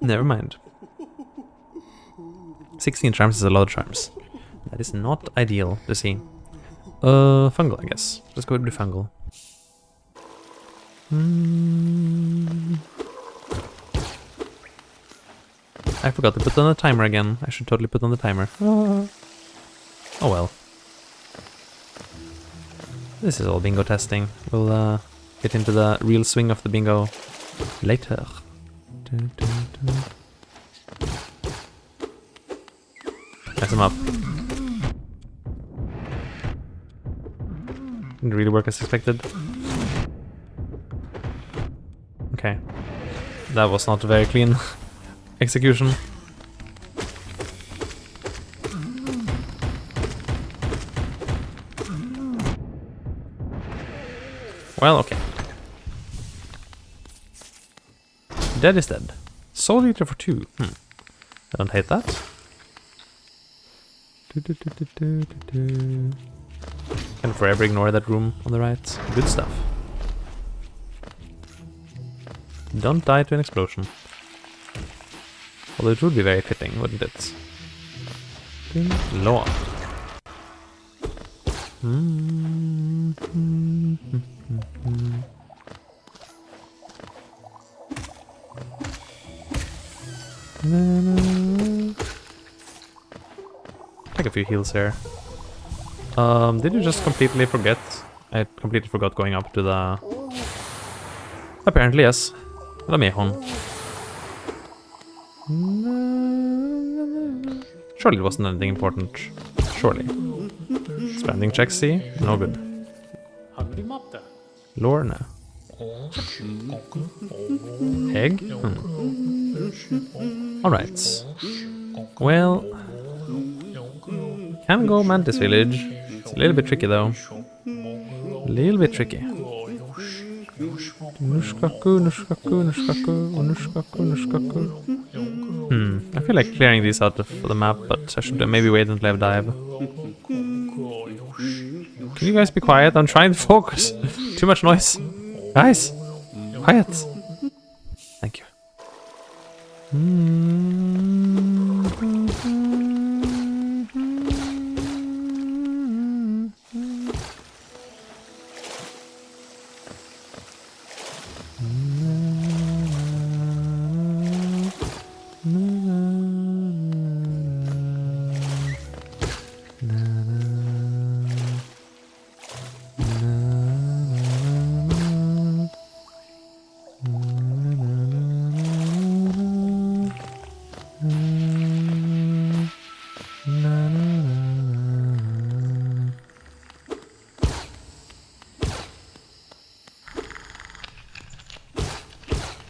Never mind. 16 charms is a lot of charms. That is not ideal to see. Fungal, I guess. Let's go with fungal. I forgot to put on the timer again. I should totally put on the timer. Oh well. This is all bingo testing. We'll get into the real swing of the bingo later. Mess him up. Didn't really work as expected. Okay. That was not a very clean execution. Well, okay. Dead is dead. Soul Eater for 2. I don't hate that. Can forever ignore that room on the right. Good stuff. Don't die to an explosion. Although it would be very fitting, wouldn't it? Lord. Take a few heals here. Did you just completely forget? I completely forgot going up to the... Apparently, yes. The Mehon. Surely it wasn't anything important. Surely. Spending check C? No good. Lorna. Egg? Alright. Well... Can go Mantis Village. It's a little bit tricky though. Little bit tricky. I feel like clearing these out of the map, but I should maybe wait until I have dive. Can you guys be quiet? I'm trying to focus. Too much noise. Guys! Quiet! Thank you.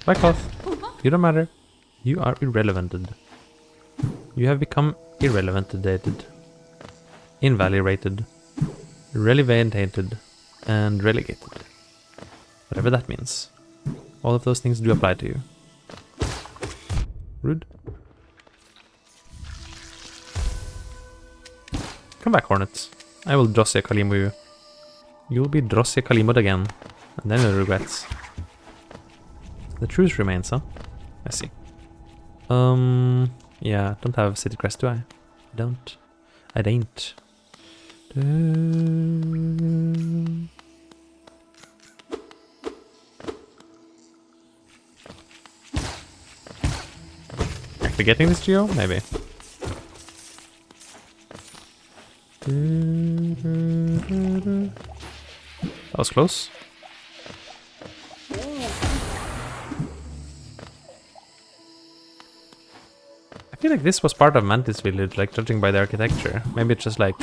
Black cloth, you don't matter. You are irrelevanted. You have become irrelevantated, invalidated, relevantated, and relegated. Whatever that means. All of those things do apply to you. Rude. Come back, Hornets. I will Drossia Kalimo you. You'll be Drossia Kalimoed again, and then you'll regret. The truth remains, huh? I see. Yeah, don't have City Crest, do I? Don't. I don't. Actually getting this geo? Maybe. That was close. I feel like this was part of Mantis Village, like judging by the architecture. Maybe it's just like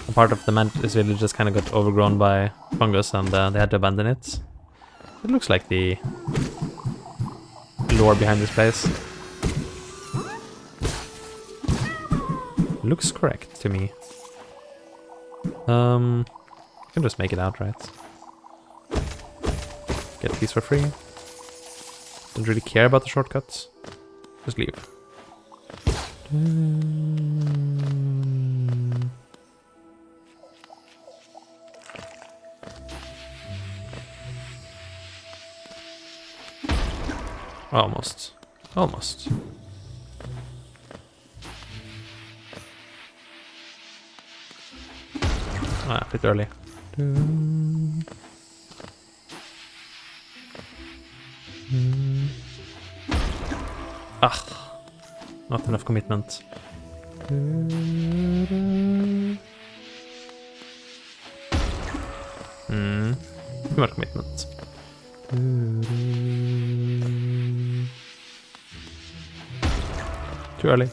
a part of the Mantis Village just kind of got overgrown by fungus and they had to abandon it. It looks like the lore behind this place. Looks correct to me. You can just make it outright. Get these for free. Don't really care about the shortcuts. Just leave. Almost. Almost. Ah, a bit early. Ah, not enough commitment. Too much commitment. Too early.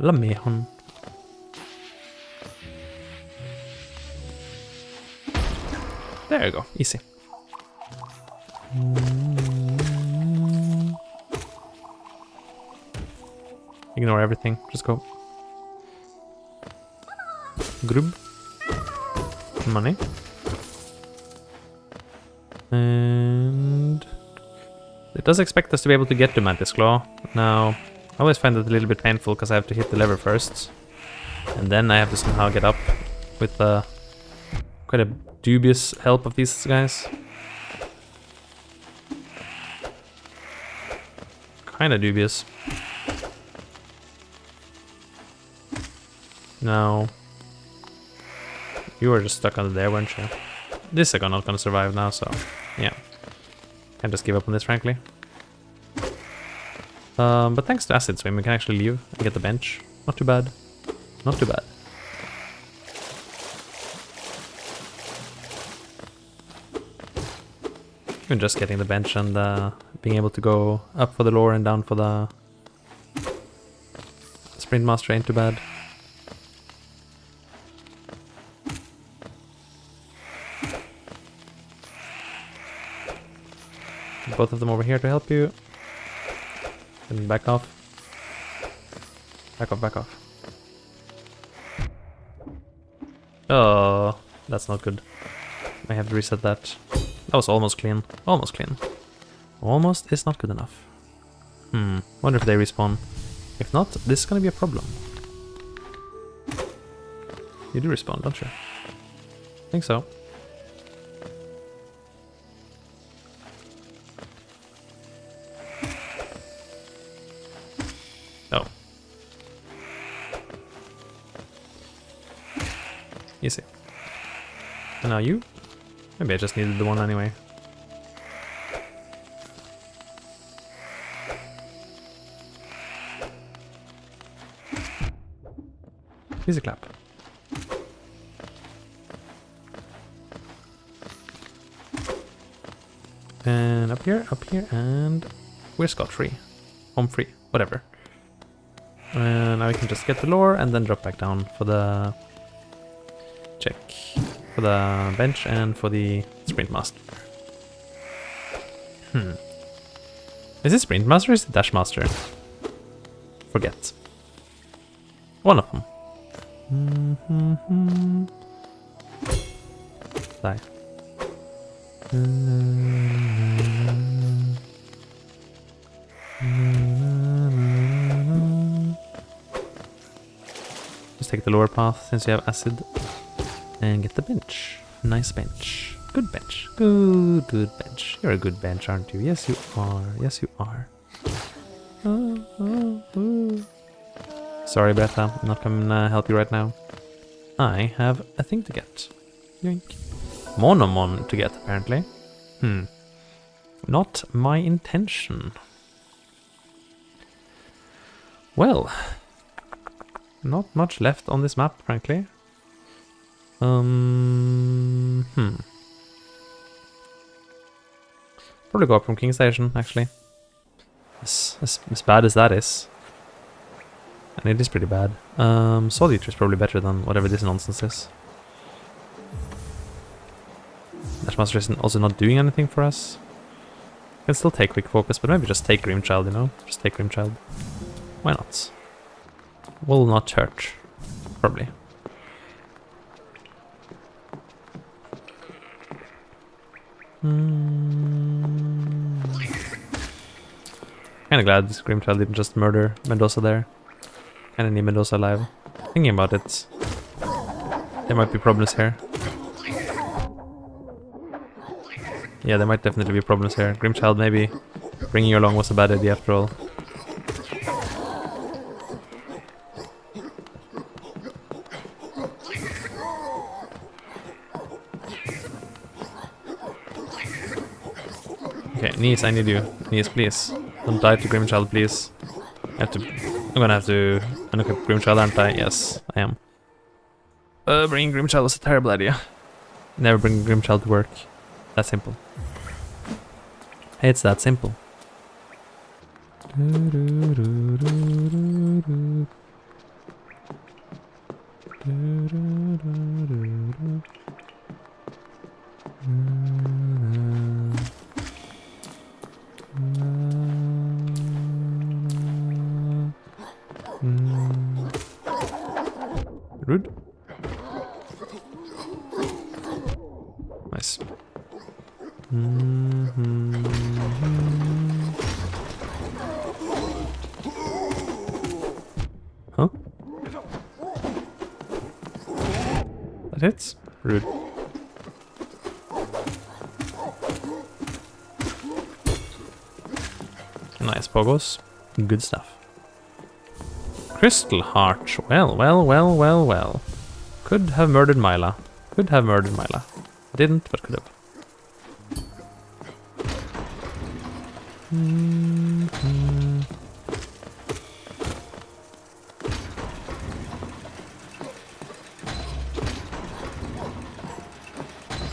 Lamehon. There you go. Easy. Ignore everything. Just go. Grub. Money. And it does expect us to be able to get to Mantis Claw. Now, I always find it a little bit painful because I have to hit the lever first. And then I have to somehow get up with quite a dubious help of these guys. Kinda dubious. No. You were just stuck under there, weren't you? This I'm not gonna survive now, so yeah. Can't just give up on this, frankly. But thanks to Acid Swim, we can actually leave and get the bench. Not too bad. Not too bad. Even just getting the bench and being able to go up for the lore and down for the Sprint Master ain't too bad. Both of them over here to help you. And back off. Back off, back off. Oh, that's not good. I have to reset that. That was almost clean. Almost clean. Almost is not good enough. Wonder if they respawn. If not, this is gonna be a problem. You do respawn, don't you? I think so. Oh. Easy. And now you? Maybe I just needed the one anyway. Easy clap. And up here, and we're scot-free. Home free, whatever. And now we can just get the lore and then drop back down for the check. For the bench and for the Sprint Master. Is it Sprint Master or is it Dash Master? Forget. One of them. Die. Just take the lower path since you have acid. And get the bench. Nice bench. Good bench. Good bench. You're a good bench, aren't you? Yes, you are. Yes, you are. Sorry, Bertha. I'm not gonna help you right now. I have a thing to get. Yoink. Monomon to get, apparently. Not my intention. Well. Not much left on this map, frankly. Probably go up from King Station, actually. As bad as that is. And it is pretty bad. Soul Eater is probably better than whatever this nonsense is. Dash Master is also not doing anything for us. Can still take Quick Focus, but maybe just take Grimchild, you know? Just take Grimchild. Why not? Will not hurt. Probably. Kinda glad this Grimchild didn't just murder Mendoza there. Kinda need Mendoza alive. Thinking about it, there might be problems here. Yeah, there might definitely be problems here. Grimchild maybe bringing you along was a bad idea after all. Okay, Niece, I need you. Niece, please. Don't die to Grimchild, please. I'm gonna have to unequip Grimchild, aren't I? Yes, I am. Bringing Grimchild was a terrible idea. Never bring Grimchild to work. That simple. It's that simple. Rude. Nice. Huh? That hits? Rude. Nice poggos. Good stuff. Crystal Heart. Well. Could have murdered Myla. Didn't, but could have.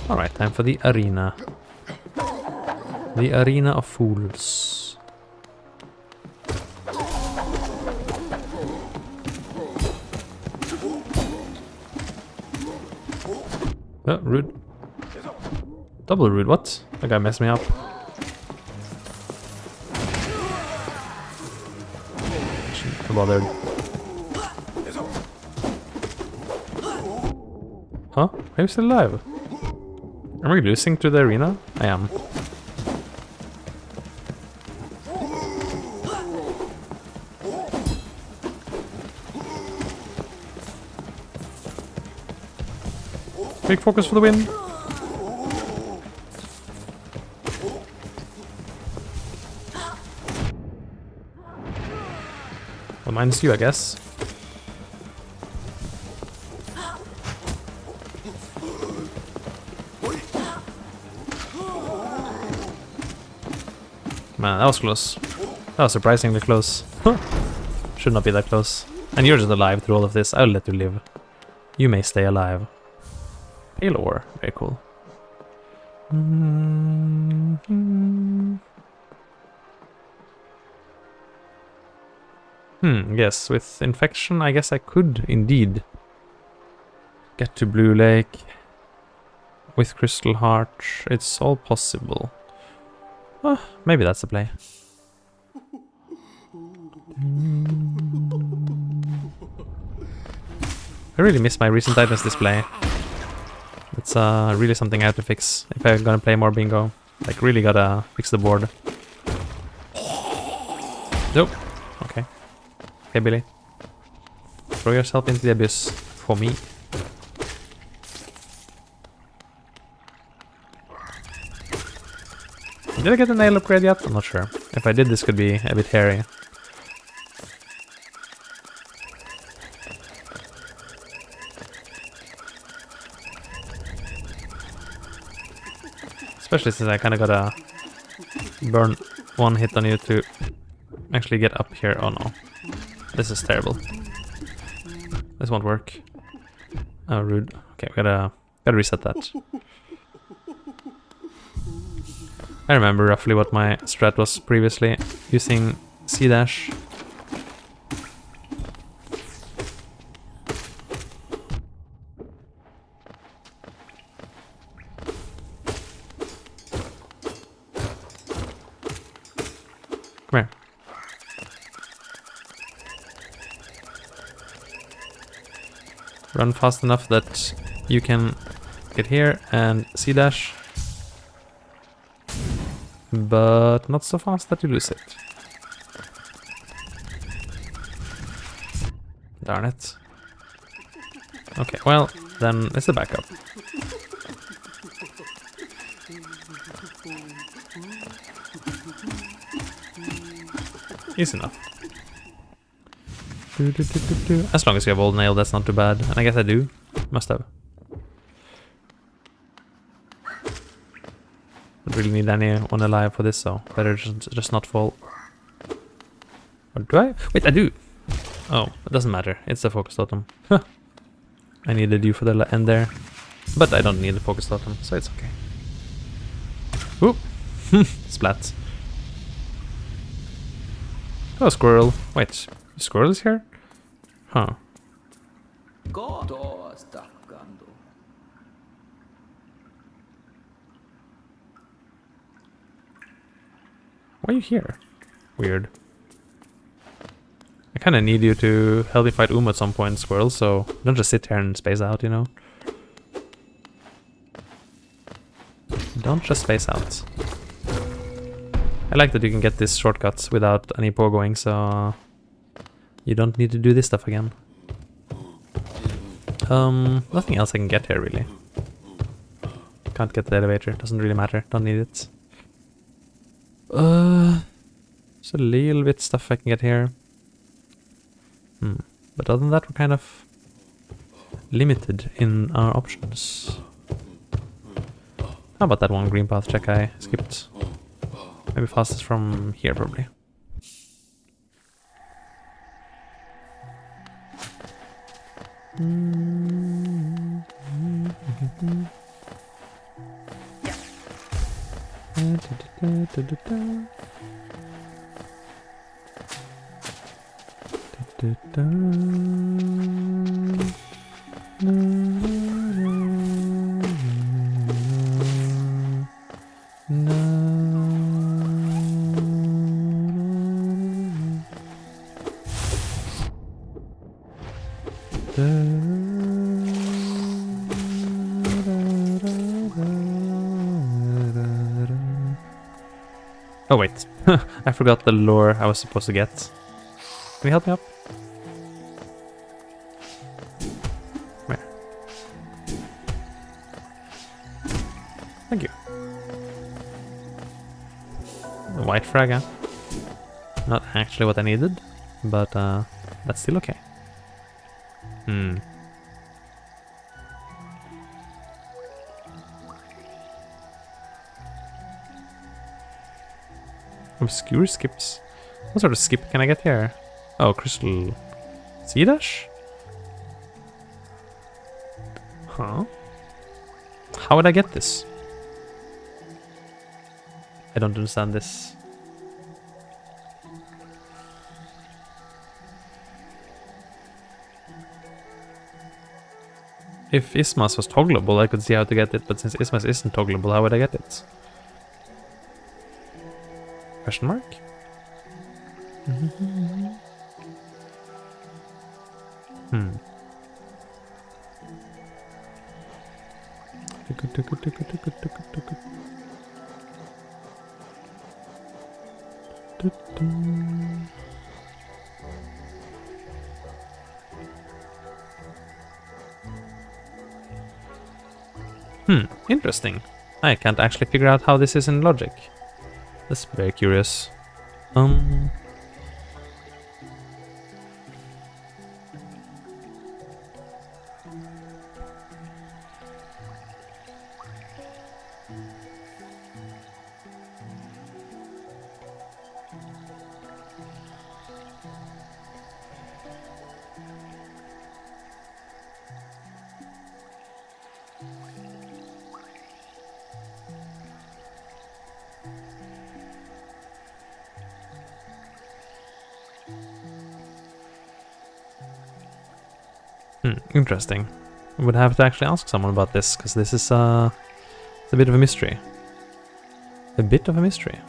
Alright, time for the arena. The arena of fools. Oh, rude. Double rude, what? That guy messed me up. Shouldn't have bothered. Huh? Are you still alive? Am I losing to the arena? I am. Big focus for the win. Well, minus you, I guess. Man, that was close. That was surprisingly close. Should not be that close. And you're just alive through all of this. I'll let you live. You may stay alive. Pale ore. Very cool. Yes, with infection, I guess I could indeed get to Blue Lake. With Crystal Heart, it's all possible. Maybe that's the play. I really miss my recent items display. It's really something I have to fix if I'm gonna play more bingo. Like, really gotta fix the board. Nope. Okay. Okay, Billy. Throw yourself into the abyss for me. Did I get a nail upgrade yet? I'm not sure. If I did, this could be a bit hairy. Especially since I kind of gotta burn one hit on you to actually get up here. Oh no. This is terrible. This won't work. Oh, rude. Okay, we gotta reset that. I remember roughly what my strat was previously, using C-dash. Come here. Run fast enough that you can get here and C-dash. But not so fast that you lose it. Darn it. Okay, well, then it's a backup. Easy enough. As long as you have old nail, that's not too bad. And I guess I do. Must have. Don't really need anyone alive for this, so better just not fall. Or do I? Wait, I do! Oh, it doesn't matter. It's a focus totem. I needed you for the end there. But I don't need the focus totem, so it's okay. Ooh! Splat. Oh, squirrel. Wait, squirrel is here? Huh. Why are you here? Weird. I kinda need you to help me fight at some point, squirrel, so don't just sit here and space out, you know? Don't just space out. I like that you can get this shortcut without any going, so you don't need to do this stuff again. Nothing else I can get here, really. Can't get the elevator, doesn't really matter, don't need it. There's a little bit stuff I can get here. But other than that, we're kind of limited in our options. How about that one green path check I skipped? Maybe fastest from here, probably. Oh wait, I forgot the lure I was supposed to get. Can you help me up? Where? Thank you. The white frag, huh? Not actually what I needed, but that's still okay. Obscure skips? What sort of skip can I get here? Oh, crystal sea dash? Huh? How would I get this? I don't understand this. If Ismas was toggleable, I could see how to get it, but since Ismas isn't toggleable, how would I get it? Question mark? Interesting. I can't actually figure out how this is in logic. That's very curious. Interesting. I would have to actually ask someone about this, because this is it's a bit of a mystery. A bit of a mystery.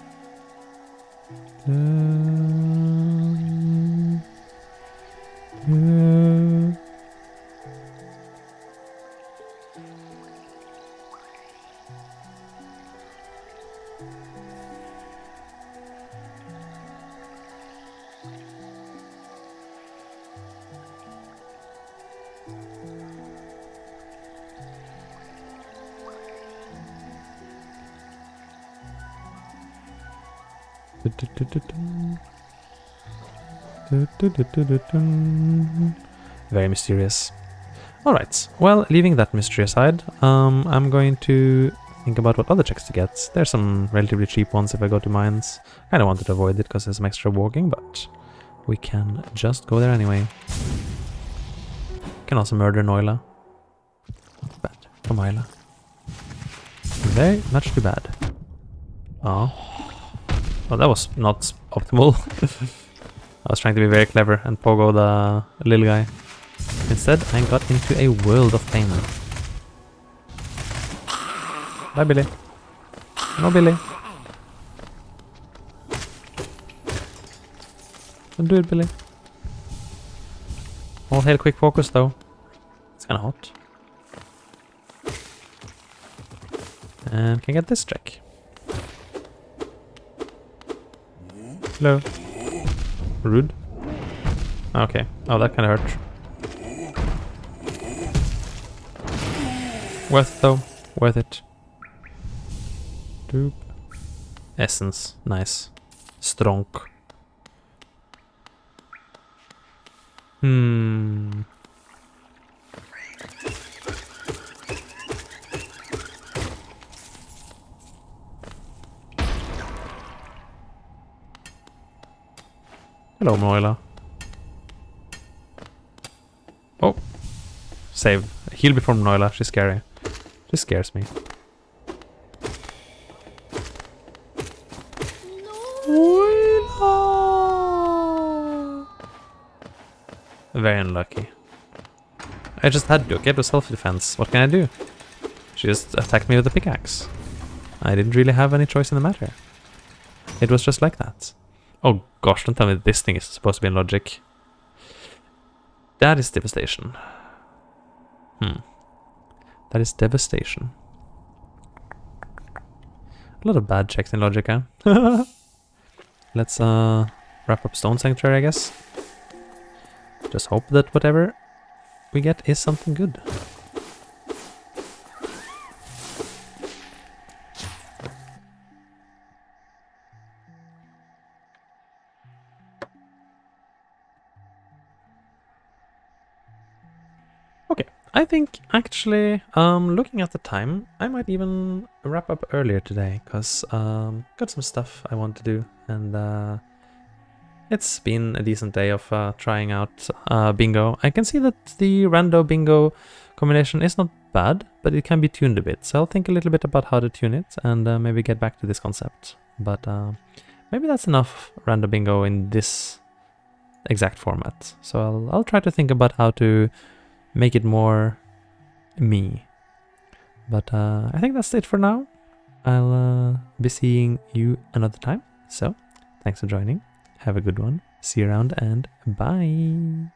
Very mysterious. Alright, well, leaving that mystery aside, I'm going to think about what other checks to get. There's some relatively cheap ones if I go to mines. I kinda wanted to avoid it because there's some extra walking, but we can just go there anyway. Can also murder Noila. Not bad. from Isla. Very much too bad. Oh. Well, that was not optimal. I was trying to be very clever and pogo the little guy. Instead, I got into a world of pain. Bye, Billy. No, Billy. Don't do it, Billy. All hail quick focus, though. It's kinda hot. And can I get this check? Hello. Rude. Okay. Oh, that kinda hurt. Worth it, though. Worth it. Doop. Essence. Nice. Strong. Hmm. Hello, Moila. Oh. Save. Heal before Noila. She's scary. She scares me. No. Very unlucky. I just had to get to self-defense. What can I do? She just attacked me with a pickaxe. I didn't really have any choice in the matter. It was just like that. Oh gosh, don't tell me this thing is supposed to be in logic. That is devastation. That is devastation. A lot of bad checks in logic, huh? Let's wrap up Stone Sanctuary, I guess. Just hope that whatever we get is something good. Okay, I think actually, looking at the time, I might even wrap up earlier today, because got some stuff I want to do, and it's been a decent day of trying out bingo. I can see that the rando bingo combination is not bad, but it can be tuned a bit, so I'll think a little bit about how to tune it, and maybe get back to this concept. But maybe that's enough rando bingo in this exact format, so I'll try to think about how to make it more me. But I think that's it for now. I'll be seeing you another time. So, thanks for joining. Have a good one. See you around and bye.